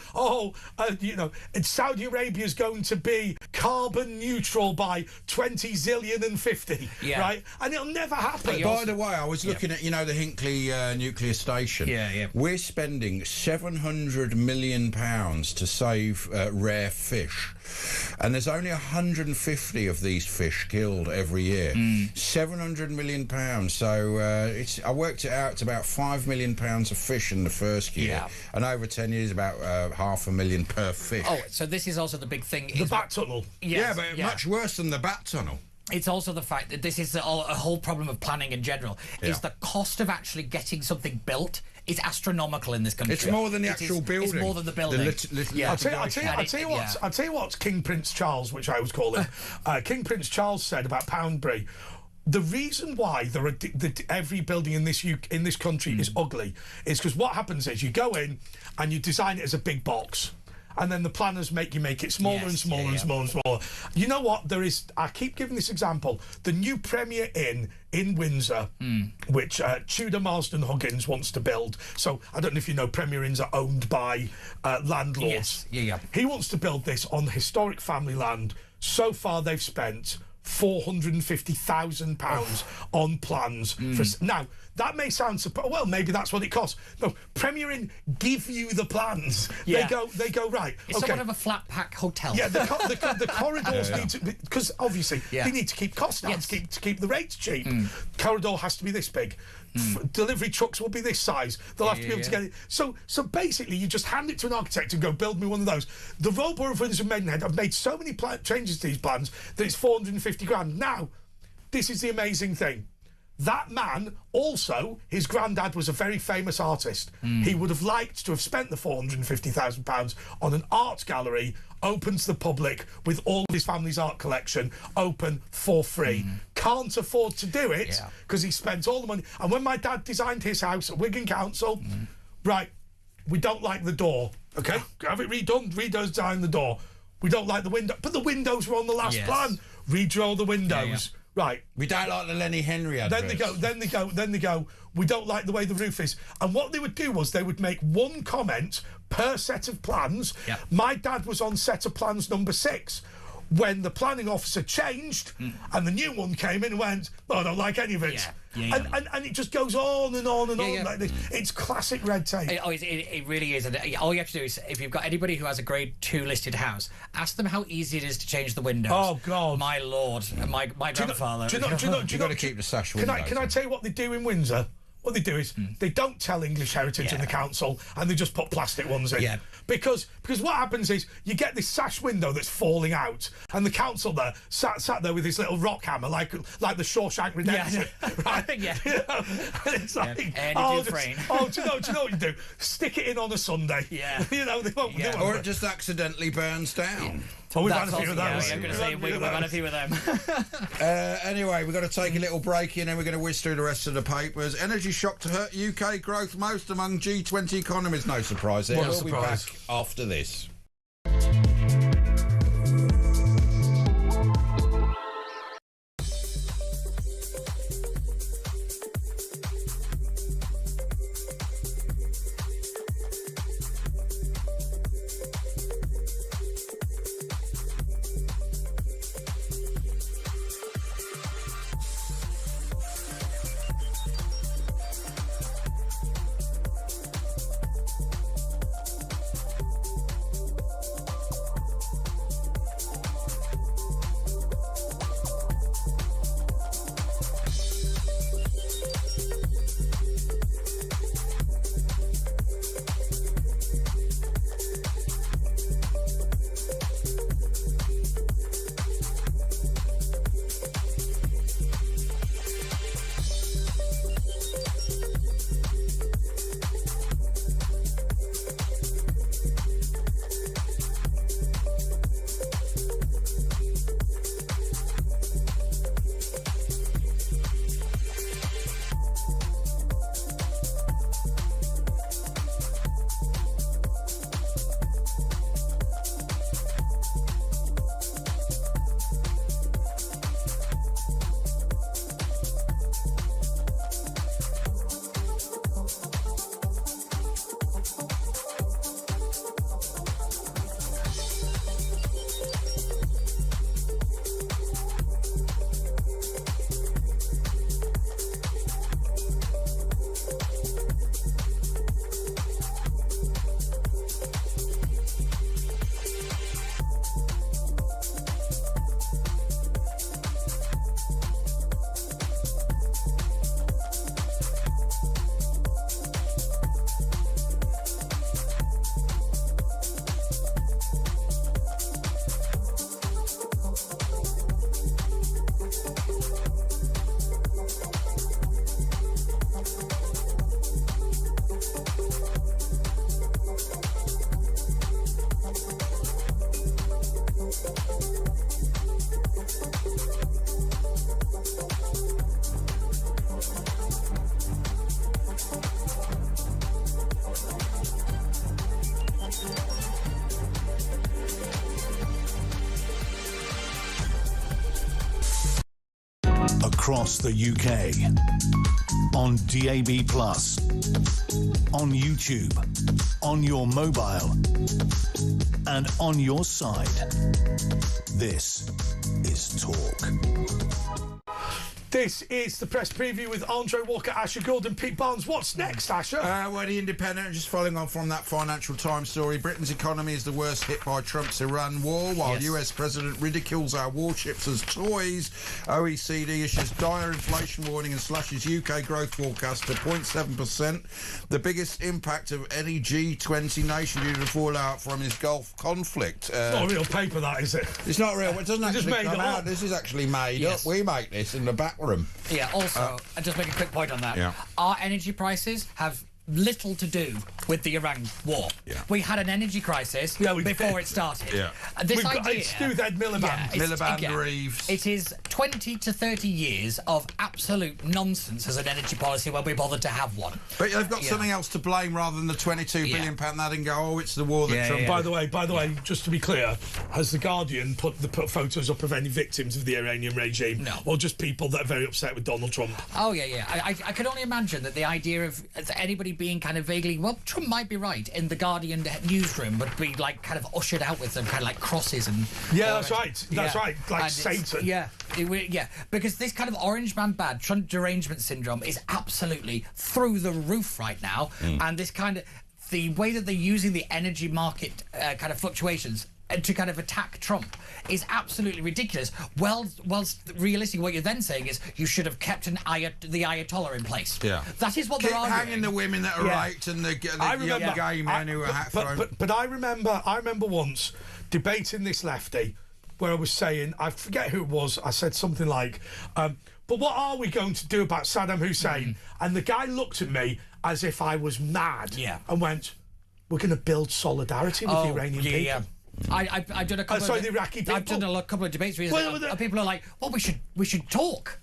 you know, Saudi Arabia is going to be carbon neutral by 20 zillion and 50, right? And it'll never happen. By the way, I was looking at, the Hinkley nuclear station. Yeah. We're spending £700 million to save rare fish, and there's only 150 of these fish killed every year. £700 million. So I worked it out. It's about £5 million of fish in the first year, and over 10 years, about £500,000 per fish. Oh, so this is also the big thing. The bat tunnel. Yeah, but much worse than the bat tunnel. It's also the fact that this is a whole problem of planning in general. Is the cost of actually getting something built is astronomical in this country. It's more than the actual building. It's more than the building. I'll tell you what King Prince Charles, which I always call him, King Prince Charles said about Poundbury. The reason why there are every building in this country is ugly is because what happens is you go in and you design it as a big box. And then the planners make it smaller and smaller and smaller and smaller. You know what? I keep giving this example. The new Premier Inn in Windsor, which Tudor Marsden Huggins wants to build. So I don't know if you know, Premier Inns are owned by landlords. Yes. He wants to build this on historic family land. So far, they've spent £450,000 on plans. Now, that may sound well, maybe that's what it costs. No, Premier Inn give you the plans. They go right. It's somewhat of a flat pack hotel. Yeah, the corridors need to, because obviously they need to keep costs down to keep the rates cheap. Corridor has to be this big. Delivery trucks will be this size. They'll have to be able to get it. So basically, you just hand it to an architect and go, build me one of those. The Royal Borough of Windsor and Maidenhead have made so many changes to these plans that it's 450 grand. Now, this is the amazing thing. That man, also, his granddad was a very famous artist. He would have liked to have spent the £450,000 on an art gallery open to the public with all of his family's art collection open for free. Can't afford to do it because he spent all the money. And when my dad designed his house at Wigan Council, right, we don't like the door, okay? Have it redone, redesign the door. We don't like the window, but the windows were on the last plan. Redraw the windows. Right. We don't like the Lenny Henry adverts. Then they go, we don't like the way the roof is. And what they would do was they would make one comment per set of plans. My dad was on set of plans number 6 when the planning officer changed and the new one came in and went, I don't like any of it. And it just goes on and on and on like this. It's classic red tape. It really is. And all you have to do is, if you've got anybody who has a grade 2 listed house, ask them how easy it is to change the windows. Oh, God. My Lord. My grandfather. You've got to keep the sash windows. Can I tell you what they do in Windsor? What they do is they don't tell English Heritage and the council, and they just put plastic ones in. Because what happens is you get this sash window that's falling out, and the council there sat there with his little rock hammer, like the Shawshank Redemption, right? Yeah. You know? And it's like, do you know what you do? Stick it in on a Sunday. Yeah. You know, they won't. Or it just accidentally burns down. Oh, we've had a few of those. I'm going to say we've had a few of them. Anyway, we've got to take a little break in and we're going to whiz through the rest of the papers. Energy shock to hurt UK growth most among G20 economies. No surprise there. We'll be back after this. across the UK, on DAB+, on YouTube, on your mobile, and on your side. This is Talk. This is the press preview with Andre Walker, Asher Gould and Pete Barnes. What's next, Asher? Well, the Independent, just following on from that Financial Times story, Britain's economy is the worst hit by Trump's Iran war, while US President ridicules our warships as toys. OECD issues dire inflation warning and slashes UK growth forecast to 0.7%. The biggest impact of any G20 nation due to the fallout from his Gulf conflict. It's not a real paper, that, is it? It's not real. It doesn't actually made come it out. up. This is actually made up. We make this in the back room. Yeah, also, I'll just make a quick point on that. Yeah. Our energy prices have little to do with the Iran war. Yeah. We had an energy crisis before it started. Yeah. This idea, it's Stu Ed Miliband. Miliband Reeves. It is 20 to 30 years of absolute nonsense as an energy policy when we bothered to have one. But they've got something else to blame rather than the £22 billion that and go, oh, it's the war that Trump... By the way, just to be clear, has The Guardian put photos up of any victims of the Iranian regime? No. Or just people that are very upset with Donald Trump? Oh, yeah. I can only imagine that the idea of anybody being kind of vaguely, well, Trump might be right, in the Guardian newsroom would be like kind of ushered out with them kind of like crosses and... Yeah, that's right. That's right. Like and Satan. Yeah, because this kind of orange man bad, Trump derangement syndrome is absolutely through the roof right now. And this kind of... The way that they're using the energy market kind of fluctuations to kind of attack Trump is absolutely ridiculous. Whilst realistically, what you're then saying is you should have kept the Ayatollah in place. Yeah, that is what they're arguing. Hanging the women that are raped and the young gay men who are hat thrown. But I remember once debating this lefty where I was saying, I forget who it was. I said something like, "But what are we going to do about Saddam Hussein?" And the guy looked at me as if I was mad. And went, "We're going to build solidarity with the Iranian people." Yeah. I've done a couple the Iraqi people. I've done a couple of debates recently. People are like, well, we should talk.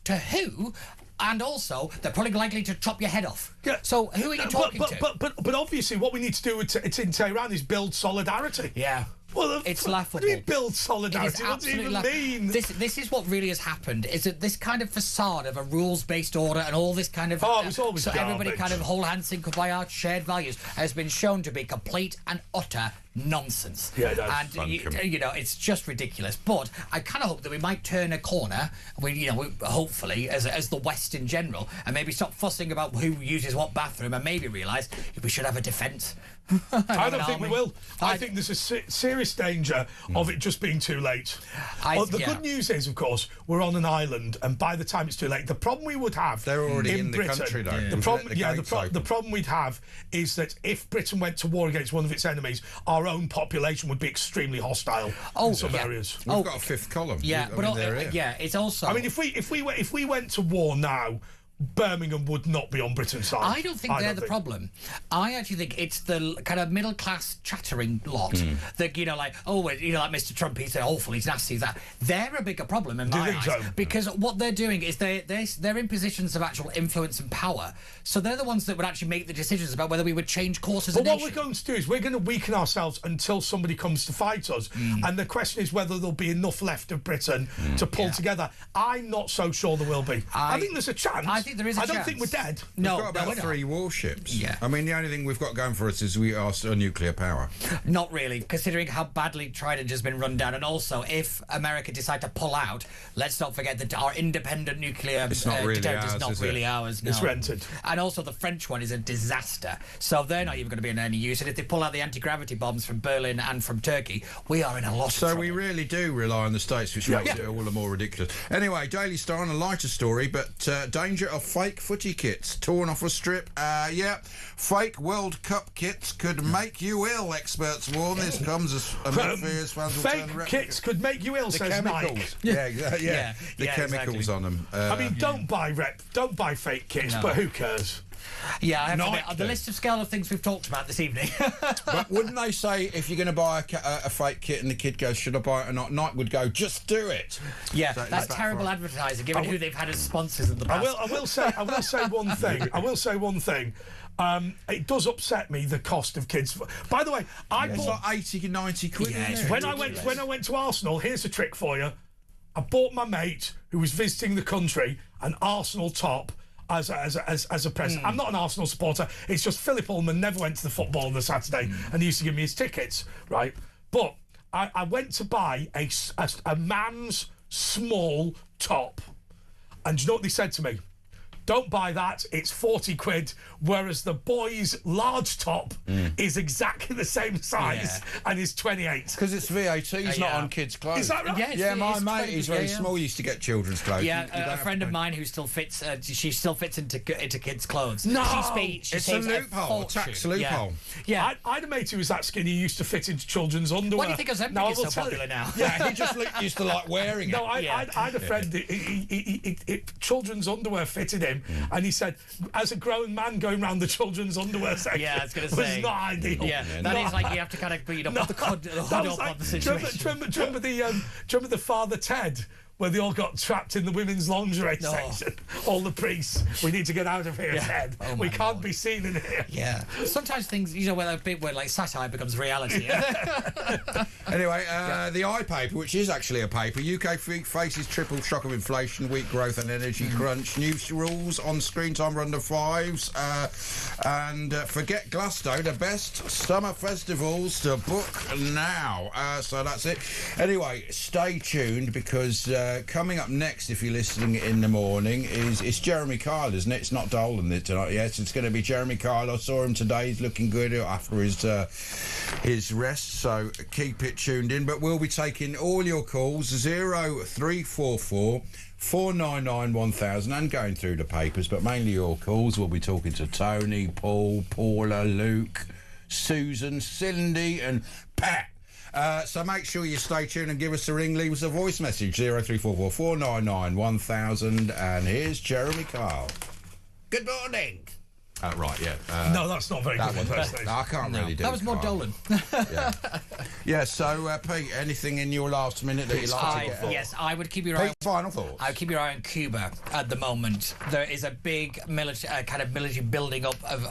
To who? And also, they're probably likely to chop your head off. Yeah. So who are you talking to? But obviously, what we need to do in Tehran is build solidarity. Yeah. Well, it's laughable. What do you mean build solidarity? What does it even mean? This is what really has happened, is that this kind of facade of a rules-based order and all this kind of... Oh, it's always so garbage. Everybody kind of whole hands sync by our shared values has been shown to be complete and utter nonsense. Yeah, that's and you know, it's just ridiculous. But I kind of hope that we might turn a corner. We hopefully, as the West in general, and maybe stop fussing about who uses what bathroom, and maybe realise we should have a defence. I don't think we will. I think there's a serious danger of it just being too late. The good news is, of course, we're on an island, and by the time it's too late, the problem we would have... They're already in Britain, the country, though. The problem we'd have is that if Britain went to war against one of its enemies, our own population would be extremely hostile in some areas. We've got a fifth column. Yeah, it's also... I mean, if we went to war now, Birmingham would not be on Britain's side. I don't think they're the problem. I actually think it's the kind of middle class chattering lot that like Mr. Trump, he's awful, he's nasty, that they're a bigger problem in my eyes. So? Because what they're doing is they're in positions of actual influence and power. So they're the ones that would actually make the decisions about whether we would change course as a nation. But what we're going to do is we're going to weaken ourselves until somebody comes to fight us. And the question is whether there'll be enough left of Britain to pull together. I'm not so sure there will be. I think there's a chance. I think there is a chance. I don't think we're dead. No, we've got about 3 warships. Yeah. I mean, the only thing we've got going for us is we are still nuclear power. Not really, considering how badly Trident has been run down. And also, if America decide to pull out, let's not forget that our independent nuclear deterrent is not really ours. No. It's rented. And also, the French one is a disaster. So they're not even going to be in any use. And if they pull out the anti-gravity bombs from Berlin and from Turkey, we are in a lot of trouble. So we really do rely on the States, which makes it all the more ridiculous. Anyway, Daily Star on a lighter story, but danger of fake footy kits torn off a strip. Fake World Cup kits could make you ill, experts warn. This comes as fears fans will fake kits could make you ill, the says chemicals. Nike. The chemicals exactly. on them. I mean, don't buy fake kits, but who cares? Yeah, I have to admit, on the list of scale of things we've talked about this evening. But wouldn't they say if you're going to buy a fake kit and the kid goes, should I buy it or not? Nike would go, just do it. Yeah, that's terrible advertising, given who they've had as sponsors in the past. I will say one thing. It does upset me, the cost of kids. By the way, I bought like 80, 90 quid. When I went to Arsenal, here's a trick for you. I bought my mate who was visiting the country an Arsenal top as a present. I'm not an Arsenal supporter. It's just Philip Ullman never went to the football on the Saturday and he used to give me his tickets, right? But I went to buy a man's small top. And do you know what they said to me? Don't buy that, it's 40 quid, whereas the boy's large top is exactly the same size and is 28. Because it's VAT, he's not on kids' clothes. Is that right? Yeah, my mate, he's very small, used to get children's clothes. Yeah, a friend of mine who still fits, she still fits into kids' clothes. No! She It's a saves loophole, a fortune. tax loophole. Yeah. I had a mate who was that skinny, used to fit into children's underwear. Why do you think Ozempic is so popular now? Yeah, he just used to like wearing it. No, I had a friend, children's underwear fitted him, and he said, as a grown man going around the children's underwear section, I was going to was say. not ideal. Yeah, that is like you have to kind of put the hood up on the situation. Do you remember the Father Ted, where they all got trapped in the women's lingerie section? All the priests, we need to get out of here, Ted. We can't be seen in here. Yeah. Sometimes things, where like satire becomes reality. Anyway, the iPaper, which is actually a paper, UK faces triple shock of inflation, weak growth and energy crunch, new rules on screen time for under fives, and forget Glasgow, the best summer festivals to book now. So that's it. Anyway, stay tuned because coming up next, if you're listening in the morning, it's Jeremy Kyle, isn't it? It's not Dolan tonight. Yes, it's going to be Jeremy Kyle. I saw him today. He's looking good after his rest, so keep it tuned in. But we'll be taking all your calls 0344 499 1000 and going through the papers, but mainly your calls. We'll be talking to Tony, Paul, Paula, Luke, Susan, Cindy and Pat. So make sure you stay tuned and give us a ring. Leave us a voice message 0344 499 1000. And here's Jeremy Kyle. Good morning. Right, yeah. No, that's not very good. No, I can't really do that was more Kyle. Dolan. Yeah, so Pete, anything in your last minute that you'd like to get out? Yes, I would keep your eye. Pete, final thoughts. I would keep your eye on Cuba at the moment. There is a big military building up of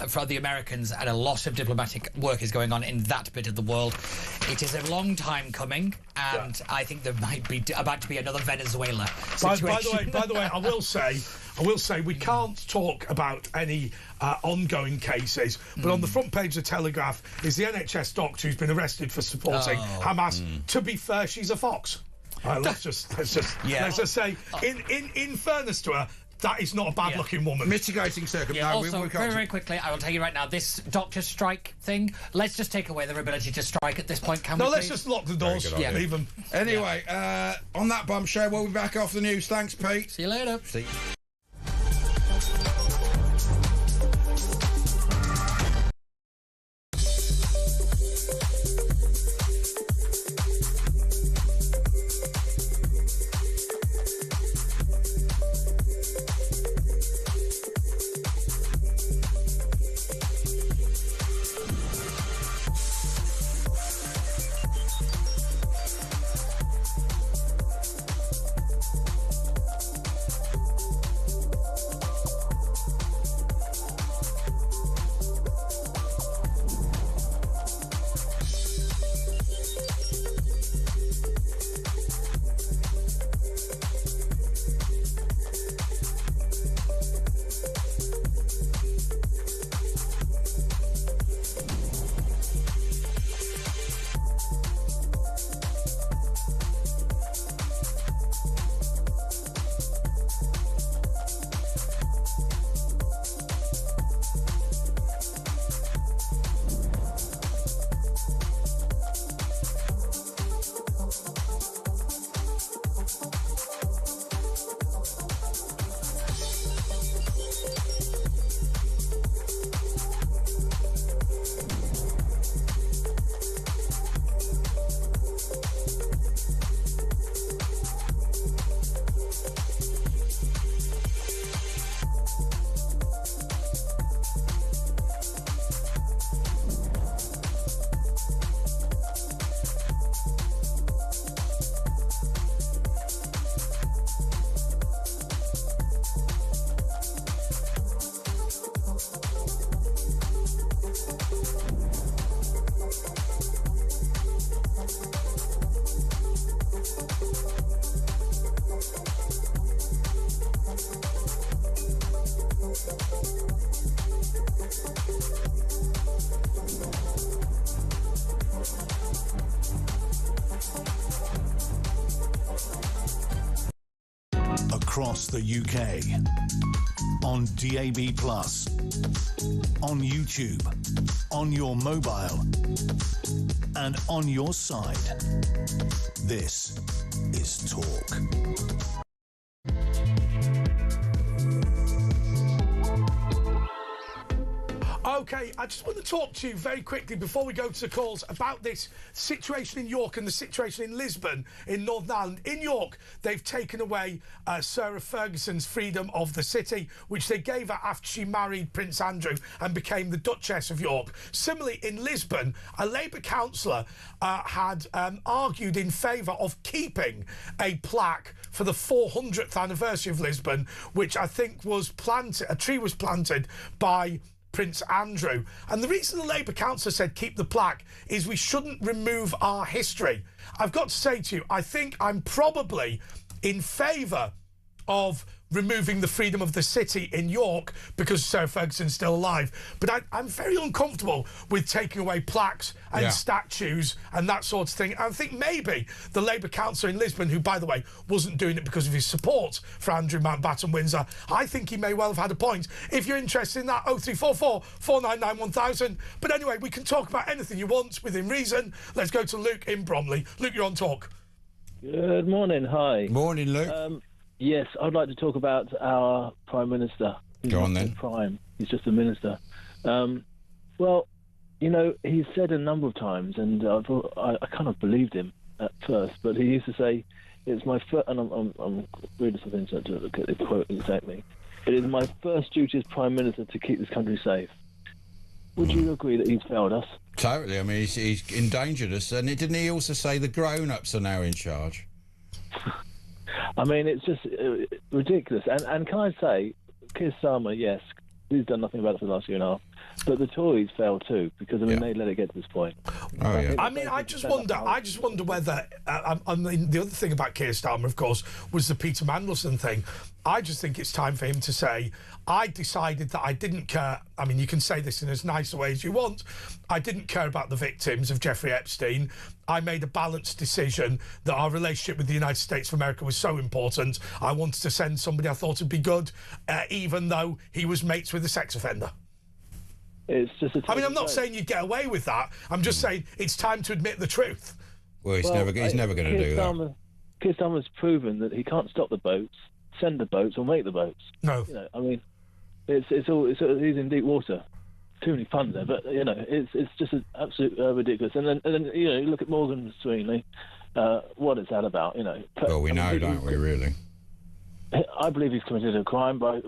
for the Americans, and a lot of diplomatic work is going on in that bit of the world. It is a long time coming, and I think there might be about to be another Venezuela situation. By the way, I will say we can't talk about any ongoing cases, but on the front page of the Telegraph is the NHS doctor who's been arrested for supporting Hamas. To be fair, she's a fox. Let's just say, in fairness to her, that is not a bad-looking woman. Mitigating circumstances. Also, very quickly, I will tell you right now, this doctor strike thing, let's just take away their ability to strike at this point, can we? No, let's just lock the doors. Leave them. Anyway, on that bombshell, we'll be back after the news. Thanks, Pete. See you later. See you. across the UK. On DAB+, on YouTube, on your mobile, and on your side. This is Talk. Okay, I just want to talk to you very quickly before we go to the calls about this situation in York and the situation in Lisbon in Northern Ireland. In York, they've taken away Sarah Ferguson's freedom of the city, which they gave her after she married Prince Andrew and became the Duchess of York. Similarly, in Lisbon, a Labour councillor had argued in favour of keeping a plaque for the 400th anniversary of Lisbon, which I think was planted, a tree was planted by Prince Andrew. And the reason the Labour councillor said keep the plaque is we shouldn't remove our history. I've got to say to you, I think I'm probably in favour of removing the freedom of the city in York because Sarah Ferguson's still alive. But I'm very uncomfortable with taking away plaques and statues and that sort of thing. I think maybe the Labour councillor in Lisbon, who, by the way, wasn't doing it because of his support for Andrew Mountbatten Windsor, I think he may well have had a point. If you're interested in that, 0344 499 1000. But anyway, we can talk about anything you want within reason. Let's go to Luke in Bromley. Luke, you're on Talk. Good morning, hi. Morning, Luke. Yes, I'd like to talk about our Prime Minister. He's Go on not then. Prime, he's just a minister. Well, you know, he's said a number of times, and I kind of believed him at first, but he used to say, it's my first, and I'm reading something to look at the quote exactly, it is my first duty as Prime Minister to keep this country safe. Would you agree that he's failed us? Totally. I mean, he's endangered us. And didn't he also say the grown-ups are now in charge? I mean, it's just ridiculous. And can I say, Keir Starmer, yes, he's done nothing about it for the last year and a half. But the Tories failed too, because I mean they let it get to this point. Oh yeah. I mean, I just wonder whether. I mean, the other thing about Keir Starmer, of course, was the Peter Mandelson thing. I just think it's time for him to say, I decided that I didn't care. I mean, you can say this in as nice a way as you want. I didn't care about the victims of Jeffrey Epstein. I made a balanced decision that our relationship with the United States of America was so important. I wanted to send somebody I thought would be good, even though he was mates with a sex offender. It's just I mean, I'm not saying you'd get away with that. I'm just saying it's time to admit the truth. Well, he's never going to do that. Keir Starmer's proven that he can't stop the boats, send the boats, or make the boats. No. You know, I mean, he's in deep water. Too many puns there, but you know, it's just absolute ridiculous. And then you know, you look at Morgan Sweeney, what is that about? You know. Well, we know, don't we? Really. I believe he's committed a crime by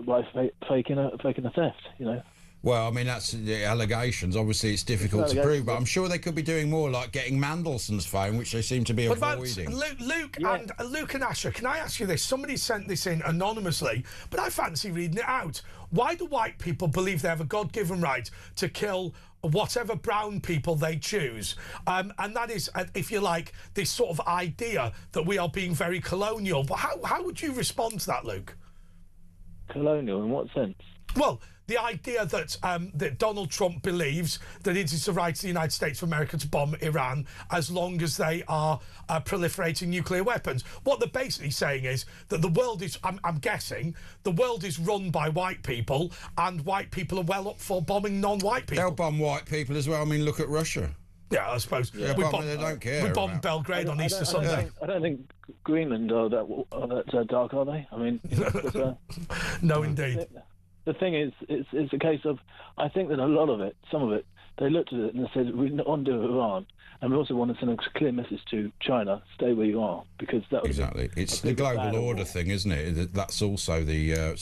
faking a theft. You know. Well, I mean, that's the allegations. Obviously, it's difficult to prove, but I'm sure they could be doing more, like getting Mandelson's phone, which they seem to be avoiding. Luke and Asher, can I ask you this? Somebody sent this in anonymously, but I fancy reading it out. Why do white people believe they have a God-given right to kill whatever brown people they choose? And that is, if you like, this sort of idea that we are being very colonial. But how would you respond to that, Luke? Colonial in what sense? Well, the idea that that Donald Trump believes that it is the right of the United States of America to bomb Iran as long as they are proliferating nuclear weapons. What they're basically saying is that the world is, I'm guessing, the world is run by white people, and white people are well up for bombing non-white people. They'll bomb white people as well. I mean, look at Russia. Yeah, I suppose. Yeah, they don't care. We bombed Belgrade on Easter Sunday. I don't think Greenland are that dark, are they? I mean, no, indeed. The thing is, it's a case of, I think that a lot of it, some of it, they looked at it and they said, we want to do Iran, and we also want to send a clear message to China, stay where you are, because that was it's the global order thing, isn't it? That's also the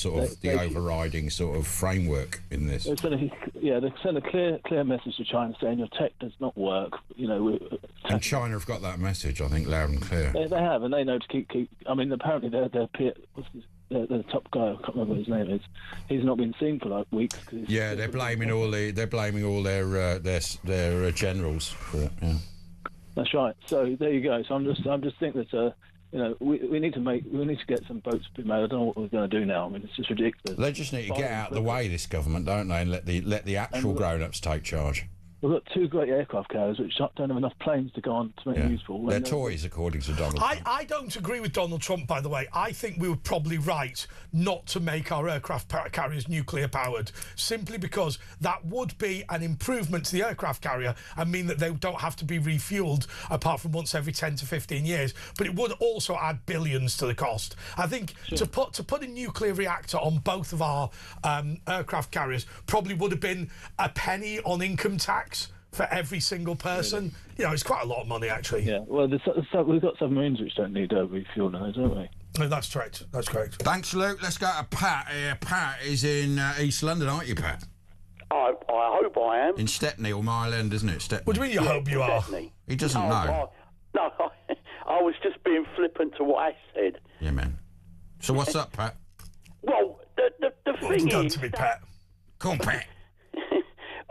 the overriding sort of framework in this. They send a clear message to China saying your tech does not work. You know, and China have got that message, I think, loud and clear. They have, and they know to keep. I mean, apparently their peer. The top guy, I can't remember what his name is. He's not been seen for like weeks. Yeah, they're blaming all their generals for it. Yeah, that's right. So there you go. So I'm just think that you know, we need to get some boats to be made. I don't know what we're going to do now. I mean, it's just ridiculous. They just need to get out of the way, this government, don't they, and let the actual grown-ups take charge. We've got two great aircraft carriers which don't have enough planes to go on to make them useful. They're toys, according to Donald Trump. I don't agree with Donald Trump, by the way. I think we were probably right not to make our aircraft carriers nuclear powered, simply because that would be an improvement to the aircraft carrier and mean that they don't have to be refueled apart from once every 10 to 15 years. But it would also add billions to the cost. I think to put a nuclear reactor on both of our aircraft carriers probably would have been a penny on income tax for every single person. You know, it's quite a lot of money, actually. Yeah, well, we've got submarines which don't need refuel now, don't we? No, that's correct. That's correct. Thanks, Luke. Let's go to Pat here. Pat is in East London, aren't you, Pat? I hope I am. In Stepney or Mile End, isn't it? Stepney. What do you mean you hope you are? Stepney. He doesn't know. No, I was just being flippant to what I said. Yeah, man. So what's up, Pat? Well, the thing Done is... to me, Pat. Come on, Pat.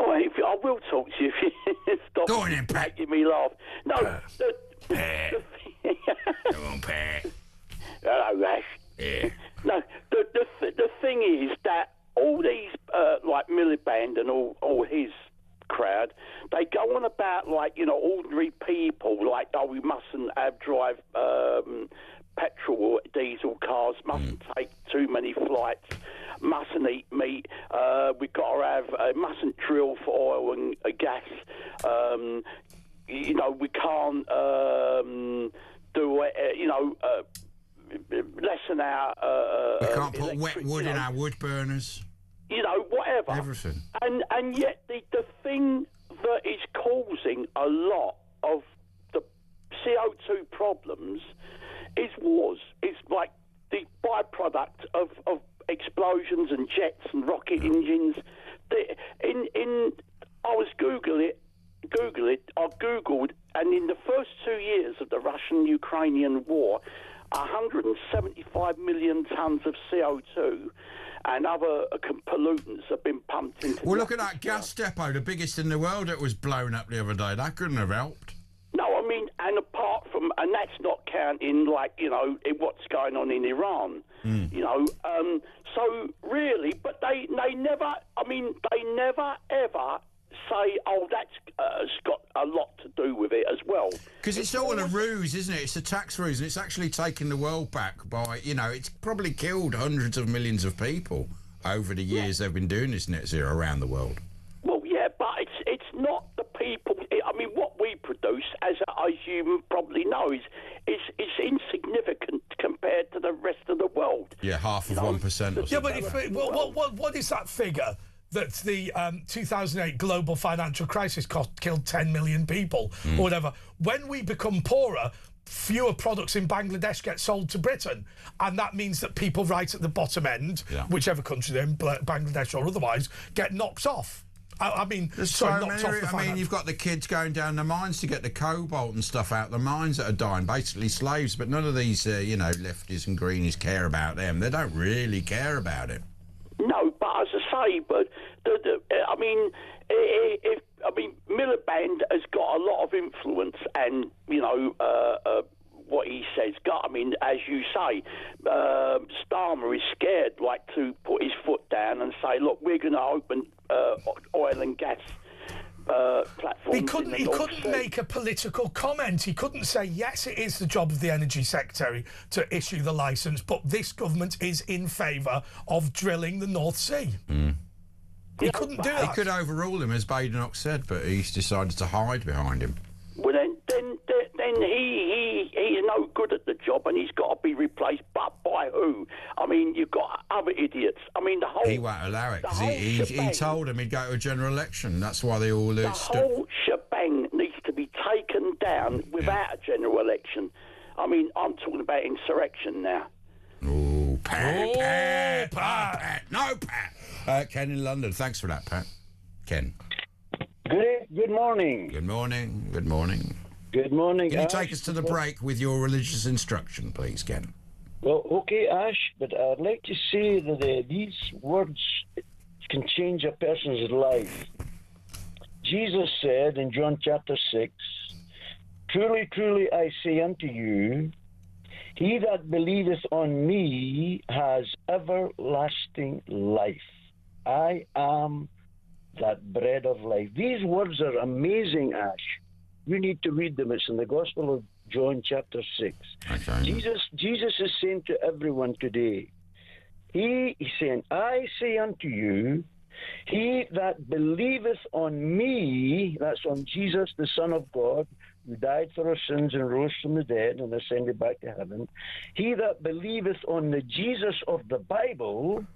I will talk to you if you stop Go on then, Pat. making me laugh. No, Pat. Come on, Pat. Hello, Rash. Yeah. No, the thing is that all these like Miliband and all his crowd, they go on about like, you know, ordinary people, like, oh, we mustn't drive petrol or diesel cars, mustn't take too many flights, mustn't eat meat, we've got to have, mustn't drill for oil and gas, you know, we can't do, you know, lessen our... we can't put wet wood in our wood burners. You know, whatever. Everything. And yet the thing that is causing a lot of the CO2 problems is wars. It's like the byproduct of explosions and jets and rocket engines. I was Googled, I Googled, and in the first 2 years of the Russian-Ukrainian war, 175 million tonnes of CO2 and other pollutants have been pumped into... Well, look at that gas depot, the biggest in the world, that was blown up the other day. That couldn't have helped. No, I mean, and apart from... And that's not counting, like, you know, what's going on in Iran. You know, so really... But they never... I mean, they never, ever... say, oh, that's got a lot to do with it as well. Because it's all a ruse, isn't it? It's a tax ruse, and it's actually taken the world back by, you know, it's probably killed hundreds of millions of people over the years they've been doing this net zero around the world. Well, yeah, but it's not the people. I mean, what we produce, as you probably know, is insignificant compared to the rest of the world. Yeah, half of 1% or something. Yeah, but what is that figure? That the 2008 global financial crisis killed 10 million people or whatever. When we become poorer, fewer products in Bangladesh get sold to Britain. And that means that people right at the bottom end, whichever country they're in, Bangladesh or otherwise, get knocked off. I mean, there's sorry, so knocked many, off the I mean, you've got the kids going down the mines to get the cobalt and stuff out the mines that are dying, basically slaves. But none of these, you know, lefties and greenies care about them. They don't really care about it. No, but as I say, but I mean, Miliband has got a lot of influence, and you know what he says. I mean, as you say, Starmer is scared, like, to put his foot down and say, "Look, we're going to open oil and gas." He couldn't make a political comment. He couldn't say, yes, it is the job of the Energy Secretary to issue the licence, but this government is in favour of drilling the North Sea. He couldn't do that. He could overrule him, as Badenoch said, but he's decided to hide behind him. Well, then he's no good at the job, and he's got to be replaced. But by who? I mean, you've got other idiots. I mean, the whole... He won't allow it, because he told him he'd go to a general election. That's why they all... The whole shebang needs to be taken down without a general election. I mean, I'm talking about insurrection now. Oh, Pat. No, Pat. Ken in London. Thanks for that, Pat. Ken. Good morning. Good morning. Good morning. Good morning. Can you take us to the break with your religious instruction, please, Ken? Well, okay, Ash, but I'd like to say that these words can change a person's life. Jesus said in John chapter 6, "Truly, truly, I say unto you, he that believeth on me has everlasting life. I am that bread of life. These words are amazing, Ash. You need to read them. It's in the Gospel of John, chapter 6. Okay. Jesus is saying to everyone today, he's saying, I say unto you, he that believeth on me, that's on Jesus, the Son of God, who died for our sins and rose from the dead and ascended back to heaven, he that believeth on the Jesus of the Bible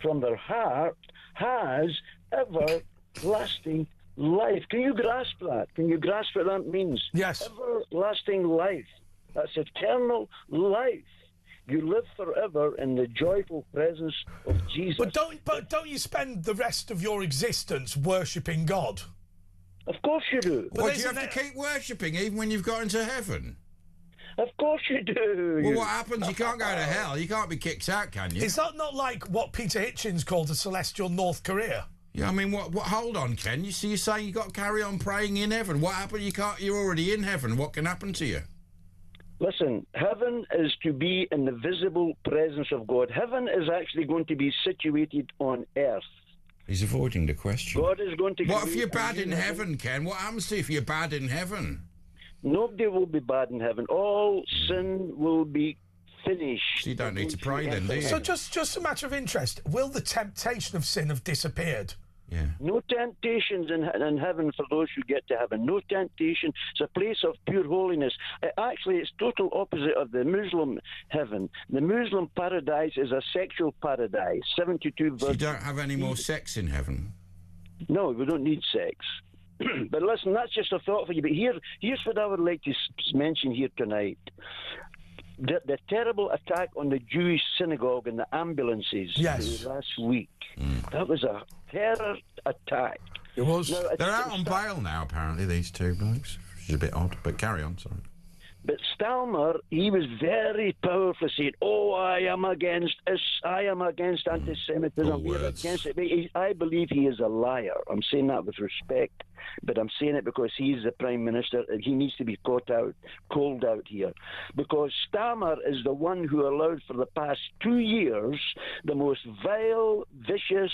from their heart has everlasting life. Can you grasp that? Can you grasp what that means? Yes. Everlasting life. That's eternal life. You live forever in the joyful presence of Jesus. But don't you spend the rest of your existence worshipping God? Of course you do. Well, do you have to keep worshipping even when you've got into heaven? Of course you do. Well, what happens? You can't go to hell. You can't be kicked out, can you? Is that not like what Peter Hitchens called a celestial North Korea? Yeah, I mean, what? Hold on, Ken. You see, you're saying you got to carry on praying in heaven. What happened? You're already in heaven. What can happen to you? Listen, heaven is to be in the visible presence of God. Heaven is actually going to be situated on earth. He's avoiding the question. God is going to. What if you're bad in heaven, Ken? What happens to you if you're bad in heaven? Nobody will be bad in heaven. All sin will be finished. So you don't need to pray then, do you? So just a matter of interest, will the temptation of sin have disappeared? Yeah. No temptations in heaven for those who get to heaven. No temptation. It's a place of pure holiness. Actually, it's total opposite of the Muslim heaven. The Muslim paradise is a sexual paradise. 72 virgins. So you don't have any more sex in heaven? No, we don't need sex. But listen, that's just a thought for you. But here's what I would like to mention here tonight. The terrible attack on the Jewish synagogue and the ambulances last week. That was a terror attack. It was. Now, They're out on bail now, apparently, these two blokes. Which is a bit odd, but carry on, sorry. But Stalmer, he was very powerful, saying, "Oh, I am against anti-Semitism. We're against it." I believe he is a liar. I'm saying that with respect, but I'm saying it because he's the Prime Minister. He needs to be called out here, because Stalmer is the one who allowed for the past 2 years the most vile, vicious,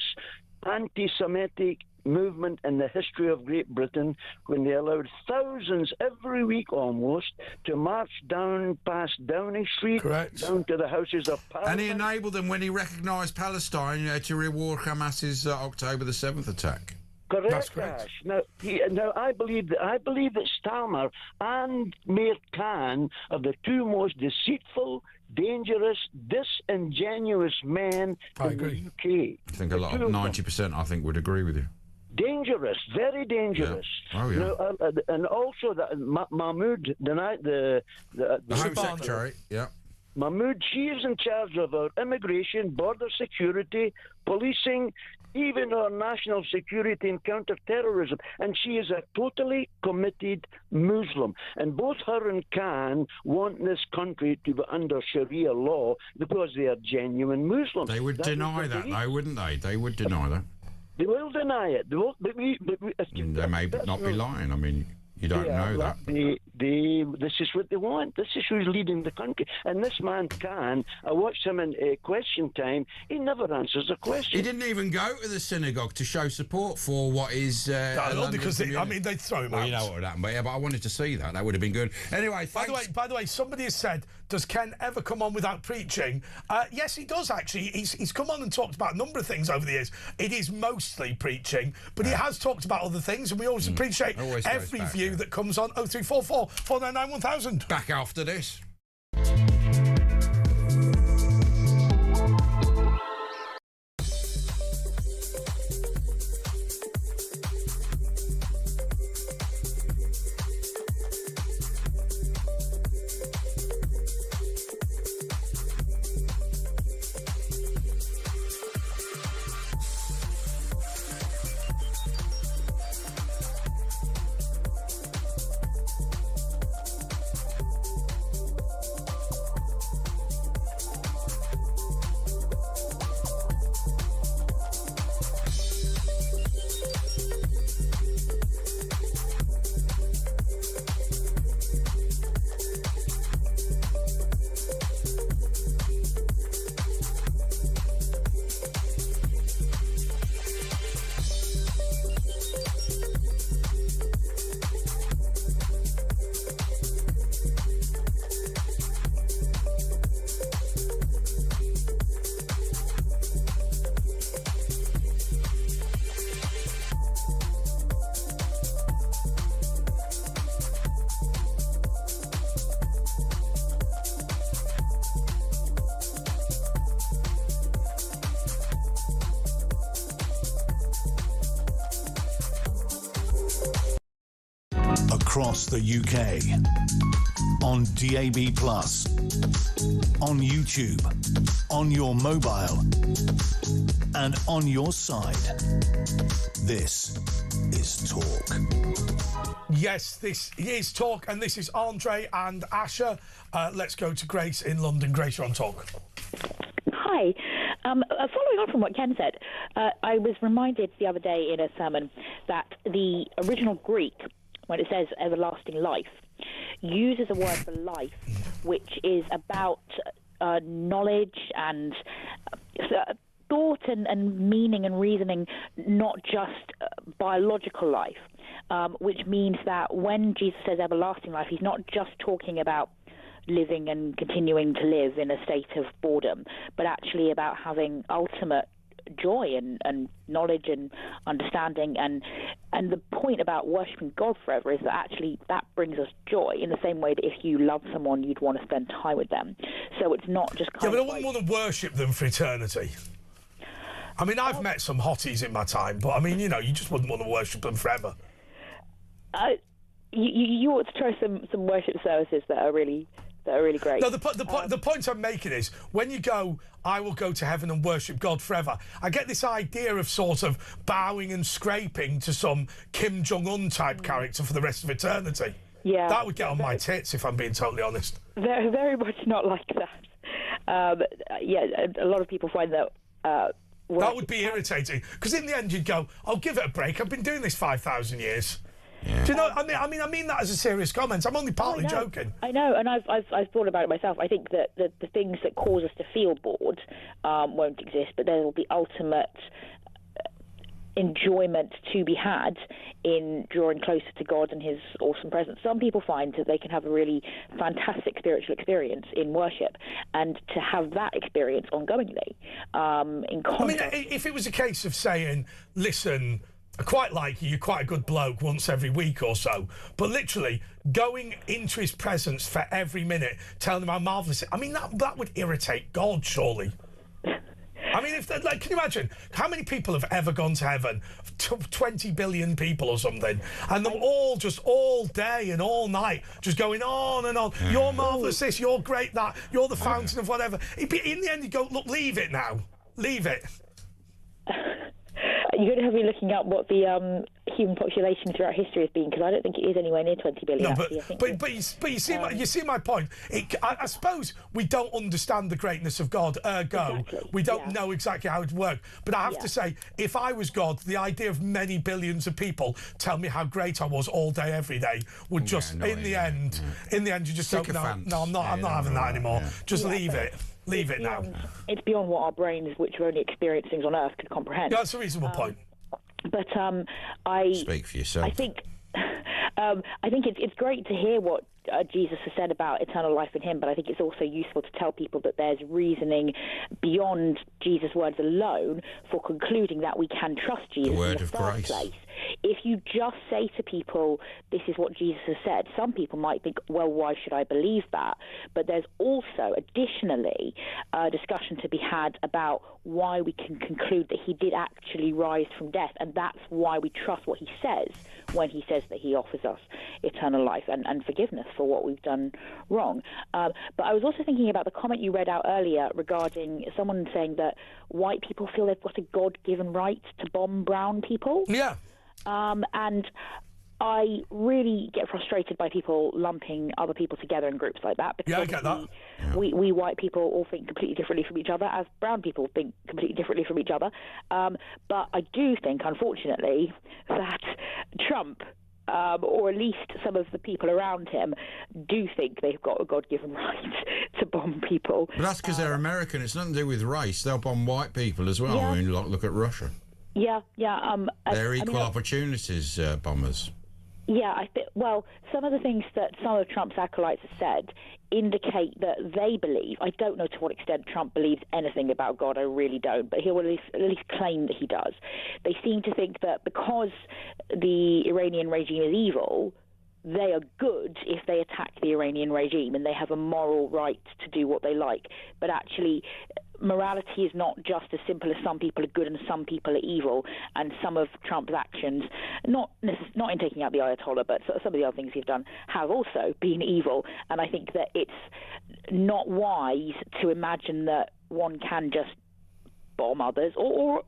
anti-Semitic movement in the history of Great Britain, when they allowed thousands every week almost to march down past Downing Street, down to the Houses of Parliament. And he enabled them when he recognised Palestine to reward Hamas's October the 7th attack. Correct, That's correct. Ash. Now, I believe that Stalmer and Mayor Khan are the two most deceitful, dangerous, disingenuous men in the UK. I think a lot of 90%, I think, would agree with you. Dangerous, very dangerous. Yeah. Oh, yeah. Now, and also that Mahmoud, the Home Secretary, yeah. Mahmoud, she is in charge of our immigration, border security, policing, even our national security and counter-terrorism. And she is a totally committed Muslim. And both her and Khan want this country to be under Sharia law because they are genuine Muslims. They would deny that, though, wouldn't they? They would deny that. They will deny it. They may not be lying. I mean, you don't know that. This is what they want. This is who's leading the country. And this man Khan, I watched him in Question Time. He never answers a question. He didn't even go to the synagogue to show support for what is. No, because they'd throw him out. You know what would happen, but I wanted to see that. That would have been good. Anyway, thanks. By the way, somebody has said, does Ken ever come on without preaching? Yes, he does actually. He's come on and talked about a number of things over the years. It is mostly preaching, but he has talked about other things, and we always appreciate every view that comes on 0344 499 1000. Back after this. across the UK, on DAB+, on YouTube, on your mobile, and on your side. This is Talk. Yes, this is Talk, and this is Andre and Asher. Let's go to Grace in London. Grace, you're on Talk. Hi. Following on from what Ken said, I was reminded the other day in a sermon that the original Greek, when it says everlasting life, uses a word for life, which is about knowledge and thought and meaning and reasoning, not just biological life, which means that when Jesus says everlasting life, he's not just talking about living and continuing to live in a state of boredom, but actually about having ultimate joy and knowledge and understanding. And the point about worshipping God forever is that actually that brings us joy in the same way that if you love someone, you'd want to spend time with them. So it's not just kind but of I wouldn't want to worship them for eternity. I mean, I've met some hotties in my time, but I mean, you just wouldn't want to worship them forever. You ought to try some worship services that are really great. No, the point I'm making is when you go, I will go to heaven and worship God forever. I get this idea of sort of bowing and scraping to some Kim Jong-un type character for the rest of eternity. Yeah, that would get on my tits, if I'm being totally honest. Very, very much not like that. A lot of people find that. That would be irritating, because in the end you'd go, "I'll give it a break. I've been doing this 5,000 years." Yeah. Do you know? I mean that as a serious comment. I'm only partly joking. I know, and I've thought about it myself. I think that the things that cause us to feel bored won't exist, but there will be ultimate enjoyment to be had in drawing closer to God and his awesome presence. Some people find that they can have a really fantastic spiritual experience in worship, and to have that experience ongoingly in context. I mean, if it was a case of saying, listen, I quite like you, you're quite a good bloke once every week or so, but literally going into his presence for every minute, telling him how marvellous it is, I mean, that would irritate God, surely. I mean, can you imagine how many people have ever gone to heaven? 20 billion people or something, and them all just all day and all night just going on and on. You're marvellous this, you're great that, you're the fountain of whatever. In the end, you go, look, leave it now. Leave it. You're going to have me looking up what the human population throughout history has been, because I don't think it is anywhere near 20 billion. No, but you see my point. I suppose we don't understand the greatness of God. We don't know exactly how it works. But I have to say, if I was God, the idea of many billions of people tell me how great I was all day, every day, would just in the end, you just don't know. No, I'm not having that anymore. Just leave it. Leave it now. It's beyond what our brains, which are only experienced things on Earth, could comprehend. Yeah, that's a reasonable point. But I speak for yourself. I think it's great to hear what Jesus has said about eternal life in him, but I think it's also useful to tell people that there's reasoning beyond Jesus' words alone for concluding that we can trust Jesus in the first place. If you just say to people, this is what Jesus has said, some people might think, well, why should I believe that? But there's also, additionally, a discussion to be had about why we can conclude that he did actually rise from death, and that's why we trust what he says when he says that he offers us eternal life and forgiveness for what we've done wrong. But I was also thinking about the comment you read out earlier regarding someone saying that white people feel they've got a God-given right to bomb brown people. Yeah. And I really get frustrated by people lumping other people together in groups like that. Because I get that. We white people all think completely differently from each other, as brown people think completely differently from each other. But I do think, unfortunately, that Trump, or at least some of the people around him, do think they've got a God-given right to bomb people. But that's because they're American. It's nothing to do with race. They'll bomb white people as well. Yeah. I mean, look at Russia. Yeah. They're equal opportunities bombers. Yeah, well, some of the things that some of Trump's acolytes have said indicate that they believe, I don't know to what extent Trump believes anything about God, I really don't, but he will at least claim that he does. They seem to think that because the Iranian regime is evil, they are good if they attack the Iranian regime, and they have a moral right to do what they like. But actually, morality is not just as simple as some people are good and some people are evil, and some of Trump's actions, not in taking out the Ayatollah, but some of the other things he's done, have also been evil. And I think that it's not wise to imagine that one can just bomb others or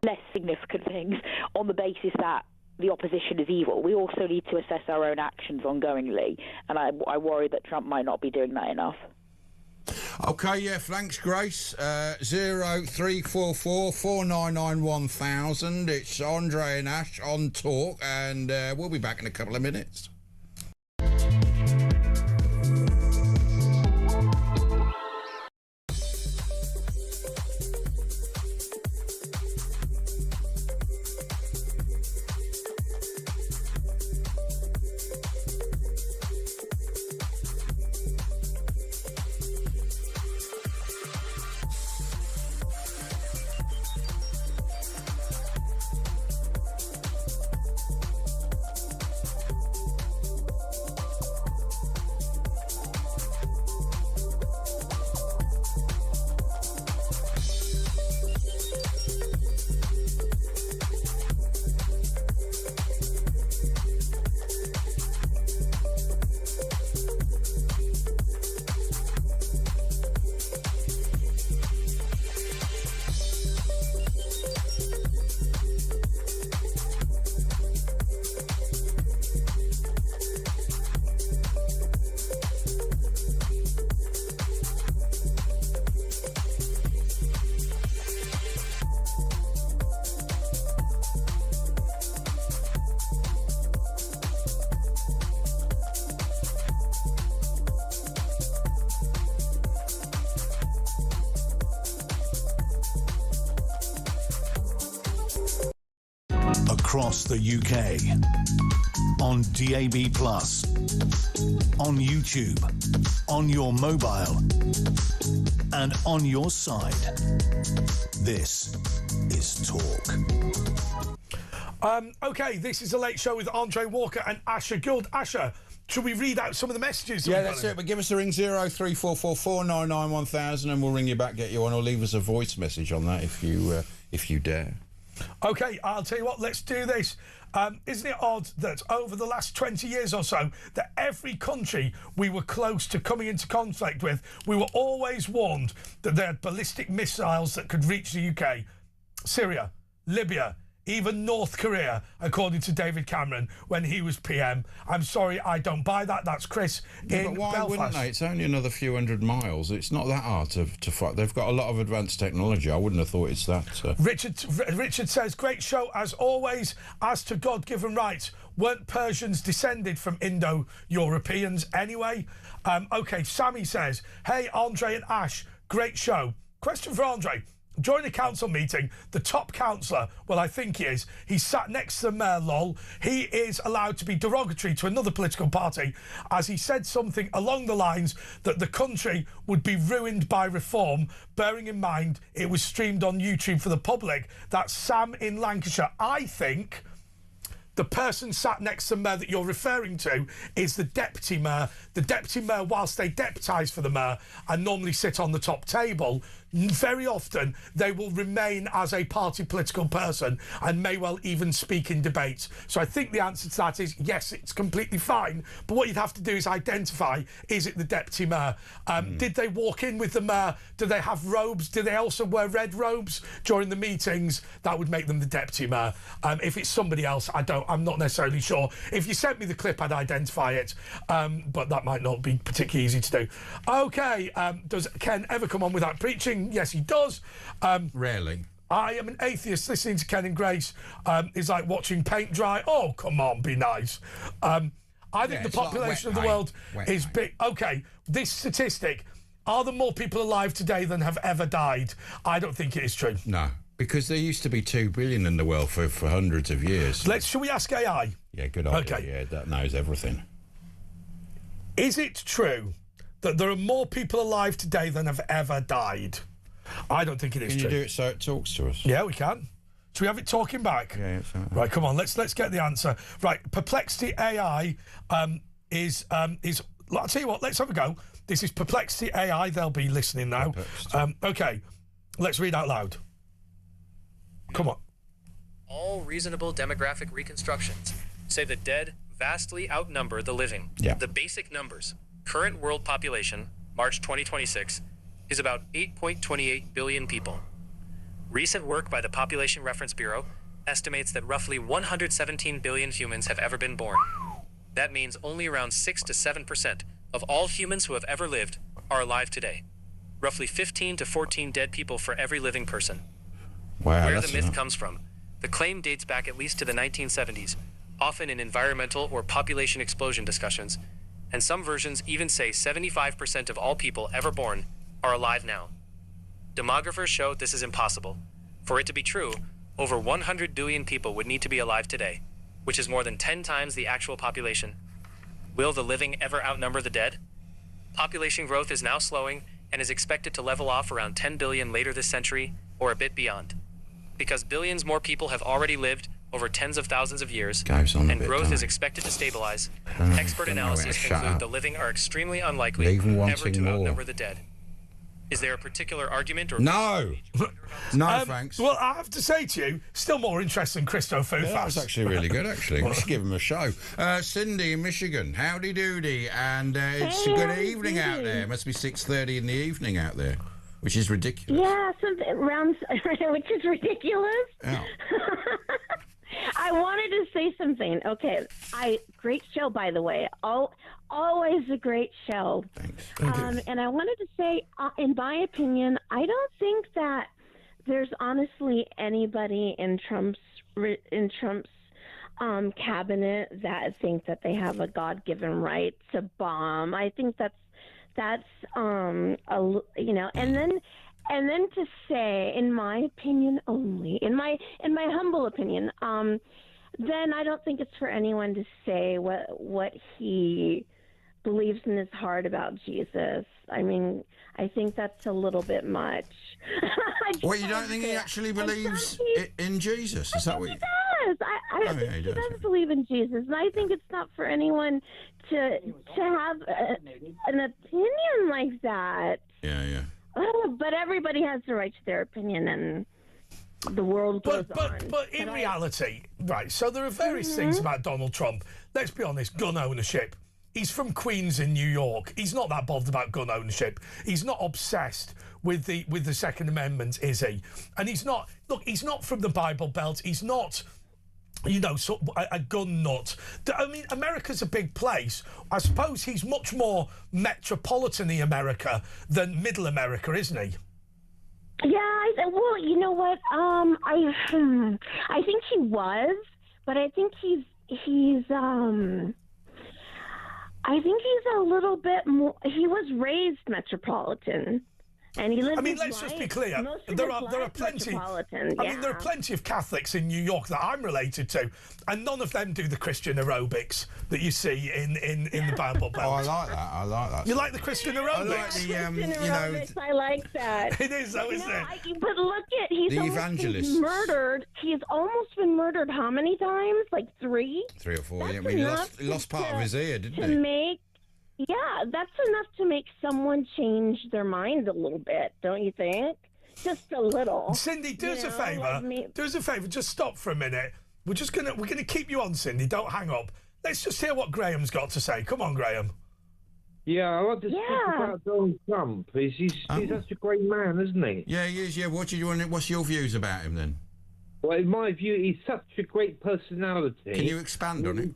less significant things on the basis that the opposition is evil. We also need to assess our own actions ongoingly, and I worry that Trump might not be doing that enough. Okay, yeah, thanks, Grace. 0344 499 1000. It's Andre and Ash on Talk, and we'll be back in a couple of minutes. Across the UK, on DAB+, on YouTube, on your mobile, and on your side. This is Talk. Okay, this is a late show with Andre Walker and Asher Gould. Asher, should we read out some of the messages? Yeah, that's it. But give us a ring, 0344 499 1000, and we'll ring you back, get you on, or leave us a voice message on that if you dare. Okay, I'll tell you what, let's do this. Isn't it odd that over the last 20 years or so, that every country we were close to coming into conflict with, we were always warned that they had ballistic missiles that could reach the UK? Syria, Libya, even North Korea, according to David Cameron when he was PM. I'm sorry, I don't buy that. That's Chris in but why Belfast. wouldn't they? It's only another few hundred miles. It's not that hard to fight. They've got a lot of advanced technology. I wouldn't have thought it's that. Richard says, great show as always. As to God-given rights, weren't Persians descended from Indo-Europeans anyway? Okay, Sammy says, hey, Andre and Ash, great show. Question for Andre. During a council meeting, the top councillor, well, I think he sat next to the mayor, lol. He is allowed to be derogatory to another political party as he said something along the lines that the country would be ruined by reform, bearing in mind it was streamed on YouTube for the public. That's Sam in Lancashire. I think the person sat next to the mayor that you're referring to is the deputy mayor. The deputy mayor, whilst they deputise for the mayor and normally sit on the top table, very often they will remain as a party political person and may well even speak in debates. So I think the answer to that is yes, it's completely fine. But what you'd have to do is identify, is it the deputy mayor? Did they walk in with the mayor? Do they have robes? Do they also wear red robes during the meetings? That would make them the deputy mayor. If it's somebody else, I'm not necessarily sure. If you sent me the clip, I'd identify it. But that might not be particularly easy to do. Okay, does Ken ever come on without preaching? Yes, he does. Rarely. I am an atheist. Listening to Ken and Grace is like watching paint dry. Oh, come on, be nice. I think the population of the world is big. Okay, this statistic, are there more people alive today than have ever died? I don't think it is true. No, because there used to be 2 billion in the world for hundreds of years. Shall we ask AI? Yeah, good idea. Okay. Yeah, that knows everything. Is it true that there are more people alive today than have ever died? I don't think it is true. Can you do it so it talks to us? Yeah, we can. Should we have it talking back? Yeah, it's all right. Right, come on, let's get the answer. Right, Perplexity AI is I'll tell you what, let's have a go. This is Perplexity AI, they'll be listening now. Okay, Let's read out loud. Come on. All reasonable demographic reconstructions say the dead vastly outnumber the living. Yeah. The basic numbers. Current world population, March 2026, is about 8.28 billion people. Recent work by the Population Reference Bureau estimates that roughly 117 billion humans have ever been born. That means only around 6 to 7% of all humans who have ever lived are alive today. Roughly 15 to 14 dead people for every living person. Wow, Where that's the myth enough. comes from, the claim dates back at least to the 1970s, often in environmental or population explosion discussions, and some versions even say 75% of all people ever born are alive now. Demographers show this is impossible. For it to be true, over 100 billion people would need to be alive today, which is more than 10 times the actual population. Will the living ever outnumber the dead? Population growth is now slowing and is expected to level off around 10 billion later this century or a bit beyond. Because billions more people have already lived over tens of thousands of years, Goes on a and bit, growth doesn't is it? expected to stabilize, Don't expert know analyses where to shut conclude up. the living are extremely unlikely Leaving ever wanting to more. outnumber the dead. Is there a particular argument or... No! No, thanks. Well, I have to say to you, still more interesting Christo Food Yeah, that was Fast. actually really good, actually. Let's give him a show. Cindy in Michigan, howdy doody, and it's a good evening out there. It must be 6:30 in the evening out there, which is ridiculous. Yeah, something around, which is ridiculous. Yeah. I wanted to say something. Okay, great show, by the way. Always a great show. Thanks. And I wanted to say, in my opinion, I don't think that there's honestly anybody in Trump's cabinet that think that they have a God-given right to bomb. I think that's and then to say, in my opinion only, in my humble opinion, then I don't think it's for anyone to say what he believes in his heart about Jesus. I mean, I think that's a little bit much. Well, you don't think he actually believes in Jesus? Is that what you... He does. I Oh, think yeah, he he does. does believe in Jesus, and I think it's not for anyone to have an opinion like that. Yeah. But everybody has the right to their opinion, and the world goes on. But in reality, right, so there are various things about Donald Trump. Let's be honest, gun ownership. He's from Queens in New York. He's not that bothered about gun ownership. He's not obsessed with the Second Amendment, is he? And he's not from the Bible Belt. He's not... a gun nut. I mean, America's a big place. I suppose he's much more metropolitan-y America than Middle America, isn't he? Yeah, well, you know what? I think he was, but I think he's a little bit more. He was raised metropolitan. And he lives. I mean, let's just be clear. There are plenty. I mean, there are plenty of Catholics in New York that I'm related to, and none of them do the Christian aerobics that you see in the Bible Belt. Oh, I like that. You like the Christian aerobics? I like the aerobics, I like that. It is, though, isn't it? But look at he's The almost evangelists. been murdered. He's almost been murdered. How many times? Like 3. 3 or 4. That's Yeah, I mean, he enough lost part of his ear, to didn't he? make. Yeah, that's enough to make someone change their mind a little bit, don't you think? Just a little. Cindy, do us a favour. Do us a favour. Just stop for a minute. We're gonna keep you on, Cindy. Don't hang up. Let's just hear what Graham's got to say. Come on, Graham. Yeah, I want to speak about Donald Trump. He's such a great man, isn't he? Yeah, he is. Yeah, what's your views about him then? Well, in my view, he's such a great personality. Can you expand on it?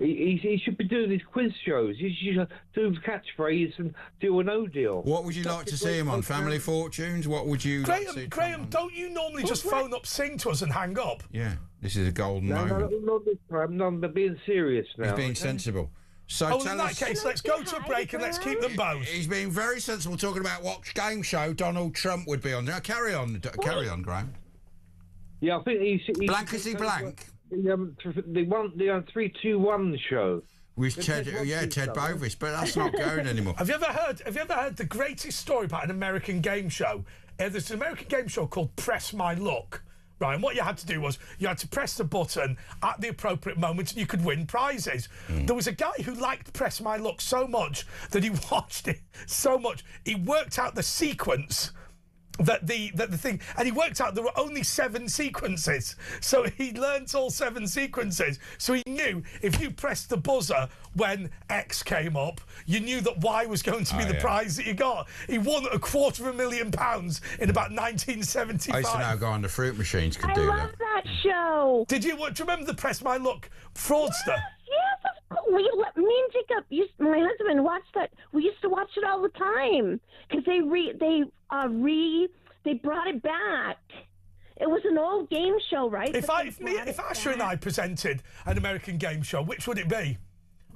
He should be doing his quiz shows. He should do catchphrase and do a no deal. What would you like to see him on? Family Fortunes? What would you like to see? Graham, don't you normally just phone up, sing to us, and hang up? Yeah, this is a golden moment. No, not this time. No, I'm being serious now. He's being sensible. So in that case, let's go to a break and let's keep them both. He's being very sensible, talking about what game show Donald Trump would be on. Now, carry on, Graham. Yeah, I think he's Blankety blank. The 3-2-1 show with Ted Bovis, but that's not going anymore. Have you ever heard the greatest story about an American game show? There's an American game show called Press My Luck, right? And what you had to do was you had to press the button at the appropriate moment and you could win prizes. There was a guy who liked Press My Luck so much that he watched it so much he worked out the sequence that the thing, and he worked out there were only 7 sequences, so he learnt all 7 sequences, so he knew if you pressed the buzzer when X came up, you knew that Y was going to be the prize that you got. He won £250,000 in about 1975. I used to know a guy on the fruit machines could do I love that show. Do you remember the Press My Luck fraudster? Yes, of course. Me and Jacob, my husband watched that. We used to watch it all the time because they brought it back. It was an old game show, right? If Asher and I presented an American game show, which would it be?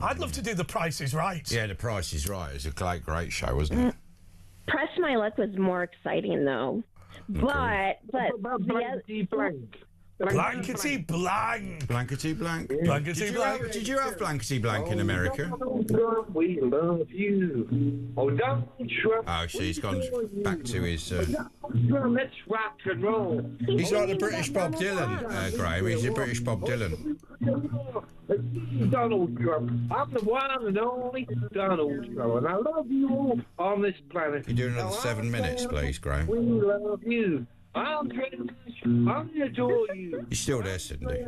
I'd love to do The Price is Right. Yeah, The Price is Right. It was a great show, wasn't it? Press My Luck was more exciting, though. But Blankety blank. Blankety blank. Blankety blank. Blankety blank. Did you have blankety blank in America? We love you. Oh, don't try. Oh, she's gone back to his. Let's rock and roll. He's like the British Bob Dylan, Graham. He's the British Bob Dylan. Donald Trump. I'm the one and only Donald Trump, and I love you all on this planet. You do another 7 minutes, please, Graham. We love you. I'm I adore you. You're still there, Cindy.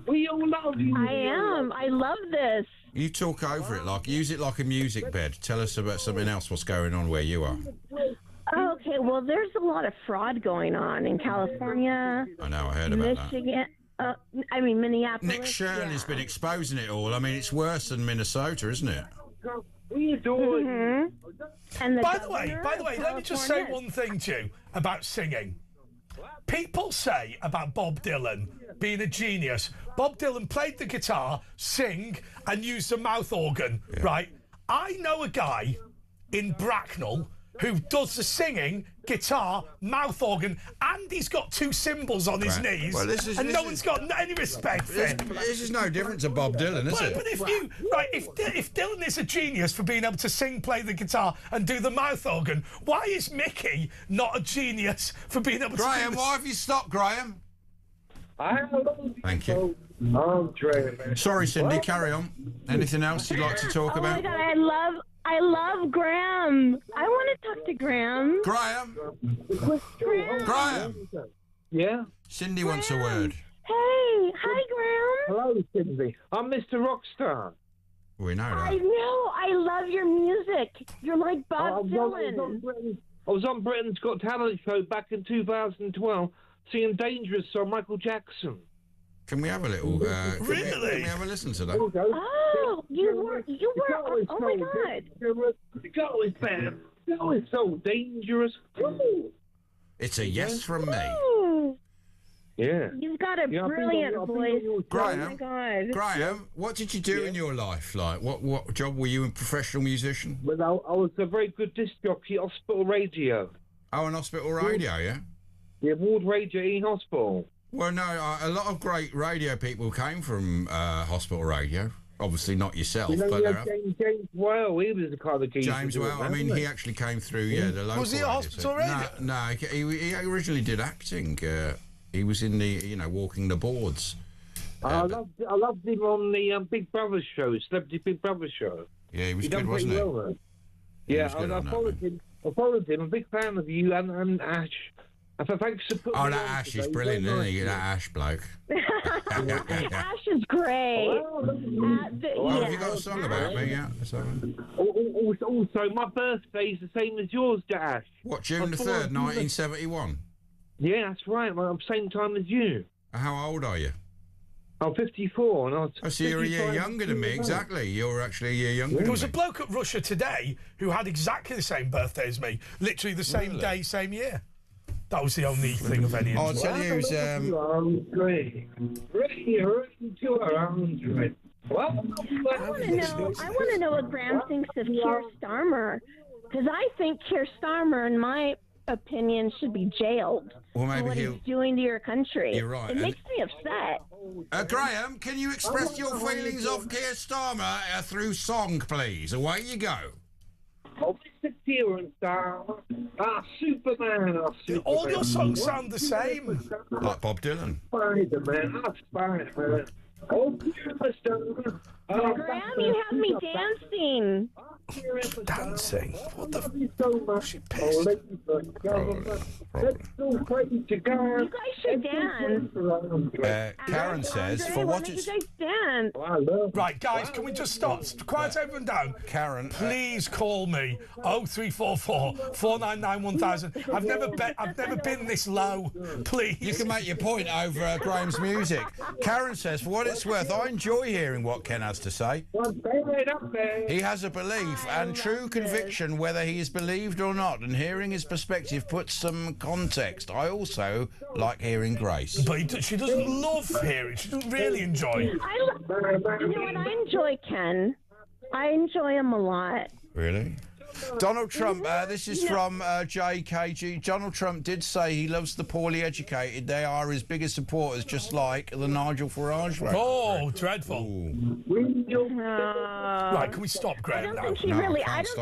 We all love you. I am. I love this. You talk over it, use it like a music bed. Tell us about something else, what's going on where you are. Okay, well, there's a lot of fraud going on in California. I know, I heard about Michigan. Minneapolis. Nick Shirley's been exposing it all. I mean, it's worse than Minnesota, isn't it? We adore you. And by the way, let me just say one thing to you about singing. People say about Bob Dylan being a genius. Bob Dylan played the guitar, sing, and used a mouth organ, right? I know a guy in Bracknell who does the singing, guitar, mouth organ, and he's got 2 cymbals on his knees, well, no one's got any respect for him. This is no different to Bob Dylan, is it? But if Dylan is a genius for being able to sing, play the guitar, and do the mouth organ, why is Mickey not a genius for being able to do Graham, why have you stopped, Graham? Thank you. Sorry, Cindy, carry on. Anything else you'd like to talk about? Oh my God, I love Graham. I want to talk to Graham. Graham. Yeah? Cindy wants a word. Hey, hi, Graham. Hello, Cindy. I'm Mr. Rockstar. We know that. I know. I love your music. You're like Bob Dylan. I was on Britain's Got Talent show back in 2012, seeing Dangerous on Michael Jackson. Can we have a little? Really? Can we have a listen to that? Oh, you were. Oh my God. The girl is bad. The girl is so dangerous. It's a yes from me. Ooh. Yeah. You've got a brilliant voice. Graham, oh my God. Graham, what did you do in your life? Like, what job were you? A professional musician? Well, I was a very good disc jockey at Hospital Radio. Oh, an hospital radio, yeah. The Ward Radio in hospital. Well, no, a lot of great radio people came from hospital radio. Obviously not yourself, but James Well, he was the kind of geezer. James Well, I mean, he actually came through, the local. Was he at hospital radio? No, he originally did acting. He was in the, walking the boards. I loved him on the Big Brother show, Celebrity Big Brother show. Yeah, he was good, wasn't he? Well, I followed him. I'm a big fan of you and Ash. Thanks for putting that Ash is brilliant, isn't he? That Ash bloke. Ash is great. Have you got a song about me? Yeah. Also, my birthday's the same as yours, Ash. What, June the 3rd, 1971? Yeah, that's right. I'm same time as you. How old are you? I'm 54. And I was so you're a year younger than me, exactly. You're actually a year younger than me. There was a bloke at Russia today who had exactly the same birthday as me. Literally the same day, same year. That was the only thing of any interest. I'll tell you, I want to know what Graham thinks of Keir Starmer, because I think Keir Starmer, in my opinion, should be jailed for what he's doing to your country. You're right. It makes me upset. Graham, can you express your feelings of Keir Starmer through song, please? Away you go. Oh, Mr. Keir Starmer, Superman, Superman. All your songs sound the same. Like Bob Dylan. Spider-Man, Spider-Man. Oh, Mr. Graham, you have me dancing. Dancing? What the? She pissed. Let's all pray to God. You guys should dance. Karen says, for what it's... You guys dance. Right, guys, can we just stop? Quiet everyone down. Karen... Please call me 0344 499 1000. I've never been this low. Please. You can make your point over Graham's music. Karen says, for what it's worth, I enjoy hearing what Ken has to say. He has a belief and true conviction whether he is believed or not, and hearing his perspective puts some context. I also like hearing Grace. But she doesn't love hearing. She doesn't really enjoy. You know what? I enjoy Ken. I enjoy him a lot. Really? Donald Trump, this is from JKG. Donald Trump did say he loves the poorly educated. They are his biggest supporters, just like the Nigel Farage rate. Oh, dreadful. Right, can we stop, Graham? I don't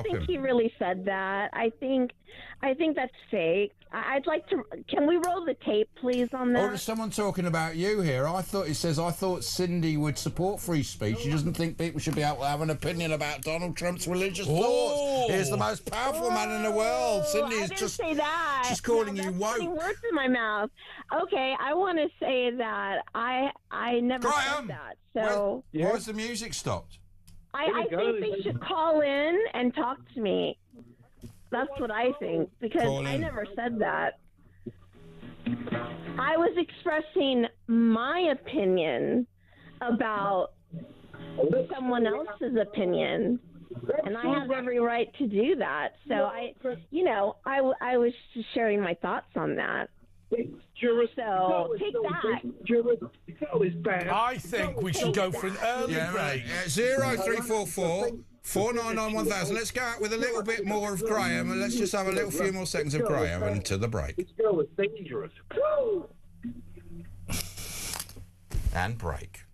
think he really said that. I think that's fake. I'd like to. Can we roll the tape, please, on that? Oh, there's someone talking about you here. I thought Cindy would support free speech. She doesn't think people should be able to have an opinion about Donald Trump's religious thoughts. He's the most powerful man in the world. Cindy is just say that. She's calling you woke. Putting words in my mouth. Okay, I want to say that I never said that. So why has the music stopped? I think they should call in and talk to me. That's what I think, because I never said that. I was expressing my opinion about someone else's opinion, and I have every right to do that. So I was just sharing my thoughts on that. So take that. I think we should go for an early break. 0344 499 1000. Let's go out with a little bit more of Graham, and let's just have a few more seconds of Graham and to the break. This girl is dangerous. And break.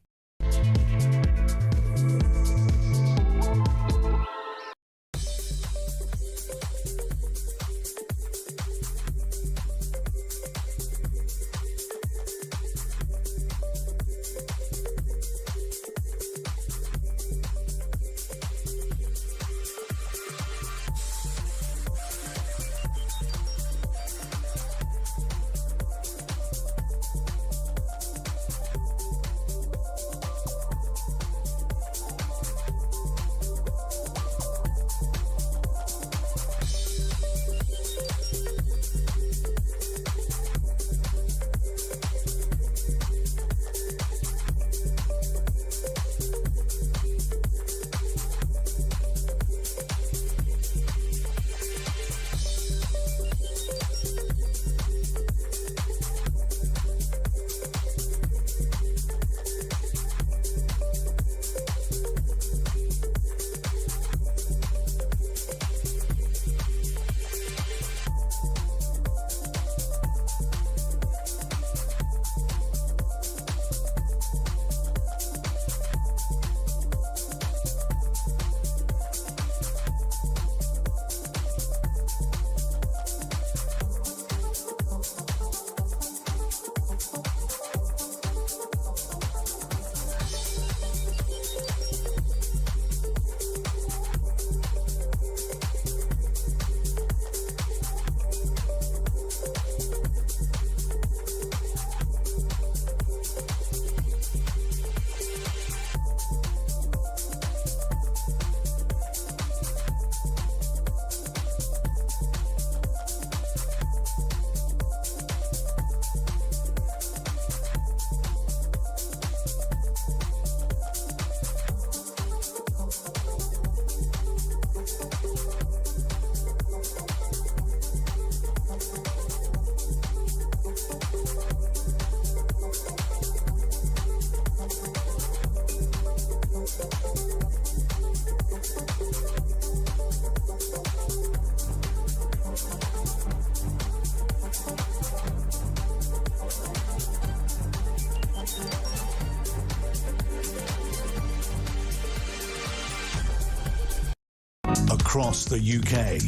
across the UK,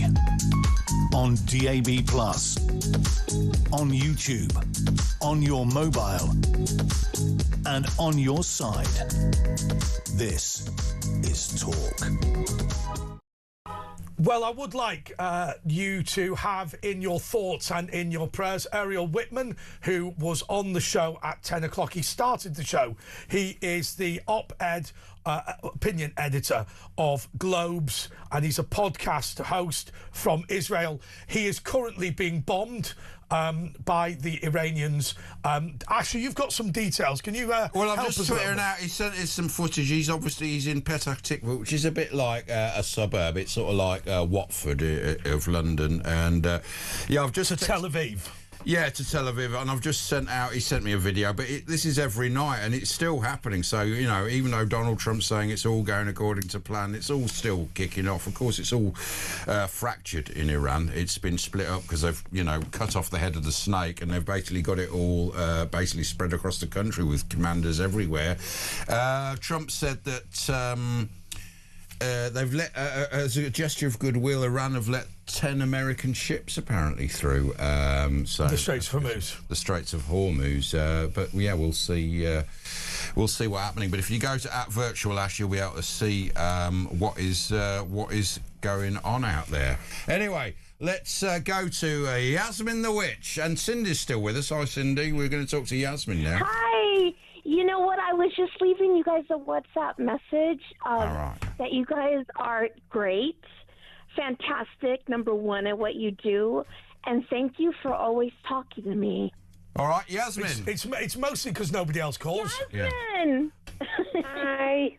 on DAB+, on YouTube, on your mobile, and on your side. This is Talk. Well, I would like you to have in your thoughts and in your prayers Ariel Whitman, who was on the show at 10 o'clock. He started the show. He is the op-ed opinion editor of Globes, and he's a podcast host from Israel. He is currently being bombed by the Iranians. Actually, you've got some details. Can you well, I've help just us tweeted out. He sent us some footage. He's in Petah Tikva, which is a bit like a suburb. It's sort of like Watford of London. And yeah, I've just... To Tel Aviv. Yeah, to Tel Aviv, and I've just he sent me a video, but this is every night, and it's still happening. So, you know, even though Donald Trump's saying it's all going according to plan, it's all still kicking off. Of course, it's all fractured in Iran. It's been split up because they've, you know, cut off the head of the snake, and they've basically got it all basically spread across the country with commanders everywhere. Trump said that... they've let, as a gesture of goodwill, Iran have let 10 American ships apparently through. So the Straits of Hormuz. The Straits of Hormuz. But yeah, we'll see. We'll see what's happening. But if you go to @virtualash, you'll be able to see what is going on out there. Anyway, let's go to Yasmin the Witch, and Cindy's still with us. Hi, Cindy. We're going to talk to Yasmin now. Hi. You know what? I was just leaving you guys a WhatsApp message that you guys are great, fantastic, number one at what you do, and thank you for always talking to me. All right, Yasmin. It's mostly because nobody else calls. Yasmin! Yeah. Hi.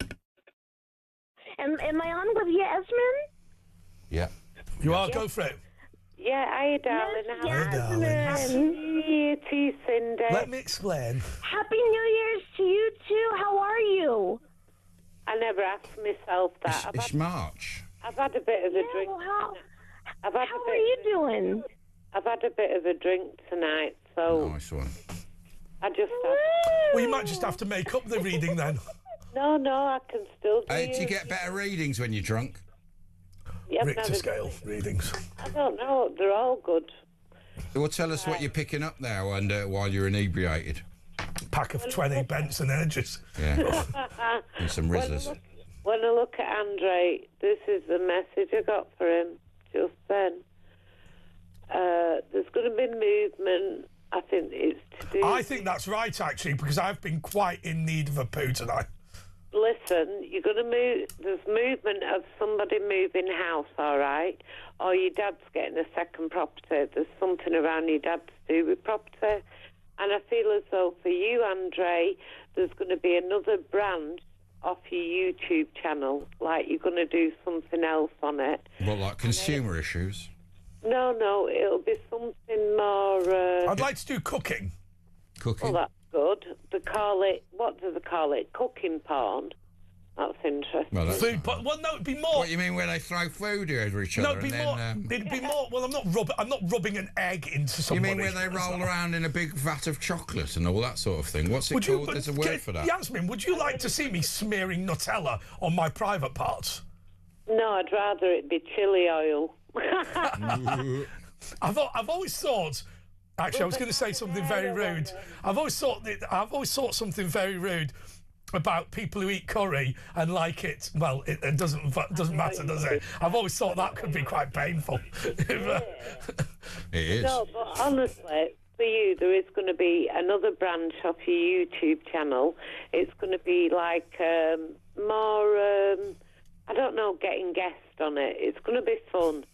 Am I on with Yasmin? Yeah. You are? Go for it. Yeah, hi, darling. Yes, Yasmin. Happy New Year to you, Cindy. Let me explain. Happy New Year's to you, too. How are you? I never asked myself that. It's March. I've had a bit of a drink. Well, how are you doing? I've had a bit of a drink tonight, so... Nice one. I just had... Well, you might just have to make up the reading then. No, I can still do Do you get better readings when you're drunk? Yep, Richter scale readings. I don't know. They're all good. Well, tell us what you're picking up now and while you're inebriated. Pack of 20 Benson Edges. Yeah. And some Rizzlers. When I look at Andre, this is the message I got for him just then. There's going to be movement. I think it's to do... I think that's right, actually, because I've been quite in need of a poo tonight. Listen, you're going to move. There's movement of somebody moving house, all right? Or your dad's getting a second property. There's something around your dad to do with property. And I feel as though for you, Andre, there's going to be another brand off your YouTube channel. Like you're going to do something else on it. What, like consumer issues? No, it'll be something more... I'd like to do cooking. Cooking? Well, that's good. What do they call it? Cooking porn. That's interesting. Well, food porn. Well, no, it'd be more... What, you mean when they throw food over each other? No, it'd be more... It'd be more... Well, I'm not rubbing an egg into somebody. You mean where they roll around in a big vat of chocolate and all that sort of thing? What's it called? There's a word for that. Yasmin, would you like to see me smearing Nutella on my private parts? No, I'd rather it be chili oil. I've always thought... Actually, I was going to say something very rude. I've always thought something very rude about people who eat curry and like it. Well, it doesn't matter, does it? I've always thought that could be quite painful. It is. No, but honestly, for you, there is going to be another branch of your YouTube channel. It's going to be like more, I don't know, getting guests on it. It's going to be fun.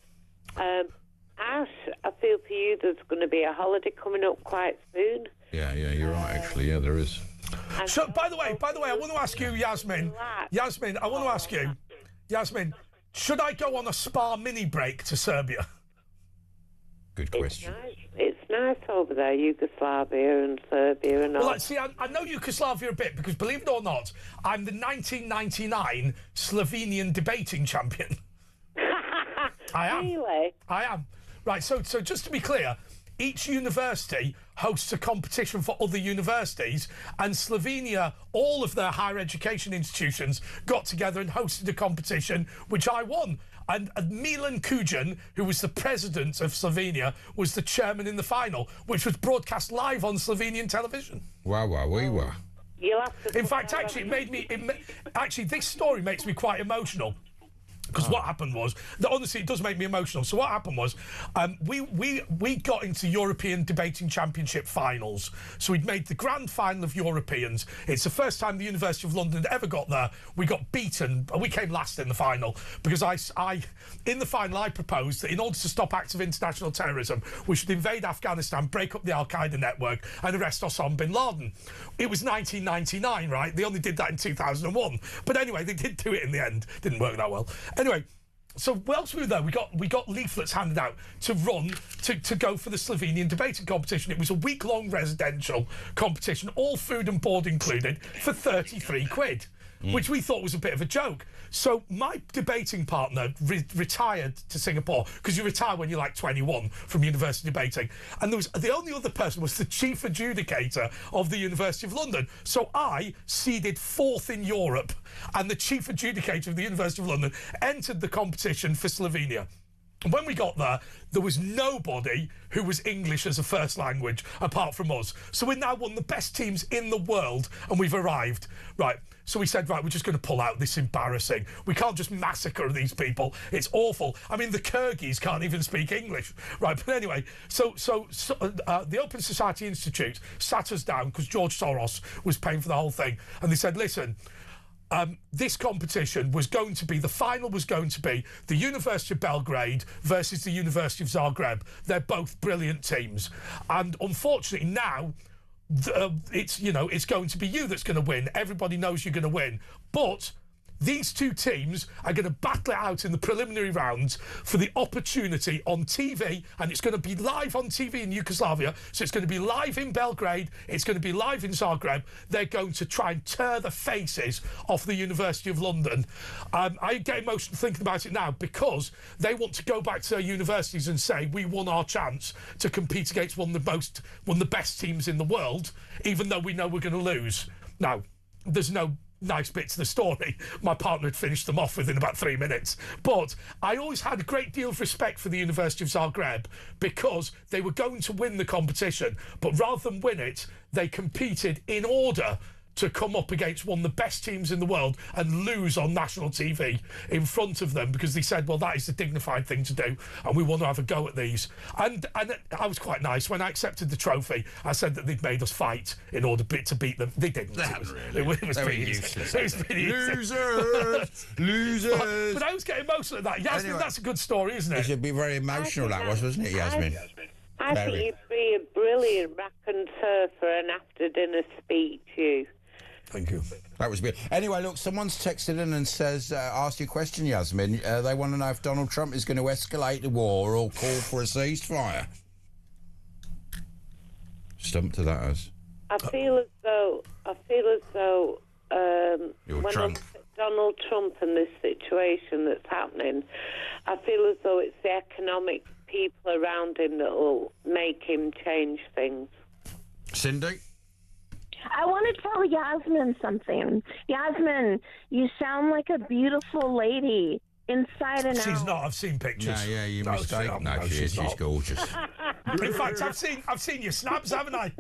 Ash, I feel for you there's going to be a holiday coming up quite soon. Yeah, you're right, actually. Yeah, there is. So, by the way, I want to ask you, Yasmin, should I go on a spa mini break to Serbia? Good question. It's nice over there, Yugoslavia and Serbia and all. Well, see, I know Yugoslavia a bit because, believe it or not, I'm the 1999 Slovenian debating champion. I am. Really? I am. Right, so just to be clear, each university hosts a competition for other universities, and Slovenia, all of their higher education institutions got together and hosted a competition, which I won. And Milan Kujan, who was the president of Slovenia, was the chairman in the final, which was broadcast live on Slovenian television. Wow, we were. You'll have to in fact, actually, actually, this story makes me quite emotional. Because what happened was, honestly, it does make me emotional. So what happened was, we got into European Debating Championship finals. So we'd made the grand final of Europeans. It's the first time the University of London had ever got there. We got beaten. We came last in the final because in the final, I proposed that in order to stop acts of international terrorism, we should invade Afghanistan, break up the Al-Qaeda network, and arrest Osama bin Laden. It was 1999, right? They only did that in 2001. But anyway, they did do it in the end. Didn't work that well. Anyway, so whilst we were there, we got leaflets handed out to run to go for the Slovenian debating competition. It was a week-long residential competition, all food and board included, for 33 quid. Which we thought was a bit of a joke. So my debating partner retired to Singapore, because you retire when you're like 21 from university debating. And the only other person was the chief adjudicator of the University of London. So I seeded 4th in Europe, and the chief adjudicator of the University of London entered the competition for Slovenia. And when we got there, there was nobody who was English as a first language apart from us. So we're now one of the best teams in the world, and we've arrived. Right. So we said, right, we're just going to pull out. This is embarrassing. We can't just massacre these people. It's awful. I mean, the Kyrgyz can't even speak English. Right. But anyway, so the Open Society Institute sat us down because George Soros was paying for the whole thing. And they said, listen, this competition was going to be, the final was going to be the University of Belgrade versus the University of Zagreb. They're both brilliant teams. And unfortunately now, it's going to be you that's going to win. Everybody knows you're going to win. But these two teams are going to battle it out in the preliminary rounds for the opportunity on TV, and it's going to be live on TV in Yugoslavia, so it's going to be live in Belgrade, it's going to be live in Zagreb. They're going to try and tear the faces off the University of London. I get emotional thinking about it now, because they want to go back to their universities and say, we won our chance to compete against one of the best teams in the world, even though we know we're going to lose. Now, there's no nice bits of the story. My partner had finished them off within about 3 minutes. But I always had a great deal of respect for the University of Zagreb, because they were going to win the competition, but rather than win it, they competed in order to come up against one of the best teams in the world and lose on national TV in front of them, because they said, well, that is the dignified thing to do, and we want to have a go at these. And I was quite nice. When I accepted the trophy, I said that they'd made us fight in order to beat them. They didn't. It was pretty useless. It was pretty Losers! But I was getting emotional at that. Yasmin, anyway, that's a good story, isn't it? It should be very emotional, that was, wasn't it, Yasmin? I think you'd be a brilliant raconteur for an after-dinner speech, you. Thank you. That was good. Anyway, look, someone's texted in and says, ask your question, Yasmin. They want to know if Donald Trump is going to escalate the war or call for a ceasefire. Stumped to that as. I feel as though You're when drunk. I look at Donald Trump and this situation that's happening, I feel as though it's the economic people around him that will make him change things. Cindy? I want to tell Yasmin something. Yasmin, you sound like a beautiful lady inside and out. She's not. I've seen pictures. No, yeah, you're mistaken. No, she is. She's gorgeous. In fact, I've seen your snaps, haven't I?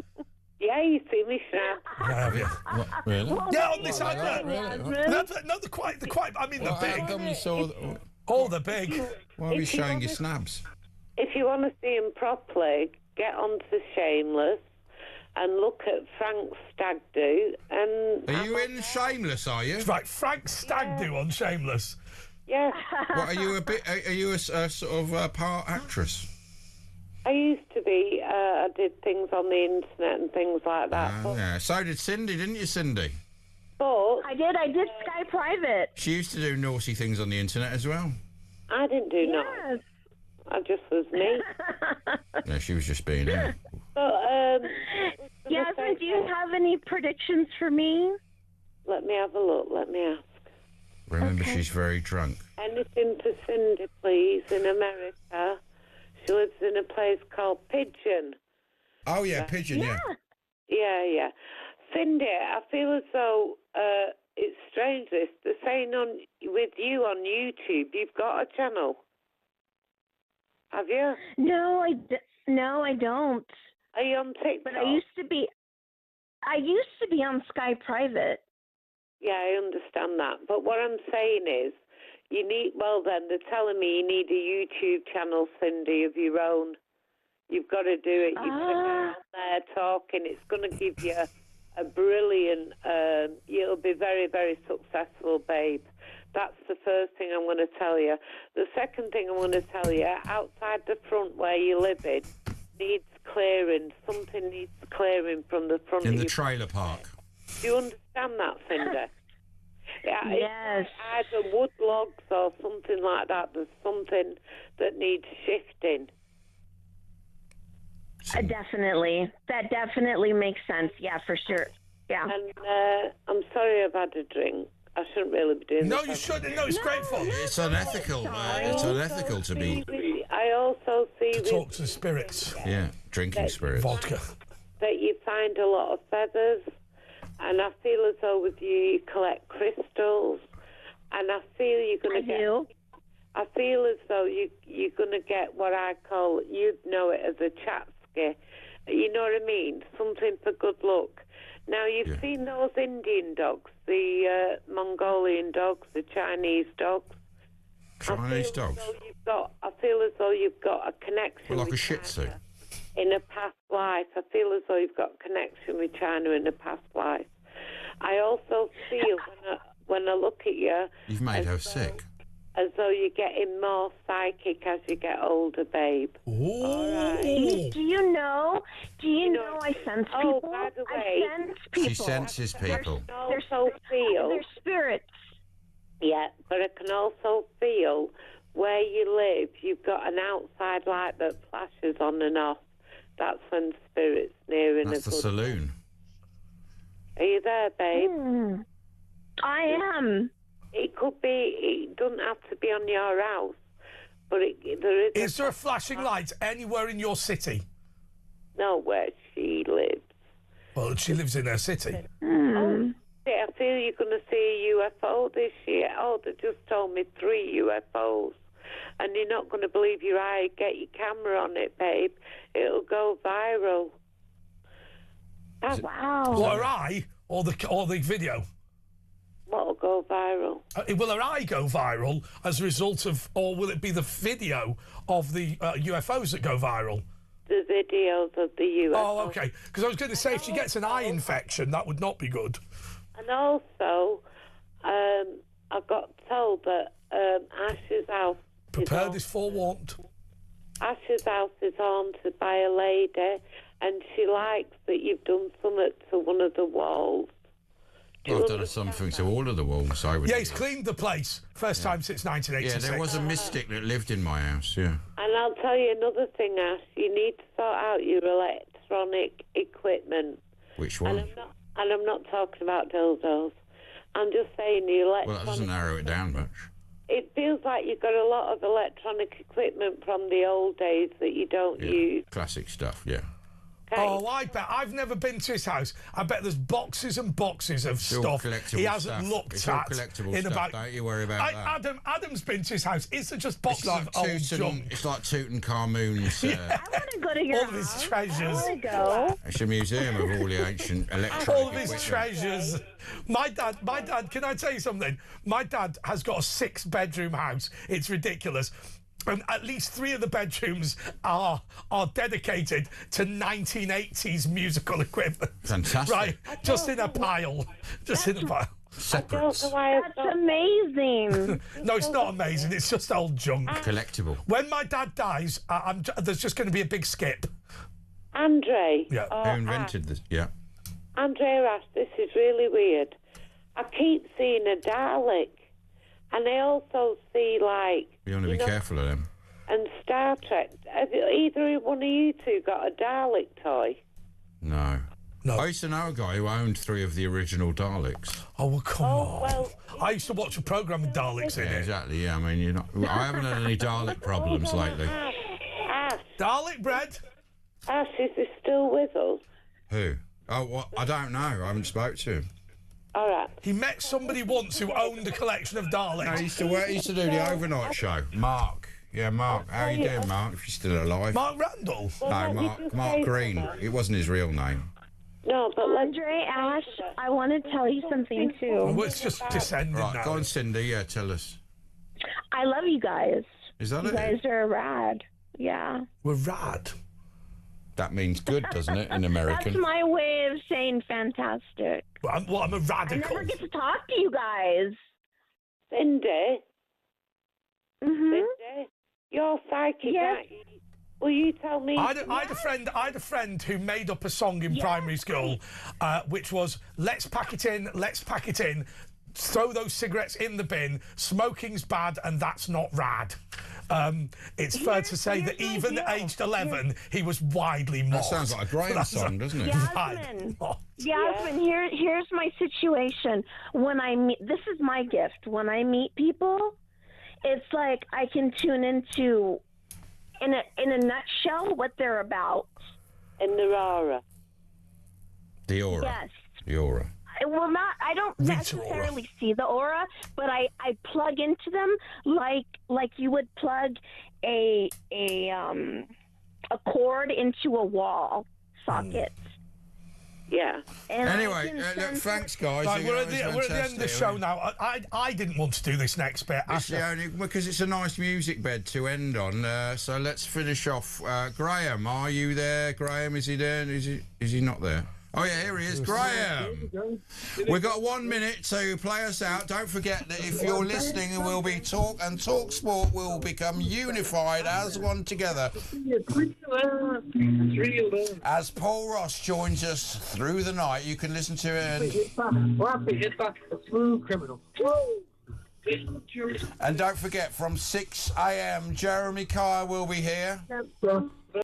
Yeah, you see me snap. Yeah, have you? What, really? Yeah, on this advert. Really? No, they're quite. I mean, they're big. They're big. Why are you showing your snaps? If you want to see him properly, get onto Shameless and look at Frank Stagdo. And are you in Shameless? Are you? Right, Frank Stagdo on Shameless. Yeah. What, are you a sort of part actress? I used to be. I did things on the internet and things like that. Yeah. So did Cindy, didn't you, Cindy? But I did Sky Private. She used to do naughty things on the internet as well. I didn't do naughty. I just was me. No, she was just being her. But, Yasmin, do you have any predictions for me? Let me have a look. Let me ask. Remember, she's very drunk. Anything for Cindy, please, in America. She lives in a place called Pigeon. Oh, yeah, Pigeon, yeah. Yeah. Cindy, I feel as though it's strange this. They're saying with you on YouTube, you've got a channel. Have you? No, I don't. Are you on TikTok? But I used to be on Sky Private. Yeah, I understand that. But what I'm saying is, Well, then they're telling me you need a YouTube channel, Cindy, of your own. You've got to do it. You put on there talking. It's going to give you a brilliant. You'll be very, very successful, babe. That's the first thing I'm going to tell you. The second thing I'm going to tell you, outside the front where you live in, needs clearing. Something needs clearing from the front. In of the your trailer park. Do you understand that, Cindy? Yeah, yes. It's either wood logs or something like that. There's something that needs shifting. Definitely. That definitely makes sense. Yeah, for sure. Yeah. And I'm sorry I've had a drink. I shouldn't really be doing No, this. you shouldn't. No, it's great fun. It's unethical. It's unethical to be. I also see to talk to the spirits. Yeah, drinking spirits. Vodka. That you find a lot of feathers, and I feel as though with you collect crystals, and I feel you're going to get. I feel as though you're going to get what I call, you'd know it as a chatsky. You know what I mean? Something for good luck. Now, you've seen those Indian dogs, the Mongolian dogs, the Chinese dogs. Chinese dogs? I feel as though you've got a connection Well, like with a Shih Tzu. China in a past life. I feel as though you've got a connection with China in a past life. I also feel when I look at you... You've made her sick. As though you're getting more psychic as you get older, babe. Ooh. All right. Do you know I sense people? Oh, by the way, I sense people. She senses people. They're spirits. Yeah, but I can also feel where you live, you've got an outside light that flashes on and off. That's when spirit's near in That's a the good... saloon. Are you there, babe? I am. It could be, it doesn't have to be on your house, but there is... Is there a flashing light anywhere in your city? No, where she lives. Well, she lives in her city. Oh, I feel you're going to see a UFO this year. Oh, they just told me 3 UFOs. And you're not going to believe your eye. Get your camera on it, babe. It'll go viral. Wow. What, her eye or the video? What'll go viral? Will her eye go viral as a result of, or will it be the video of the UFOs that go viral? The videos of the UFOs. Oh, okay. Because I was going to say, if she gets an eye infection, that would not be good. And also, I got told that Ash's house... Prepared is forewarned. Ash's house is haunted by a lady, and she likes that you've done something to one of the walls. Well, I've done something to all of the walls. Yeah, he's cleaned the place. First time since 1986. Yeah, there was a mystic that lived in my house, yeah. And I'll tell you another thing, Ash. You need to sort out your electronic equipment. Which one? And I'm not talking about dildos. I'm just saying the electronic... Well, that doesn't narrow it down much. It feels like you've got a lot of electronic equipment from the old days that you don't use. Classic stuff, yeah. Okay. Oh, I bet. I've never been to his house. I bet there's boxes and boxes of It's all stuff collectible he hasn't stuff. looked It's at. all collectible in stuff, about... don't you worry about that. Adam's been to his house. Is there just boxes of old junk? It's like Tutankhamun's... I want to go to your all of his treasures. I want to go. It's a museum of all the ancient electronic all of his equipment. treasures. My dad, can I tell you something? My dad has got a 6-bedroom house. It's ridiculous. And at least 3 of the bedrooms are dedicated to 1980s musical equipment. Fantastic. Right? Just in a pile. Just in a pile. Separates. That's amazing. No, it's not amazing. It's just old junk. Collectible. When my dad dies, there's just going to be a big skip. Andre. Yeah. Who invented this? Yeah. Andre Ash, this is really weird. I keep seeing a Dalek. And I also see, like... You want to be careful of them. And Star Trek. Have either one of you two got a Dalek toy? No. I used to know a guy who owned 3 of the original Daleks. Oh, well, come on. Well, I used to watch a programme with Daleks in it. Exactly, yeah. I mean, you're not... I haven't had any Dalek problems lately. Ash. Dalek bread? Ash, is he still with us? Who? Oh, well, I don't know. I haven't spoke to him. All right. He met somebody once who owned a collection of Daleks. No, he used to do the overnight show. Mark. Yeah, Mark. How you doing, Mark, if you're still alive? Mark Randall? No, Mark Green. It wasn't his real name. No, but Andre, Ash, I want to tell you something too. Well, it's just descending Right, now. go on, Cindy. Yeah, tell us. I love you guys. Is that you it? You guys are rad. Yeah. We're rad. That means good, doesn't it, in American? That's my way of saying fantastic. Well, I'm a radical. I never get to talk to you guys. Cindy? Mm-hmm. Cindy? You're psychic, aren't you? Will you tell me? I had a friend who made up a song in primary school, which was "Let's pack it in, let's pack it in, throw those cigarettes in the bin. Smoking's bad, and that's not rad." It's fair to say that even aged 11, he was widely mocked. That sounds like a Graham song, doesn't it? Yasmin, here's my situation. When I meet, this is my gift. When I meet people, it's like I can tune into, in a nutshell, what they're about. And their aura. The aura. Yes. The aura. Well, I don't necessarily see the aura, but I plug into them like you would plug a cord into a wall socket. Yeah. And anyway, look, thanks, guys. Right, we're at the end of the show now. I didn't want to do this next bit. It's the only, because it's a nice music bed to end on. So let's finish off. Graham, are you there? Graham, is he there? Is he not there? Oh yeah, here he is, Graham. We've got 1 minute to play us out. Don't forget that if you're listening, there will be Talk, and Talk Sport will become unified as one together. As Paul Ross joins us through the night, you can listen to it. And don't forget, from 6 a.m, Jeremy Kyle will be here.